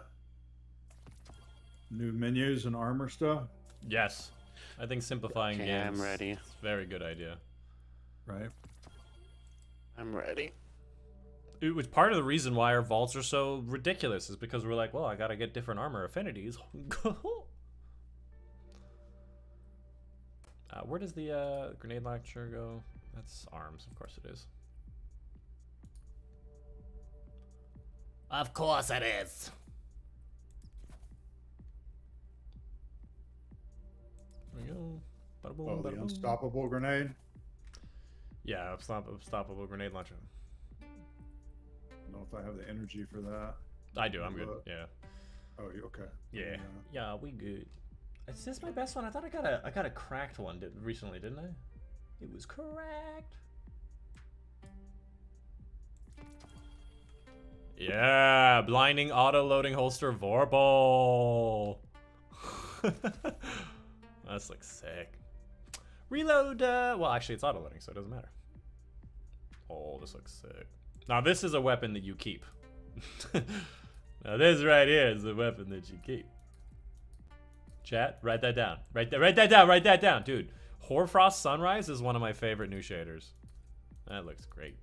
new menus and armor stuff? Yes. I think simplifying Okay, games I'm ready. is a very good idea. Right. I'm ready. It was part of the reason why our vaults are so ridiculous, is because we're like, well, I gotta get different armor affinities. Where does the grenade launcher go? That's arms, of course it is. Of course it is. There we go. Bada boom, Oh, bada the boom. unstoppable grenade. Yeah, unstoppable grenade launcher. I don't know if I have the energy for that. I do. I'm good. Yeah. Oh, you okay? Yeah. Yeah, we good. Is this my best one? I thought I got a cracked one recently, didn't I? It was cracked. Yeah, blinding auto-loading holster Vorpal. This looks sick. Reload, well, actually it's auto-loading, so it doesn't matter. Oh, this looks sick. Now, this is a weapon that you keep. Now, this right here is a weapon that you keep. Chat, write that down. Write that down. Dude, Hoarfrost Sunrise is one of my favorite new shaders. That looks great.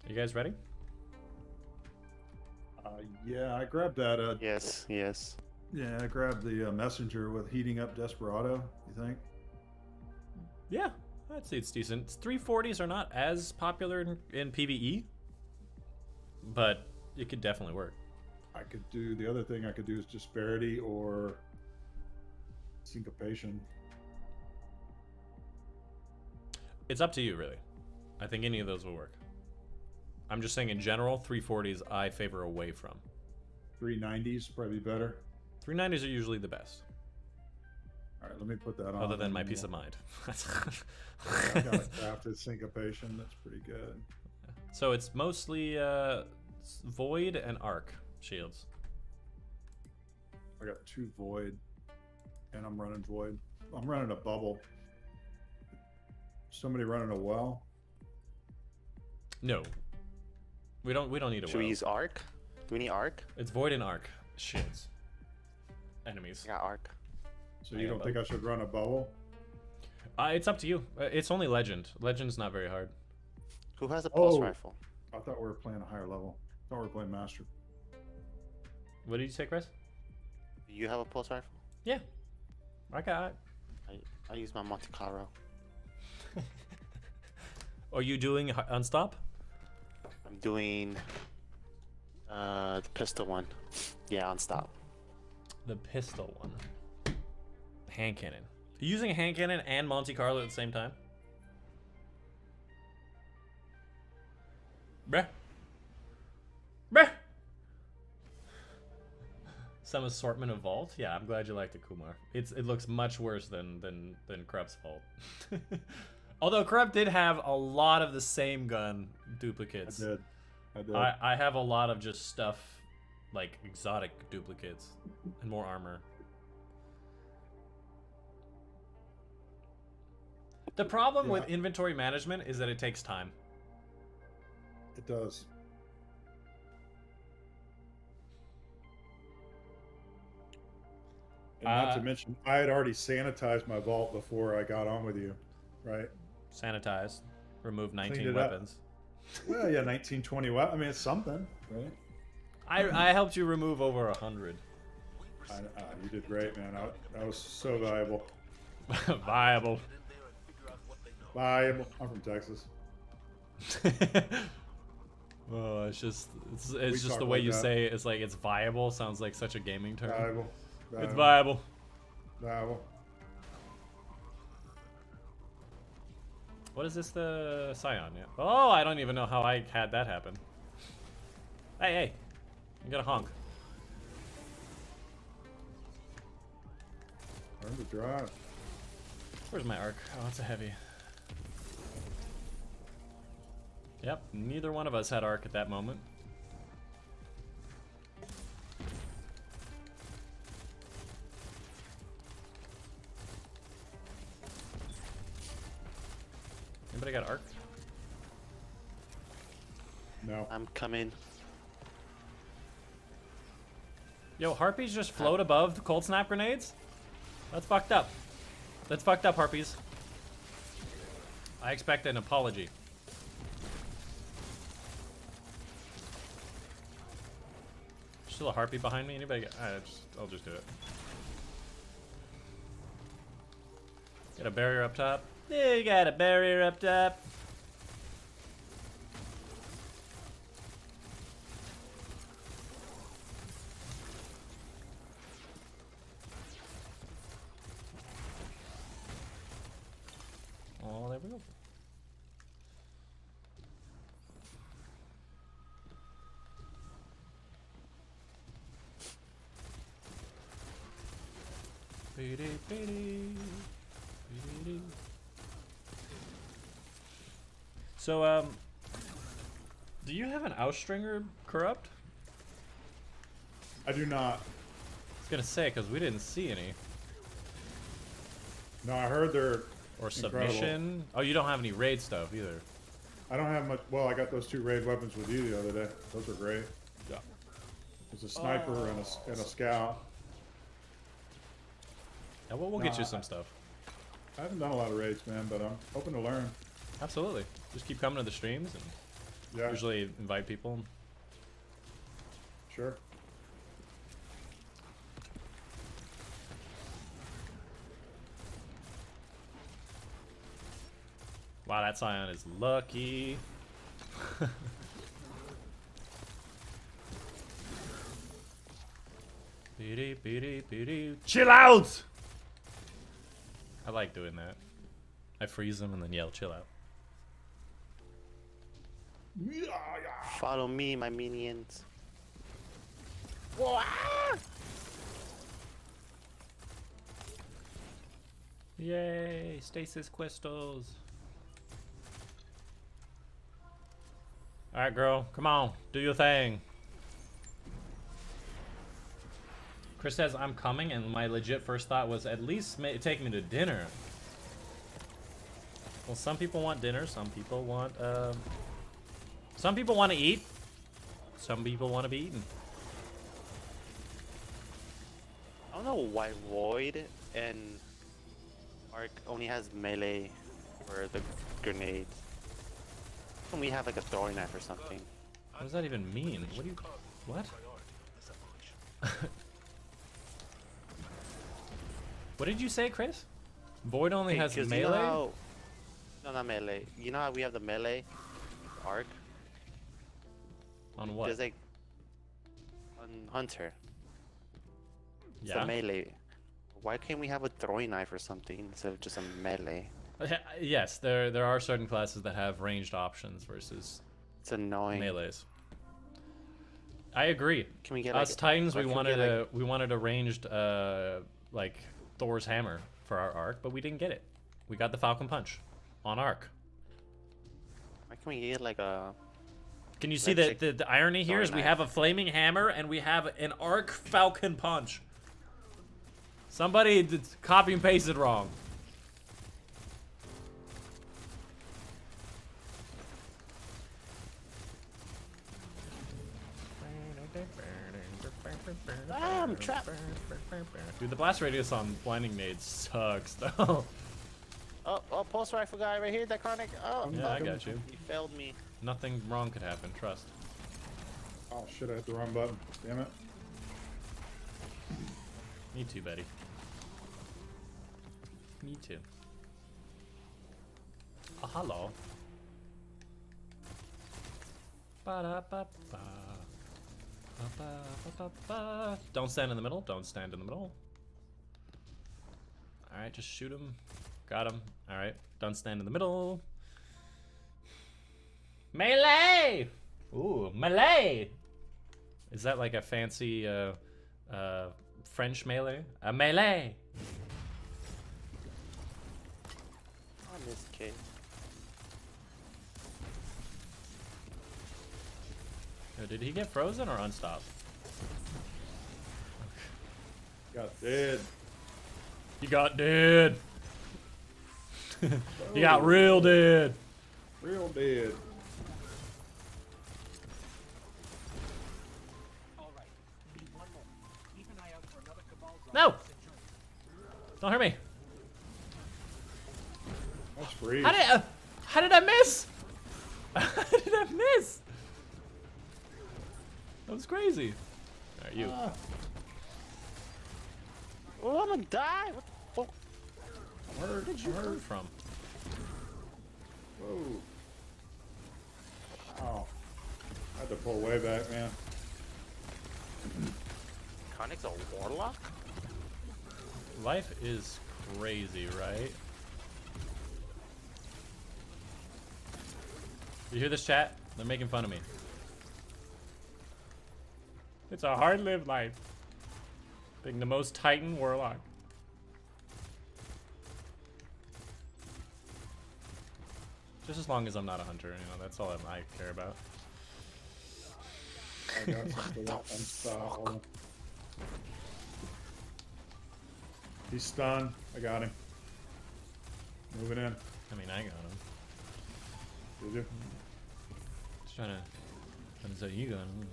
Are you guys ready? Yeah, I grabbed that. Yes. Yeah, I grabbed the messenger with heating up Desperado. You think? Yeah, I'd say it's decent. 340s are not as popular in PvE, but it could definitely work. I could do the other thing. I could do is Disparity or Syncopation. It's up to you, really. I think any of those will work. I'm just saying in general, 340s I favor away from. 390s probably better. 390s are usually the best. All right, let me put that on. Other than my peace of mind. I got a crafted Syncopation. That's pretty good. So it's mostly Void and Arc shields. I got 2 Void, and I'm running Void. I'm running a bubble. Somebody running a well? No. We don't need a well. Should we use Arc? Do we need Arc? It's Void and Arc shields. Enemies. Yeah, Arc. So you don't think I should run a bubble? It's up to you. It's only Legend. Legend's not very hard. Who has a pulse rifle? I thought we were playing a higher level. I thought we were playing Master. What did you say, Chris? Do you have a pulse rifle? Yeah. I got it. I use my Monte Carlo. Are you doing Unstop? I'm doing the pistol one. Yeah, Unstop. The pistol one. Hand cannon. Are you using a hand cannon and Monte Carlo at the same time? Bruh. Some assortment of Vault? Yeah, I'm glad you liked it, Kumar. It looks much worse than Krup's Vault. Although Krupp did have a lot of the same gun duplicates. I did. I have a lot of just stuff, like exotic duplicates and more armor. The problem with inventory management is that it takes time. It does. And not to mention, I had already sanitized my vault before I got on with you, right? Sanitized. Remove 19 weapons. Well, yeah, 19, 20 weapons. I mean, it's something, right? I helped you remove over 100. You did great, man. That was so valuable. Viable. Viable. I'm from Texas. Oh, it's just the way you say it. It's like it's viable. Sounds like such a gaming term. Viable. It's viable. Viable. What is this? The Scion? Yeah. Oh, I don't even know how I had that happen. Hey, you got a honk. Learn to drive. Where's my arc? Oh, it's a heavy. Yep, neither one of us had arc at that moment. Anybody got arc? No. I'm coming. Yo, harpies just float above the cold snap grenades? That's fucked up. That's fucked up, harpies. I expect an apology. Still a harpy behind me? Anybody got... I'll just do it. Got a barrier up top. Yeah, you got a barrier up top. Oh, there we go. So, do you have an Outstringer corrupt? I do not. I was gonna say, because we didn't see any. No, I heard they're Or incredible. submission. Oh, you don't have any raid stuff either. I don't have much. Well, I got those 2 raid weapons with you the other day. Those are great. Yeah. There's a sniper and a scout. Yeah, we'll get you some stuff. I haven't done a lot of raids, man, but I'm hoping to learn. Absolutely. Just keep coming to the streams and Yeah, usually invite people. sure. Wow, that Scion is lucky. Chill out! I like doing that. I freeze them and then yell, chill out. Follow me, my minions. Yay, stasis crystals. Alright, girl, come on, do your thing. Chris says, I'm coming, and my legit first thought was at least take me to dinner. Well, some people want dinner, some people want to eat. Some people want to be eaten. I don't know why Void and Arc only has melee for the grenades. When we have like a throwing knife or something. What does that even mean? What do you... What? What did you say, Chris? Void only has 'cause melee? You know how... No, not melee. You know how we have the melee Arc? On what? There's like... On Hunter. It's Yeah. a melee. Why can't we have a throwing knife or something instead of just a melee? Yes, there are certain classes that have ranged options versus It's annoying. melees. I agree. Can we get Us like, Titans, or we can wanted get, a ranged like Thor's hammer for our arc, but we didn't get it. We got the Falcon Punch on arc. Why can we get like a... Can you see Like, the irony here is we knife. have a flaming hammer and we have an arc Falcon Punch. Somebody copy and pasted wrong. Ah, I'm trapped. Dude, the blast radius on blinding nades sucks though. Oh, pulse rifle guy right here, Dychronic. Oh, Yeah, I got you. He failed me. Nothing wrong could happen, trust. Oh shit, I hit the wrong button. Damn it. Me too, Betty. Me too. Oh, hello. Ba-da-ba-ba. Ba-ba-ba-ba-ba. Don't stand in the middle. Don't stand in the middle. Alright, just shoot him. Got him. Alright, don't stand in the middle. Melee! Ooh, melee! Is that like a fancy French melee? A melee! On this kid. Oh, did he get frozen or unstopped? Got dead. You got dead. You got real dead. Real dead. No! Don't hurt me. That's free. How did I miss? How did I miss? That was crazy. Alright, you. Oh, I'm gonna die. What the fuck? Where did you come from? Whoa. Oh. I had to pull way back, man. Dychronic's a warlock? Life is crazy, right? You hear this chat? They're making fun of me. It's a hard-lived life. Being the most Titan warlock. Just as long as I'm not a hunter, you know, that's all I care about. I got something up on style. He's stunned. I got him. Moving in. I mean, I got him. Did you? Just trying to say you got him.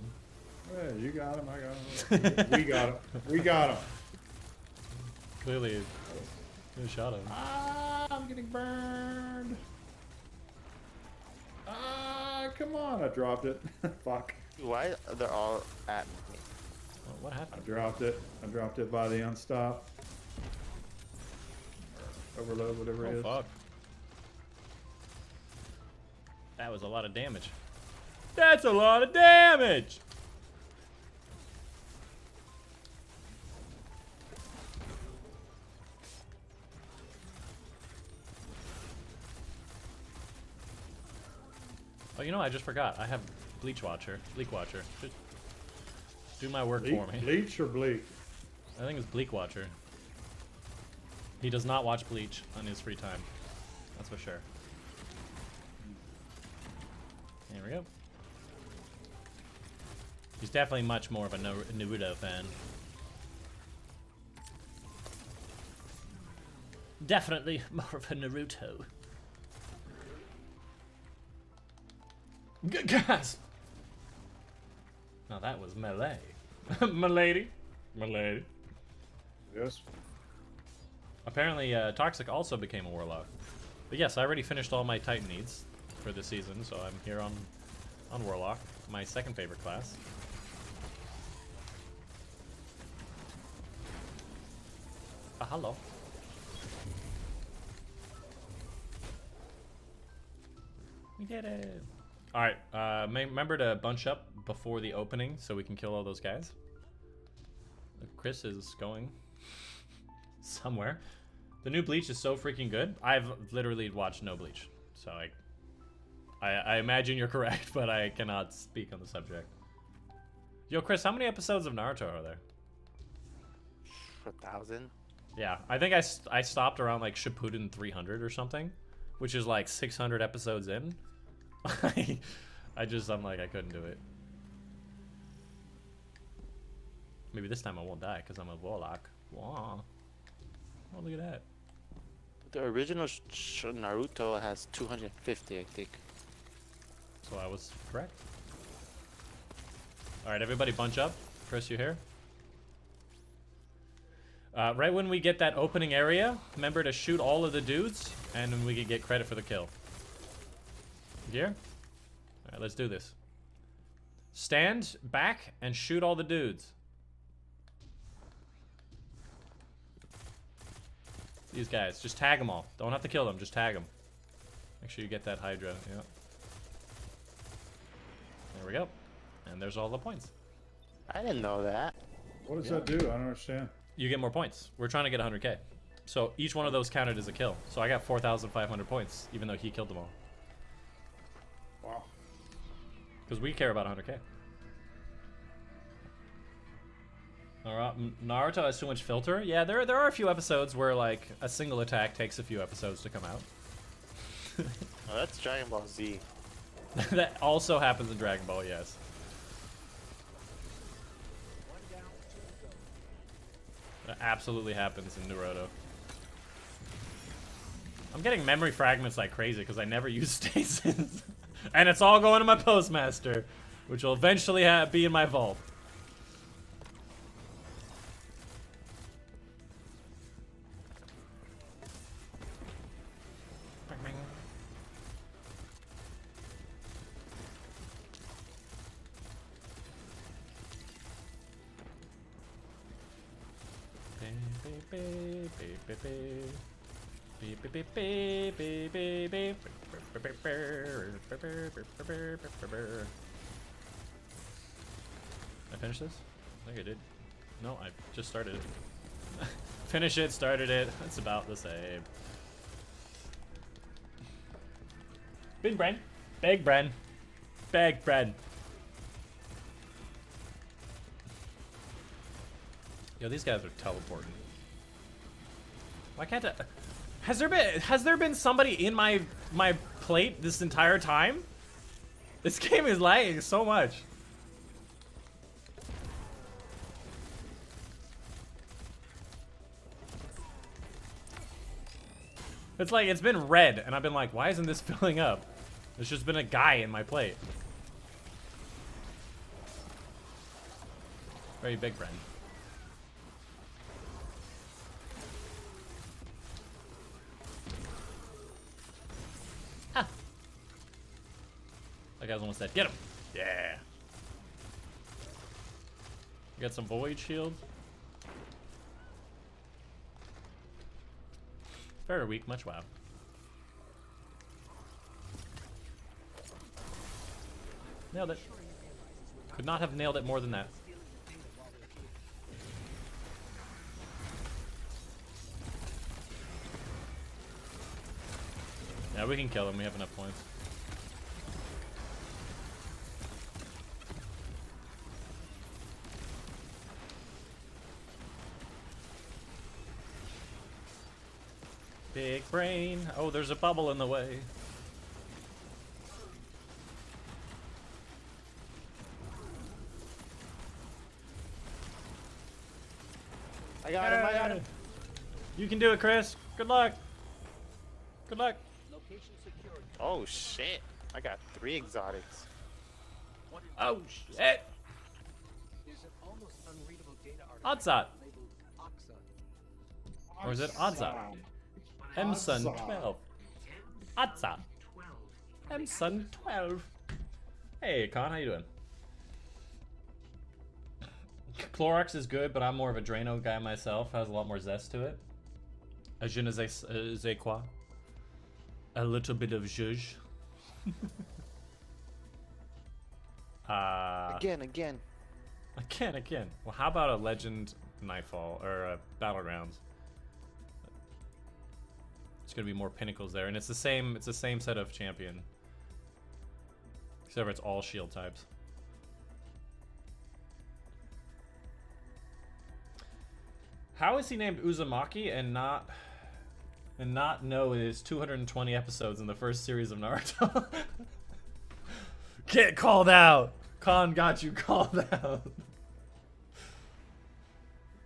Hey, you got him. I got him. We got him. We got him. Clearly, you shot him. Ah, I'm getting burned. Ah, come on. I dropped it. Fuck. Why they're all at me? Well, what happened? I dropped it. I dropped it by the unstop. Overload, whatever it is. Fuck. That was a lot of damage. That's a lot of damage! Oh, you know, I just forgot. I have Bleak Watcher. Just do my work for me. Bleach or Bleak? I think it's Bleak Watcher. He does not watch Bleach on his free time. That's for sure. There we go. He's definitely much more of a Naruto fan. Definitely more of a Naruto. Gasp! Now that was melee. Milady. Milady. Yes. Apparently, Toxic also became a warlock. But yes, I already finished all my Titan needs for this season, so I'm here on warlock, my second favorite class. Hello. We did it. All right, remember to bunch up before the opening so we can kill all those guys. Chris is going somewhere. The new Bleach is so freaking good. I've literally watched no Bleach, so I imagine you're correct, but I cannot speak on the subject. Yo, Chris, how many episodes of Naruto are there? 1,000. Yeah, I think I stopped around like Shippuden 300 or something, which is like 600 episodes in. I'm like, I couldn't do it. Maybe this time I won't die because I'm a warlock. Wow. Oh, look at that. The original Naruto has 250, I think. So I was correct. Alright, everybody bunch up. Chris, you here? Right when we get that opening area, remember to shoot all of the dudes, and then we can get credit for the kill. Here? Alright, let's do this. Stand back and shoot all the dudes. These guys, just tag them all. Don't have to kill them, just tag them. Make sure you get that Hydra, yeah. There we go. And there's all the points. I didn't know that. What does that do? I don't understand. You get more points. We're trying to get 100k. So each one of those counted as a kill. So I got 4,500 points, even though he killed them all. Wow. Because we care about 100k. Alright, Naruto has too much filter. Yeah, there are a few episodes where like a single attack takes a few episodes to come out. Oh, that's Dragon Ball Z. That also happens in Dragon Ball, yes. That absolutely happens in Naruto. I'm getting memory fragments like crazy because I never use stasis. And it's all going to my postmaster, which will eventually be in my vault. I finish this? I think I did. No, I just started it. Finish it, started it. It's about the same. Big Bren. Big Bren. Big Bren. Yo, these guys are teleporting. Why can't I? Has there been somebody in my plate this entire time? This game is lagging so much. It's like it's been red and I've been like, why isn't this filling up? There's just been a guy in my plate. Very big friend. Ah. That guy's almost dead. Get him. Yeah. You got some void shield. Very weak, much wow. Nailed it. Could not have nailed it more than that. Yeah, we can kill him. We have enough points. Big brain. Oh, there's a bubble in the way. I got him, I got him. You can do it, Chris. Good luck. Good luck. Oh shit. I got 3 exotics. Oh shit. Odzot. Or is it Odzot? Msun 12. Odzot. Msun 12. Hey, Con, how you doing? Clorox is good, but I'm more of a Drano guy myself. Has a lot more zest to it. A je ne sais quoi. A little bit of zhuzh. Again. Well, how about a Legend Nightfall or a Battlegrounds? It's gonna be more pinnacles there, and it's the same. It's the same set of champion, except for it's all shield types. How is he named Uzumaki and not know his 220 episodes in the first series of Naruto? Get called out. Khan got you called out.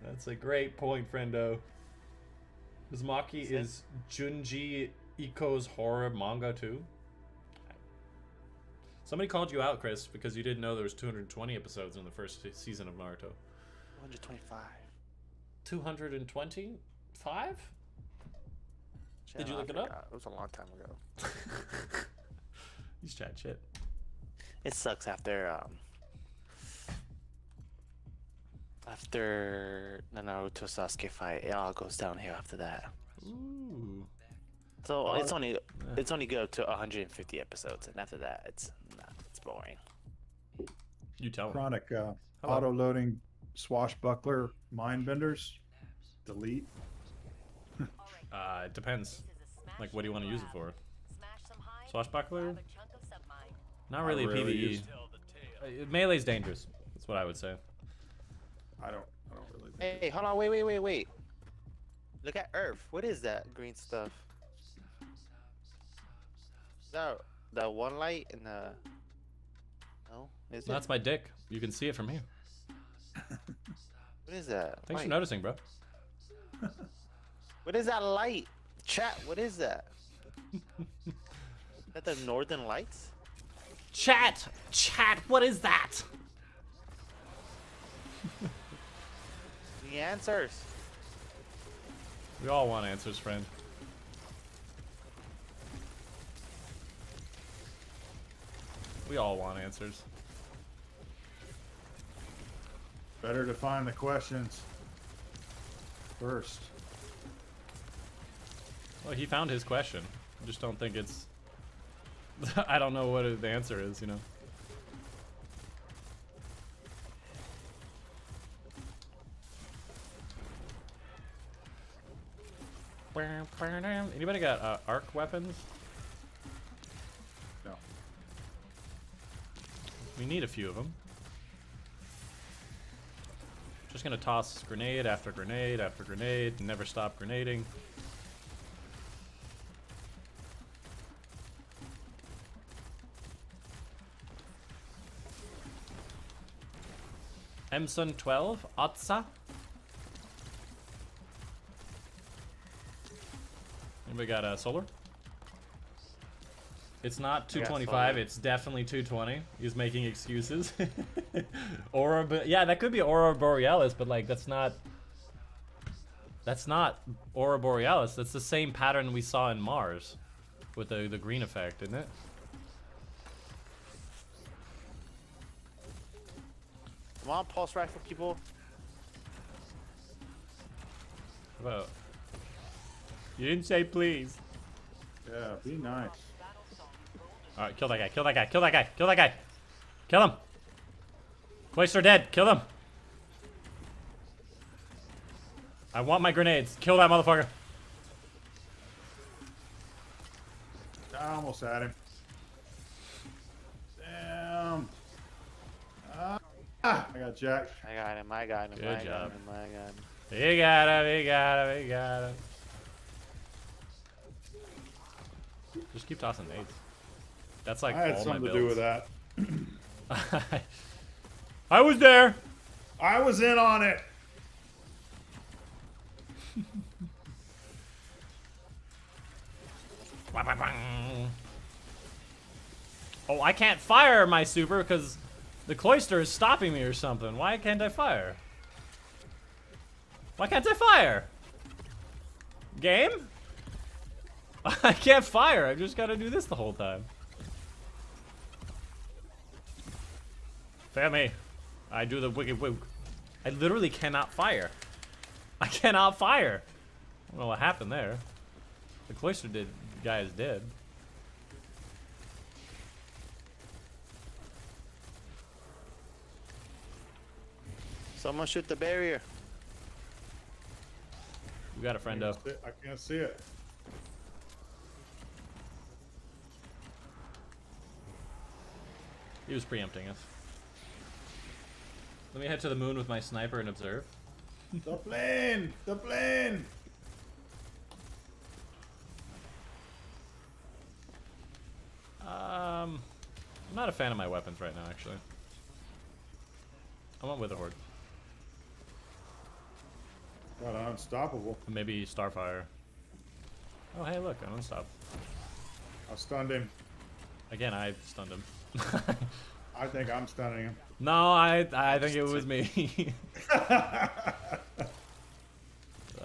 That's a great point, friendo. Uzumaki is Junji Ito's horror manga too. Somebody called you out, Chris, because you didn't know there was 220 episodes in the first season of Naruto. 125. 225? Did you look it up? It was a long time ago. He's chat shit. It sucks after the Naruto Sasuke fight. It all goes downhill after that. Ooh. So it's only go to 150 episodes, and after that it's boring. You tell me. Chronic auto-loading swashbuckler mindbenders. Delete. It depends. Like, what do you want to use it for? Swashbuckler? Not really a PvE. Melee's dangerous. That's what I would say. I don't really think. Hey, hold on, wait. Look at Earth. What is that green stuff? No, the one light and the. No, is it? That's my dick. You can see it from here. What is that? Thanks for noticing, bro. What is that light? Chat, what is that? Is that the Northern Lights? Chat, what is that? The answers. We all want answers, friend. We all want answers. Better to find the questions first. Well, he found his question. I just don't think it's... I don't know what the answer is, you know? Anybody got arc weapons? No. We need a few of them. Just gonna toss grenade after grenade after grenade and never stop grenading. Emson 12, Otsa. Anybody got a solar? It's not 225, it's definitely 220. He's making excuses. Yeah, that could be Aurora Borealis, but like that's not Aurora Borealis. That's the same pattern we saw in Mars with the green effect, isn't it? Come on, pulse rifle people. How about? You didn't say please. Yeah, be nice. Alright, kill that guy, kill that guy, kill that guy, kill that guy. Kill him. Cloister dead, kill him. I want my grenades. Kill that motherfucker. I almost had him. Damn. I got Jack. I got him, I got him, Good I job. got him, I got him. We got him, we got him, we got him. Just keep tossing nades. That's like I had all something my to do builds. with that. I was there. I was in on it. Oh, I can't fire my super because the cloister is stopping me or something. Why can't I fire? Why can't I fire? Game? I can't fire. I just gotta do this the whole time. Fair me. I do the wicked wig. I literally cannot fire. I cannot fire. I don't know what happened there. The cloister guy is dead. Someone shoot the barrier. We got a friendo. I can't see it. He was preempting us. Let me head to the moon with my sniper and observe. The plane! The plane! I'm not a fan of my weapons right now, actually. I went with a horde. Got unstoppable. Maybe Starfire. Oh, hey, look, I'm unstoppable. I stunned him. Again, I stunned him. I think I'm stunning him. No, I think it was me.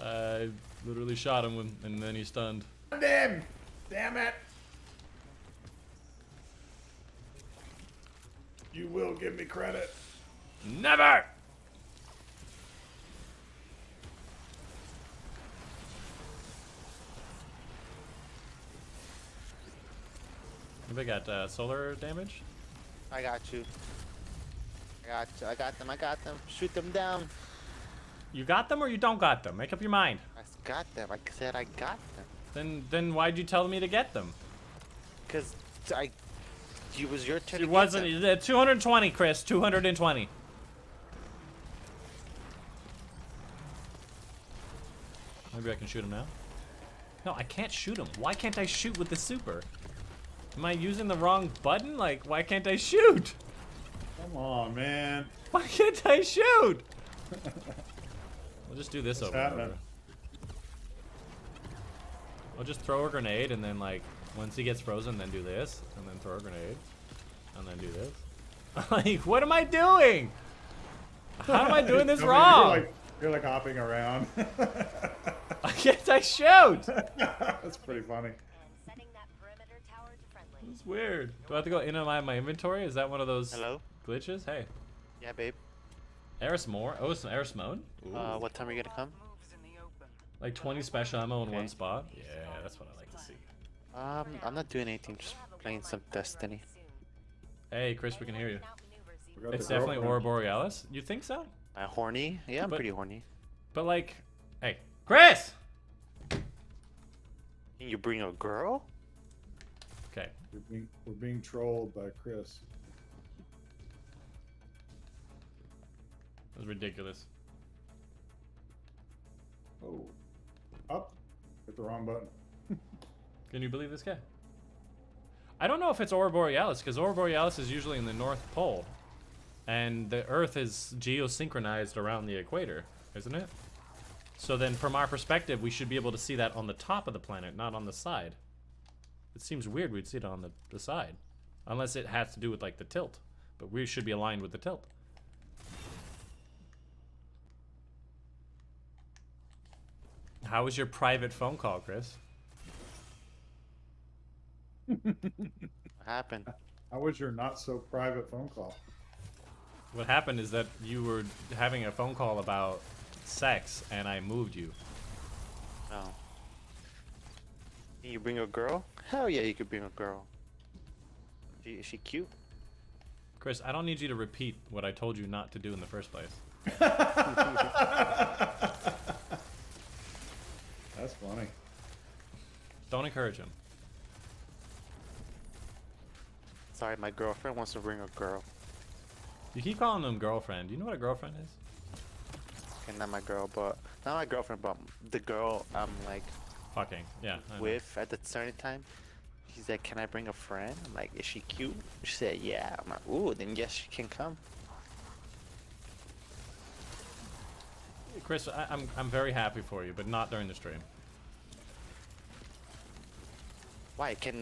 I literally shot him and then he stunned. Damn! Damn it! You will give me credit. Never! Anybody got solar damage? I got you. I got them, I got them. Shoot them down. You got them or you don't got them? Make up your mind. I got them, I said I got them. Then why'd you tell me to get them? Because it was your turn. It wasn't. 220, Chris. 220. Maybe I can shoot him now. No, I can't shoot him. Why can't I shoot with the super? Am I using the wrong button? Like, why can't I shoot? Come on, man. Why can't I shoot? We'll just do this over and happening? over. I'll just throw a grenade and then, like, once he gets frozen, then do this, and then throw a grenade, and then do this. Like, what am I doing? How am I doing this wrong? You're like hopping around. Why can't I shoot? That's pretty funny. It's weird. Do I have to go in on my inventory? Is that one of those Hello? glitches? Hey. Yeah, babe. Eris Moore? Oh, it's an Eris Moan? Ooh. What time are you gonna come? Like 20 special ammo in Okay. one spot? Yeah, that's what I like to see. I'm not doing anything, just playing some Destiny. Hey, Chris, we can hear you. We got It's the definitely Aurora girlfriend. Borealis. You think so? Horny? Yeah, I'm But- pretty horny. But like, hey, Chris! Can you bring a girl? Okay. We're being trolled by Chris. That was ridiculous. Oh. Up. Hit the wrong button. Can you believe this guy? I don't know if it's Aurora Borealis, because Aurora Borealis is usually in the North Pole. And the Earth is geosynchronized around the equator, isn't it? So then from our perspective, we should be able to see that on the top of the planet, not on the side. It seems weird we'd see it on the side. Unless it has to do with like the tilt. But we should be aligned with the tilt. How was your private phone call, Chris? What happened? How was your not so private phone call? What happened is that you were having a phone call about sex, and I moved you. Oh. Can you bring a girl? Hell yeah, you could bring a girl. Is she cute? Chris, I don't need you to repeat what I told you not to do in the first place. That's funny. Don't encourage him. Sorry, my girlfriend wants to bring a girl. You keep calling them girlfriend. Do you know what a girlfriend is? Okay, not my girl, but not my girlfriend, but the girl I'm like Fucking, yeah. I know. with at the certain time. She's like, "Can I bring a friend?" I'm like, "Is she cute?" She said, "Yeah." I'm like, "Ooh, then yes, she can come." Chris, I'm very happy for you, but not during the stream. Why? Can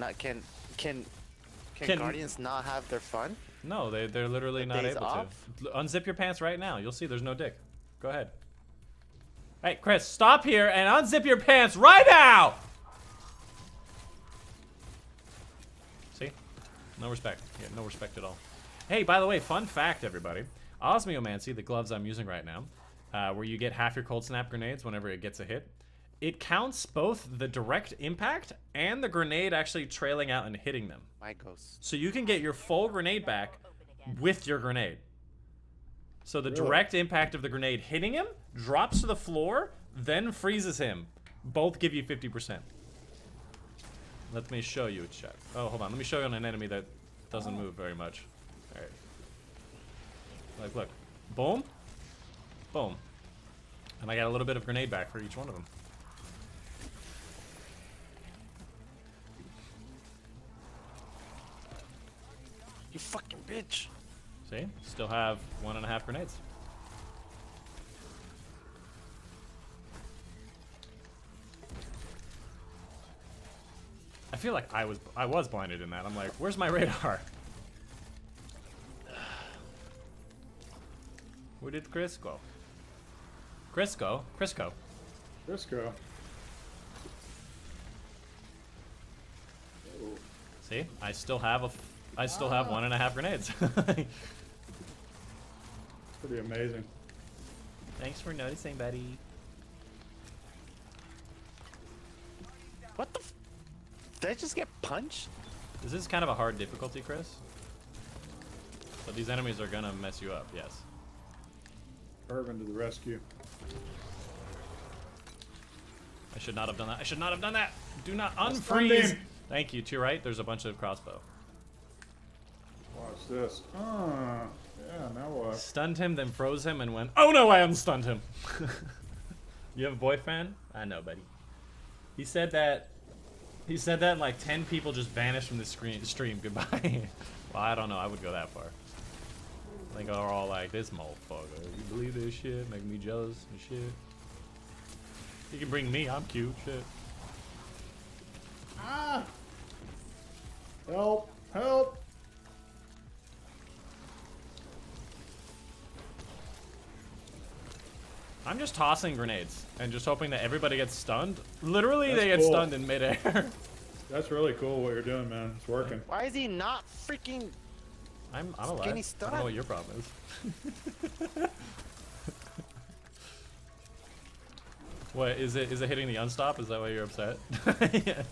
Guardians not have their fun? No, they're literally not days able off? to. Unzip your pants right now. You'll see there's no dick. Go ahead. Hey, Chris, stop here and unzip your pants right now! See? No respect. Yeah, no respect at all. Hey, by the way, fun fact, everybody. Osmiomancy, the gloves I'm using right now, where you get half your cold snap grenades whenever it gets a hit, it counts both the direct impact and the grenade actually trailing out and hitting them. My ghost. So you can get your full grenade back with your grenade. So the direct impact of the grenade hitting him, drops to the floor, then freezes him. Both give you 50%. Let me show you, chat. Oh, hold on. Let me show you on an enemy that doesn't move very much. Alright. Like, look. Boom. Boom. And I got a little bit of grenade back for each one of them. You fucking bitch. See? Still have 1.5 grenades. I feel like I was blinded in that. I'm like, where's my radar? Where did Chris go? Crisco. Crisco. See? I still have 1.5 grenades. Pretty amazing. Thanks for noticing, buddy. What the did I just get punched? This is kind of a hard difficulty, Chris. But these enemies are gonna mess you up, yes. Irvin to the rescue. I should not have done that. I should not have done that. Do not stunned unfreeze. him. Thank you. To your right, there's a bunch of crossbow. Watch this. Ah, yeah, now what? Stunned him, then froze him, and went, oh no, I unstunned him. You have a boyfriend? I know, buddy. He said that and like 10 people just vanished from the stream. Goodbye. Well, I don't know. I would go that far. I think they're all like, this motherfucker. You believe this shit? Make me jealous and shit. You can bring me. I'm cute. Shit. Ah! Help! Help! I'm just tossing grenades and just hoping that everybody gets stunned. Literally, That's they get cool. stunned in midair. That's really cool what you're doing, man. It's working. Why is he not freaking I'm alive. getting I stunned? don't know what your problem is. What is it? Is it hitting the unstop? Is that why you're upset? Yeah.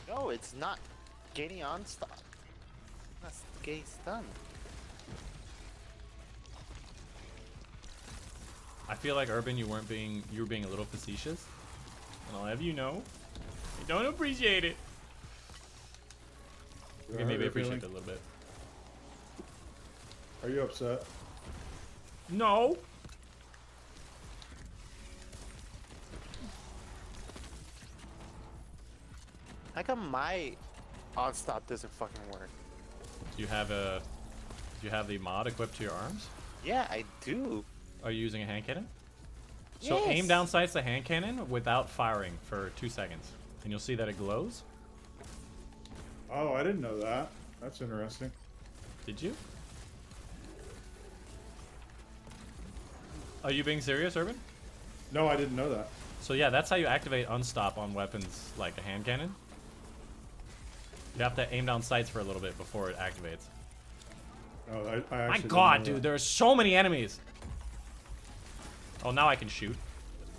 No, it's not getting on stop. That's getting stunned. I feel like Urban, you were being a little facetious, and I'll have you know, I don't appreciate it. Okay, maybe appreciate it a little bit. Are you upset? No. How come my on stop doesn't fucking work? Do you have a Do you have the mod equipped to your arms? Yeah, I do. Are you using a hand cannon? So Yes. aim down sights the hand cannon without firing for 2 seconds. And you'll see that it glows. Oh, I didn't know that. That's interesting. Did you? Are you being serious, Urban? No, I didn't know that. So yeah, that's how you activate unstop on weapons like a hand cannon. You have to aim down sights for a little bit before it activates. Oh, I actually My didn't god, know dude, that. there are so many enemies. Oh, now I can shoot.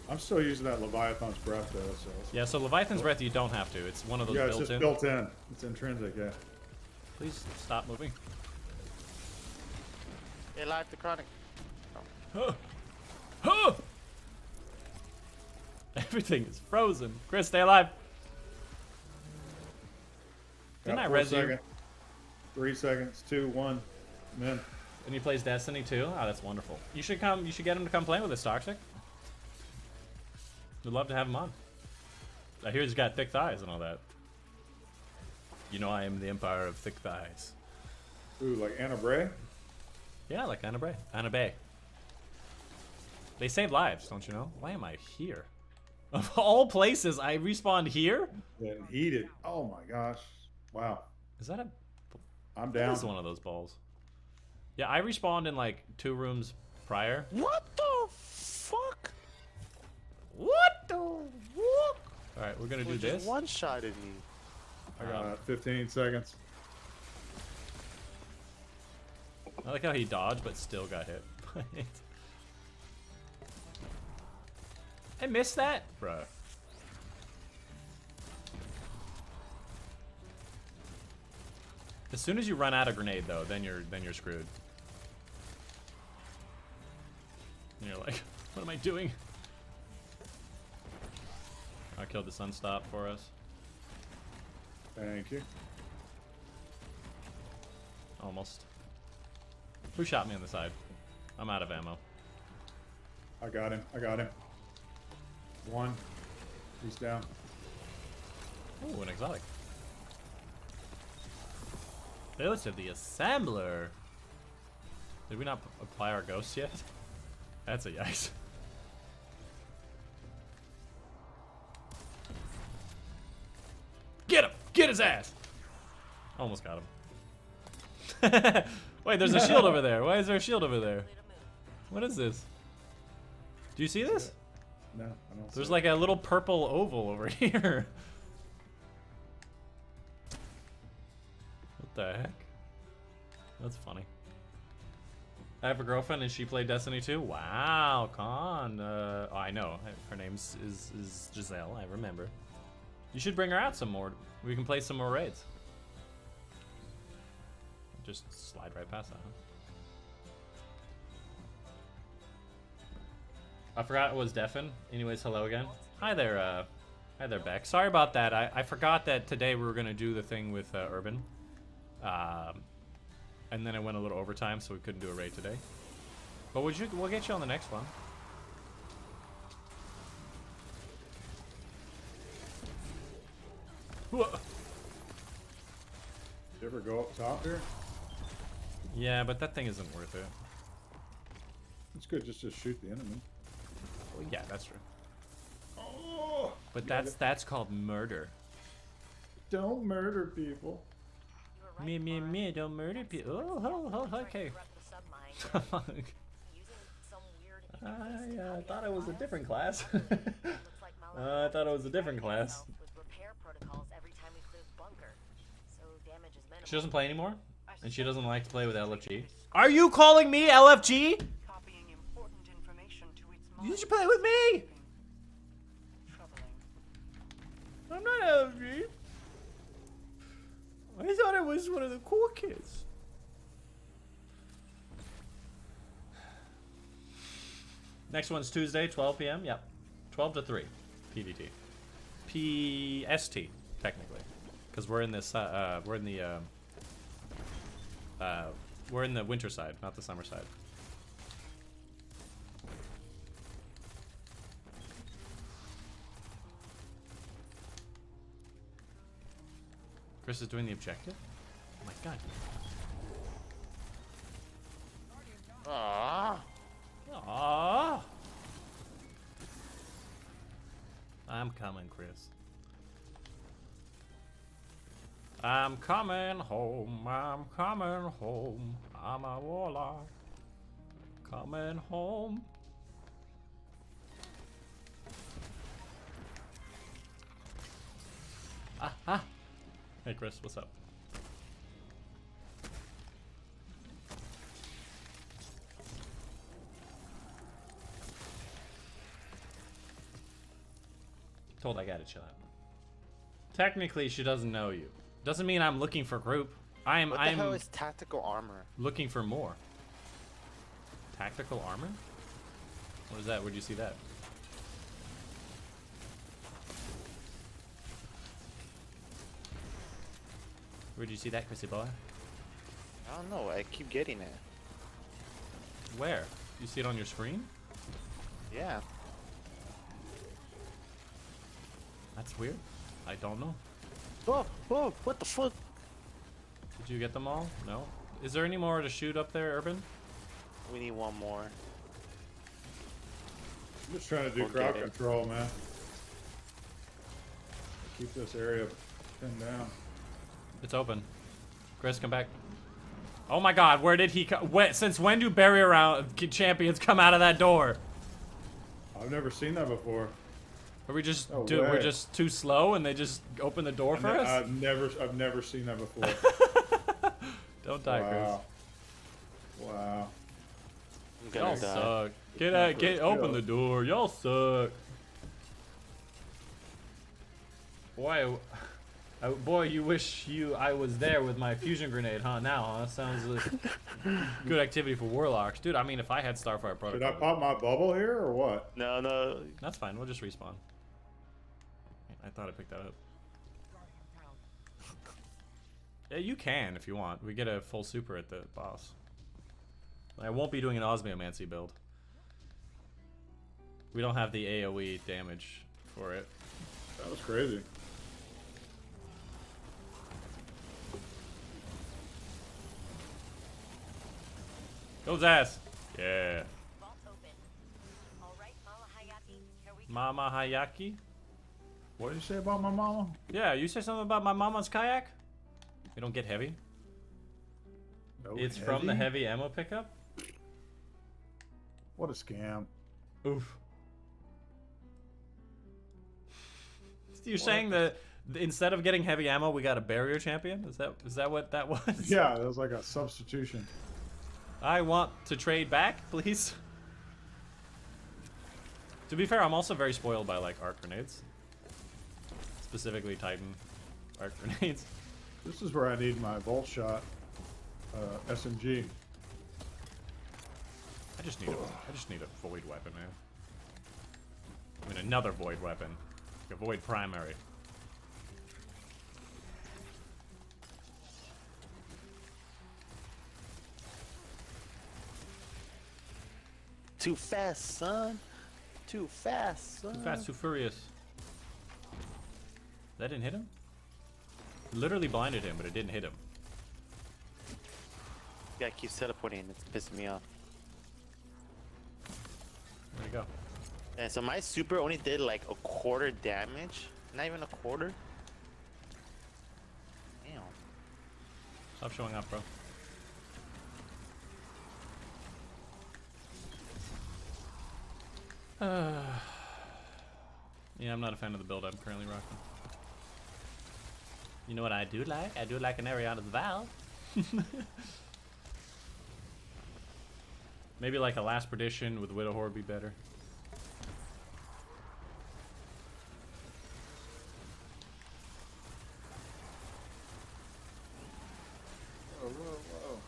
I'm still using that Leviathan's breath though. So. Yeah, so Leviathan's Breath you don't have to. It's one of those Yeah, it's built-in. just built in. It's intrinsic. Yeah. Please stop moving. Hey, live Dychronic. Huh. Huh. Everything is frozen. Chris, stay alive. Didn't I 4 res you? seconds. 3 seconds. 2, 1. Man. And he plays Destiny too? Oh, that's wonderful. You should come. You should get him to come play with us, Toxic. We'd love to have him on. I hear he's got thick thighs and all that. You know I am the empire of thick thighs. Ooh, like Anna Bray? Yeah, like Anna Bray. Anna Bay. They save lives, don't you know? Why am I here? Of all places, I respawned here? And heated. Oh my gosh. Wow. Is that a... I'm That down. is one of those balls. Yeah, I respawned in like 2 rooms prior. What the fuck? What the fuck? Alright, we're gonna do Just this. one-shotted me. I got 15 seconds. I like how he dodged but still got hit. I missed that? Bruh. As soon as you run out of grenade though, then you're screwed. And you're like, what am I doing? I killed the sunstop for us. Thank you. Almost. Who shot me on the side? I'm out of ammo. I got him. I got him. 1. He's down. Ooh, an exotic. They listed the assembler. Did we not apply our ghosts yet? That's a yikes. Get him! Get his ass! Almost got him. Wait, there's a shield over there. Why is there a shield over there? What is this? Do you see this? No, I don't There's see like a little purple oval over here. What the heck? That's funny. I have a girlfriend and she played Destiny too. Wow, Con. Oh, I know. Her name is Giselle. I remember. You should bring her out some more. We can play some more raids. Just slide right past that, huh? I forgot it was Deafin. Anyways, hello again. Hi there, Beck. Sorry about that. I forgot that today we were gonna do the thing with Urban. And then it went a little overtime, so we couldn't do a raid today. But we'll get you on the next one. Did you ever go up top here? Yeah, but that thing isn't worth it. It's good just to shoot the enemy. Well, yeah, that's true. Oh! But that's called murder. Don't murder people. Me, don't murder people. Oh, okay. I thought it was a different class. I thought it was a different class. She doesn't play anymore? And she doesn't like to play with LFG? Are you calling me LFG? You should play with me! I'm not LFG. I thought I was one of the cool kids. Next one's Tuesday, 12 p.m. Yep, 12 to 3, PDT, PST technically, because we're in this. We're in the winter side, not the summer side. Chris is doing the objective? Oh my god. I'm coming, Chris. I'm coming home. I'm coming home. I'm a warlock. Coming home. Ah. Hey, Chris, what's up? Told I gotta chill out. Technically, she doesn't know you. Doesn't mean I'm looking for group. What the hell is tactical armor? Looking for more. Tactical armor? What is that? Where'd you see that? Where'd you see that, Chrissy boy? I don't know. I keep getting it. Where? You see it on your screen? Yeah. That's weird. I don't know. Whoa, what the fuck? Did you get them all? No? Is there any more to shoot up there, Urban? We need one more. I'm just trying to do crowd control, man. Keep this area pinned down. It's open. Chris, come back. Oh my god, where did he come? Since when do barrier round champions come out of that door? I've never seen that before. Are we just we're just too slow and they just open the door for us? I've never seen that before. Don't die, Chris. Wow. Y'all suck. Open the door. Y'all suck. Boy, you wish I was there with my fusion grenade, huh? Now, huh? Sounds like good activity for warlocks, dude. I mean, if I had Starfire Protocol. Did I pop my bubble here or what? No. That's fine. We'll just respawn. I thought I picked that up. Yeah, you can if you want. We get a full super at the boss. I won't be doing an Osmiomancy build. We don't have the AoE damage for it. That was crazy. Go Zaz! Yeah. Mama Hayaki? What did you say about my mama? Yeah, you said something about my mama's kayak? We don't get heavy. No it's heavy? From the heavy ammo pickup? What a scam. Oof. You're saying that instead of getting heavy ammo, we got a barrier champion? Is that what that was? Yeah, it was like a substitution. I want to trade back, please. To be fair, I'm also very spoiled by like arc grenades. Specifically Titan arc grenades. This is where I need my Volt Shot SMG. I just need a void weapon, man. I mean another void weapon. Like a void primary. Too fast, son. Too fast, son. Too fast, too furious. That didn't hit him? Literally blinded him, but it didn't hit him. Yeah, I keep teleporting. It's pissing me off. Where'd he go? And so my super only did like a quarter damage. Not even a quarter. Damn. Stop showing up, bro. Yeah, I'm not a fan of the build I'm currently rocking. You know what I do like? I do like an Ariana's Valve. Maybe like a Last Perdition with Widow Horde be better. Whoa.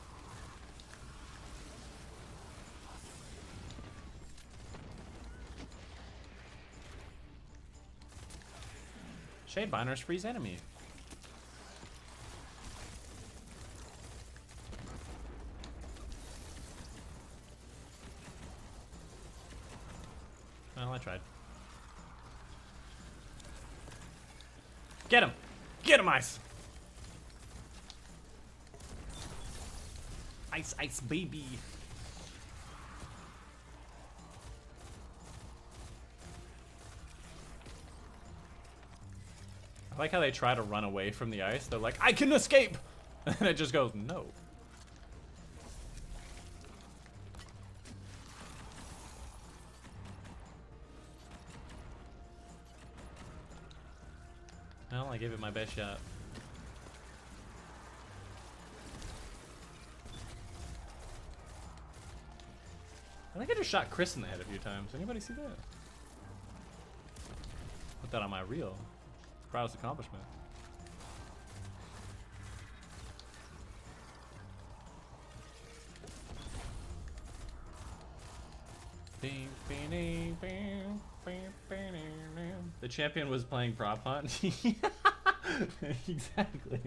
Shadebinders freeze enemy. Well, I tried. Get him! Get him, Ice! Ice, ice, baby! I like how they try to run away from the ice. They're like, I can escape! And it just goes, no. Well, I gave it my best shot. I think I just shot Chris in the head a few times. Anybody see that? Put that on my reel. Proudest accomplishment. The champion was playing prop hunt. Exactly.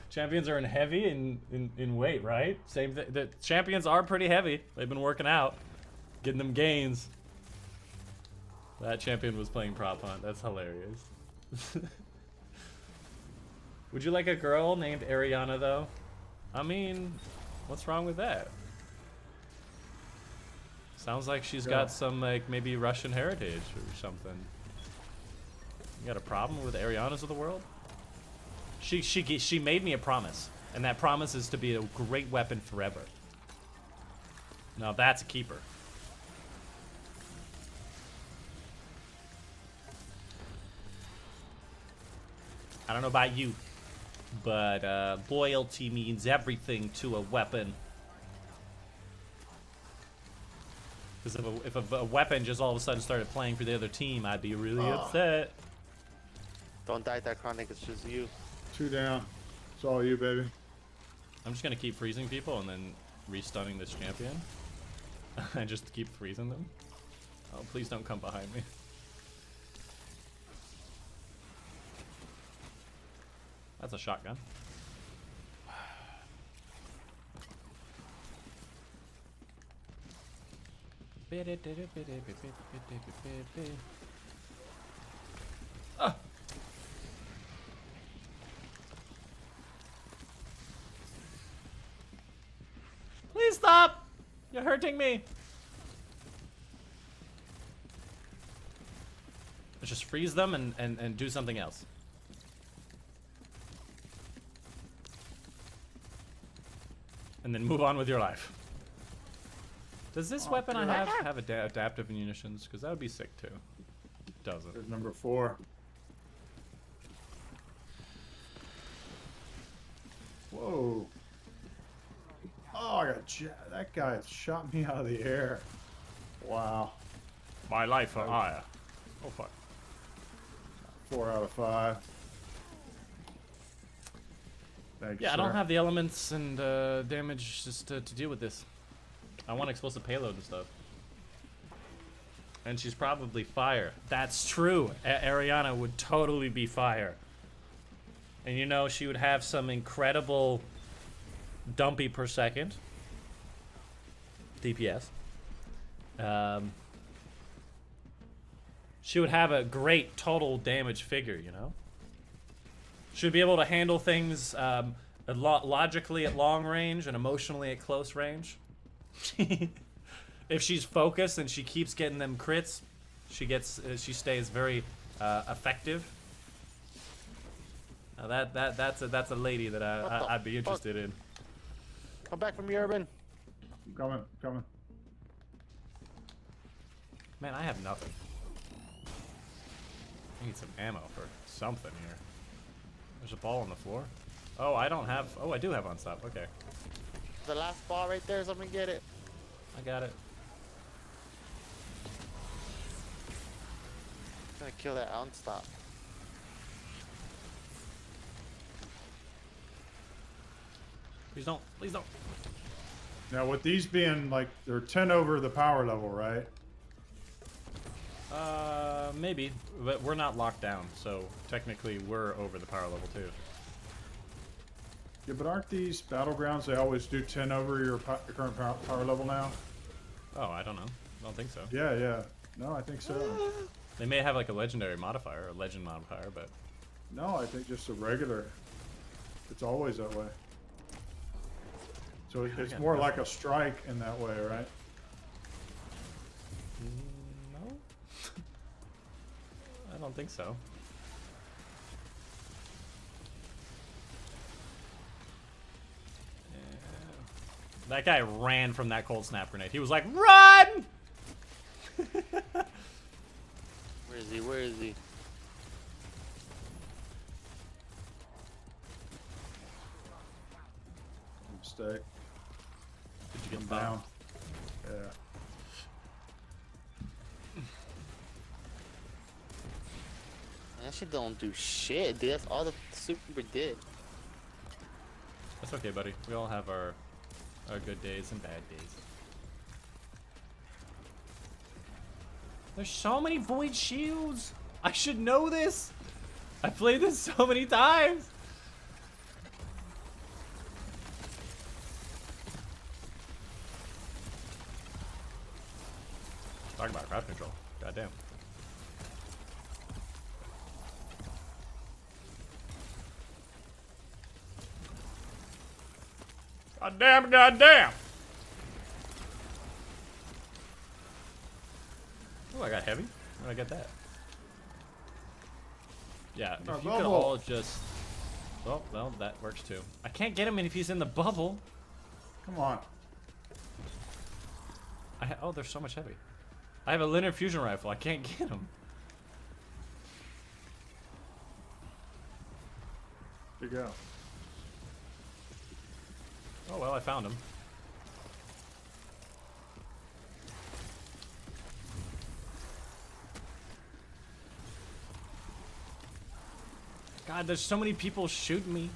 Champions are in heavy in weight, right? Same thing. The champions are pretty heavy. They've been working out, getting them gains. That champion was playing prop hunt. That's hilarious. Would you like a girl named Ariana though? I mean, what's wrong with that? Sounds like she's got some like maybe Russian heritage or something. You got a problem with Arianas of the world? She made me a promise, and that promise is to be a great weapon forever. Now that's a keeper. I don't know about you, but loyalty means everything to a weapon. Because if a weapon just all of a sudden started playing for the other team, I'd be really upset. Don't die, Dychronic. It's just you. 2 down. It's all you, baby. I'm just gonna keep freezing people and then re-stunning this champion. And just keep freezing them. Oh, please don't come behind me. That's a shotgun. Ah. Please stop! You're hurting me. Let's just freeze them and do something else. And then move on with your life. Does this weapon I have adaptive munitions? Because that would be sick too. It doesn't. There's number 4. Whoa. Oh, I got that guy shot me out of the air. Wow. My life for hire. Oh fuck. 4 out of 5. Thanks, yeah, sir. I don't have the elements and damage just to deal with this. I want explosive payload and stuff. And she's probably fire. That's true. Ariana would totally be fire. And you know, she would have some incredible dumpy per second. DPS. She would have a great total damage figure, you know? She would be able to handle things logically at long range and emotionally at close range. If she's focused and she keeps getting them crits, she stays very effective. Now that's a lady that I'd be interested in. Come back from urban. I'm coming. Man, I have nothing. I need some ammo for something here. There's a ball on the floor. Oh, I don't have. Oh, I do have unstop. Okay. The last ball right there. Someone get it. I got it. I'm gonna kill that unstop. Please don't. Please don't. Now, with these being like they're 10 over the power level, right? Maybe, but we're not locked down, so technically we're over the power level too. Yeah, but aren't these battlegrounds? They always do 10 over your current power level now. Oh, I don't know. I don't think so. Yeah. No, I think so. They may have like a legendary modifier, or a legend modifier, but No, I think just a regular. It's always that way. So it's more like a strike in that way, right? no. I don't think so. That guy ran from that cold snap grenade. He was like, run! Where is he? Where is he? Mistake. Did you get I'm down? down. Yeah. That shit don't do shit, dude. That's all the super did. That's okay, buddy. We all have our good days and bad days. There's so many void shields. I should know this. I played this so many times. Talk about crowd control. Goddamn. Goddamn, goddamn. Oh, I got heavy. Where did I get that? Yeah, if you could all just... Oh, well, that works too. I can't get him if he's in the bubble. Come on. Oh, there's so much heavy. I have a linear fusion rifle. I can't get him. Here you go. Oh, well, I found him. God, there's so many people shooting me.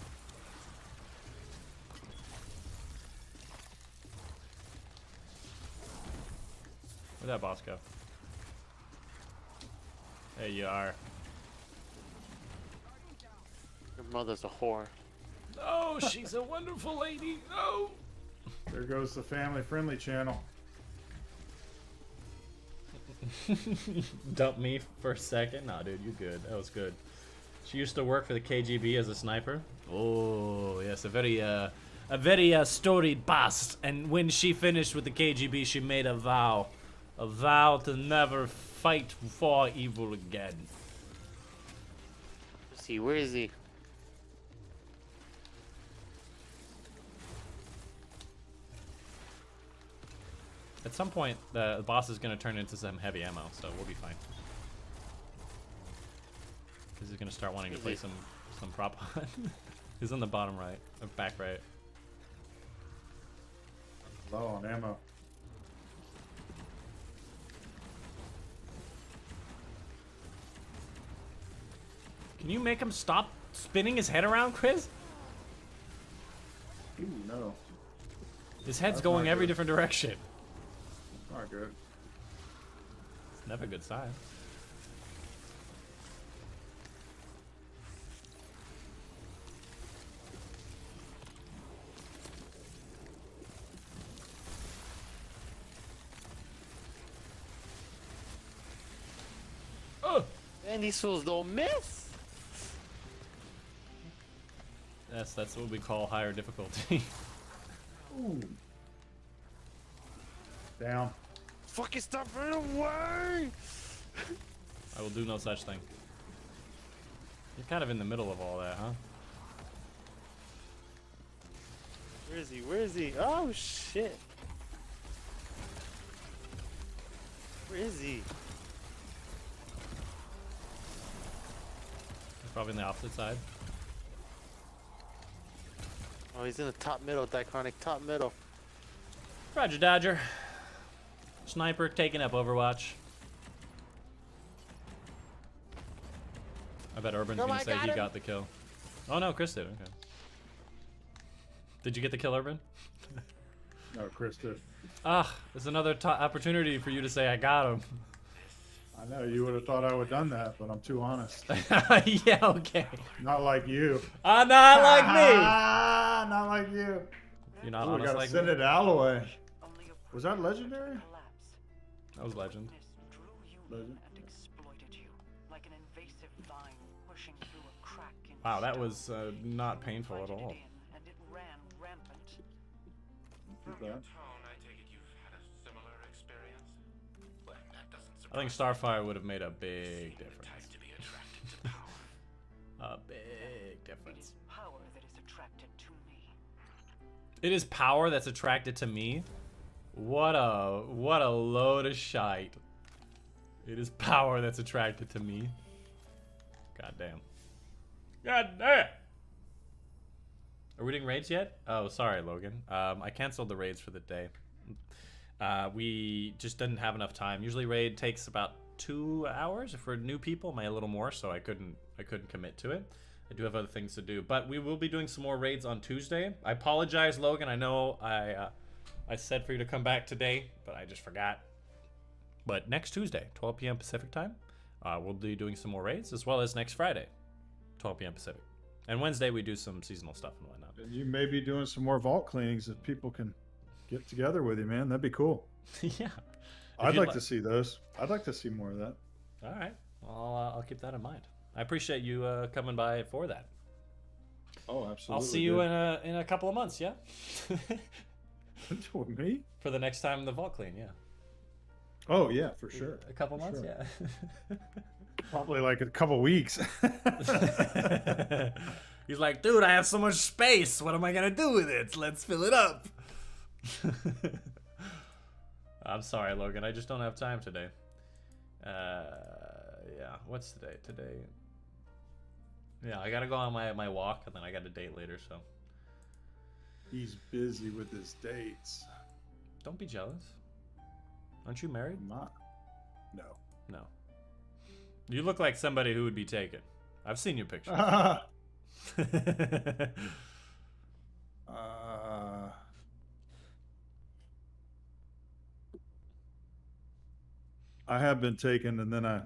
Where'd that boss go? There you are. Your mother's a whore. Oh, she's a wonderful lady. Oh. There goes the family-friendly channel. Dump me for a second? Nah, dude, you good. That was good. She used to work for the KGB as a sniper. Oh, yes, a very storied past. And when she finished with the KGB, she made a vow to never fight for evil again. Let's see, where is he? At some point, the boss is going to turn into some heavy ammo, so we'll be fine. Because he's going to start wanting to play some prop hunt. He's on the bottom right, or back right. Low on ammo. Can you make him stop spinning his head around, Chris? Ooh, no. His head's That's going not every good. different direction. Not good. It's never a good sign. Oh! And these fools don't miss. Yes, that's what we call higher difficulty. Ooh. Down. Fucking stop running away! I will do no such thing. You're kind of in the middle of all that, huh? Where is he? Where is he? Oh shit! Where is he? He's probably on the opposite side. Oh, he's in the top middle, Dychronic, top middle. Roger, Dodger. Sniper taking up Overwatch. I bet Urban's gonna say he got the kill. Oh no, Chris did. Okay. Did you get the kill, Urban? No, Chris did. Ah, there's another opportunity for you to say I got him. I know, you would have thought I would have done that, but I'm too honest. Yeah, okay. Not like you. Not like me. Not like you. You're not Ooh, we honest gotta like send me. it Alloway. Was that legendary? That was legend. Legend. Wow, that was not painful at all. I think Starfire would have made a big difference. A big difference. It is power that's attracted to me. What a load of shite. It is power that's attracted to me. God damn. God damn. Are we doing raids yet? Oh, sorry, Logan. I canceled the raids for the day. We just didn't have enough time. Usually raid takes about 2 hours. For new people, maybe a little more, so I couldn't commit to it. I do have other things to do, but we will be doing some more raids on Tuesday. I apologize, Logan. I know I said for you to come back today, but I just forgot. But next Tuesday, 12 p.m. Pacific time, we'll be doing some more raids, as well as next Friday, 12 p.m. Pacific. And Wednesday, we do some seasonal stuff and whatnot. And you may be doing some more vault cleanings if people can get together with you, man. That'd be cool. Yeah. I'd like to see those. I'd like to see more of that. All right. Well, I'll keep that in mind. I appreciate you coming by for that. Oh, absolutely. I'll see you in a couple of months, yeah? With me? For the next time in the vault clean, yeah. Oh, yeah, for sure. A couple months, sure. yeah. Probably like a couple weeks. He's like, dude, I have so much space. What am I going to do with it? Let's fill it up. I'm sorry, Logan. I just don't have time today. Yeah, what's today? Yeah, I got to go on my walk, and then I got a date later, so. He's busy with his dates. Don't be jealous. Aren't you married? I'm not. No. No. You look like somebody who would be taken. I've seen your pictures. I have been taken, and then I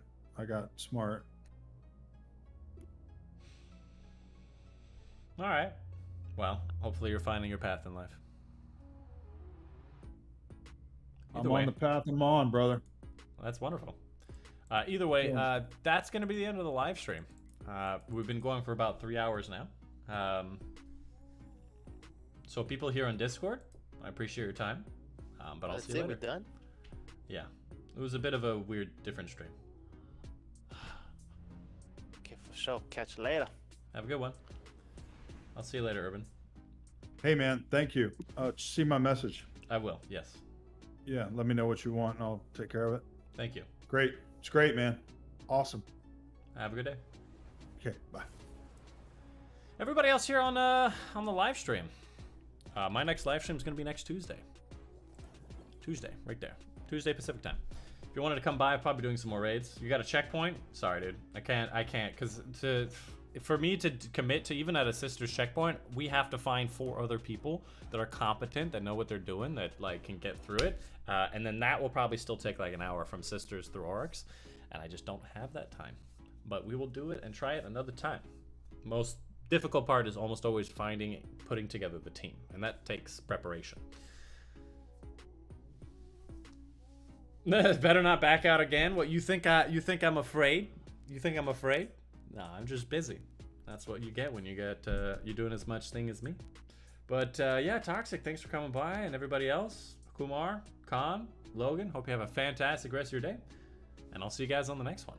got smart. All right. Well, hopefully you're finding your path in life. I'm on the path I'm on, brother. That's wonderful. Either way, that's going to be the end of the live stream. We've been going for about 3 hours now. So people here on Discord, I appreciate your time. But I'll see you later. We're done? Yeah. It was a bit of a weird, different stream. Okay, for sure. Catch you later. Have a good one. I'll see you later, Urban. Hey, man. Thank you. See my message. I will, yes. Yeah, let me know what you want, and I'll take care of it. Thank you. Great. It's great, man. Awesome. Have a good day. Okay, bye. Everybody else here on the live stream. My next live stream is going to be next Tuesday. Tuesday, right there. Tuesday Pacific time. If you wanted to come by, I'm probably doing some more raids. You got a checkpoint? Sorry, dude. I can't, because for me to commit to even at a sister's checkpoint, we have to find 4 other people that are competent, that know what they're doing, that like can get through it. And then that will probably still take like an hour from sisters through Oryx. And I just don't have that time. But we will do it and try it another time. Most difficult part is almost always putting together the team. And that takes preparation. Better not back out again. What, you think I'm afraid? You think I'm afraid? No, I'm just busy. That's what you get when you're doing as much thing as me. But yeah, Toxic, thanks for coming by, and everybody else, Kumar, Khan, Logan, hope you have a fantastic rest of your day, and I'll see you guys on the next one.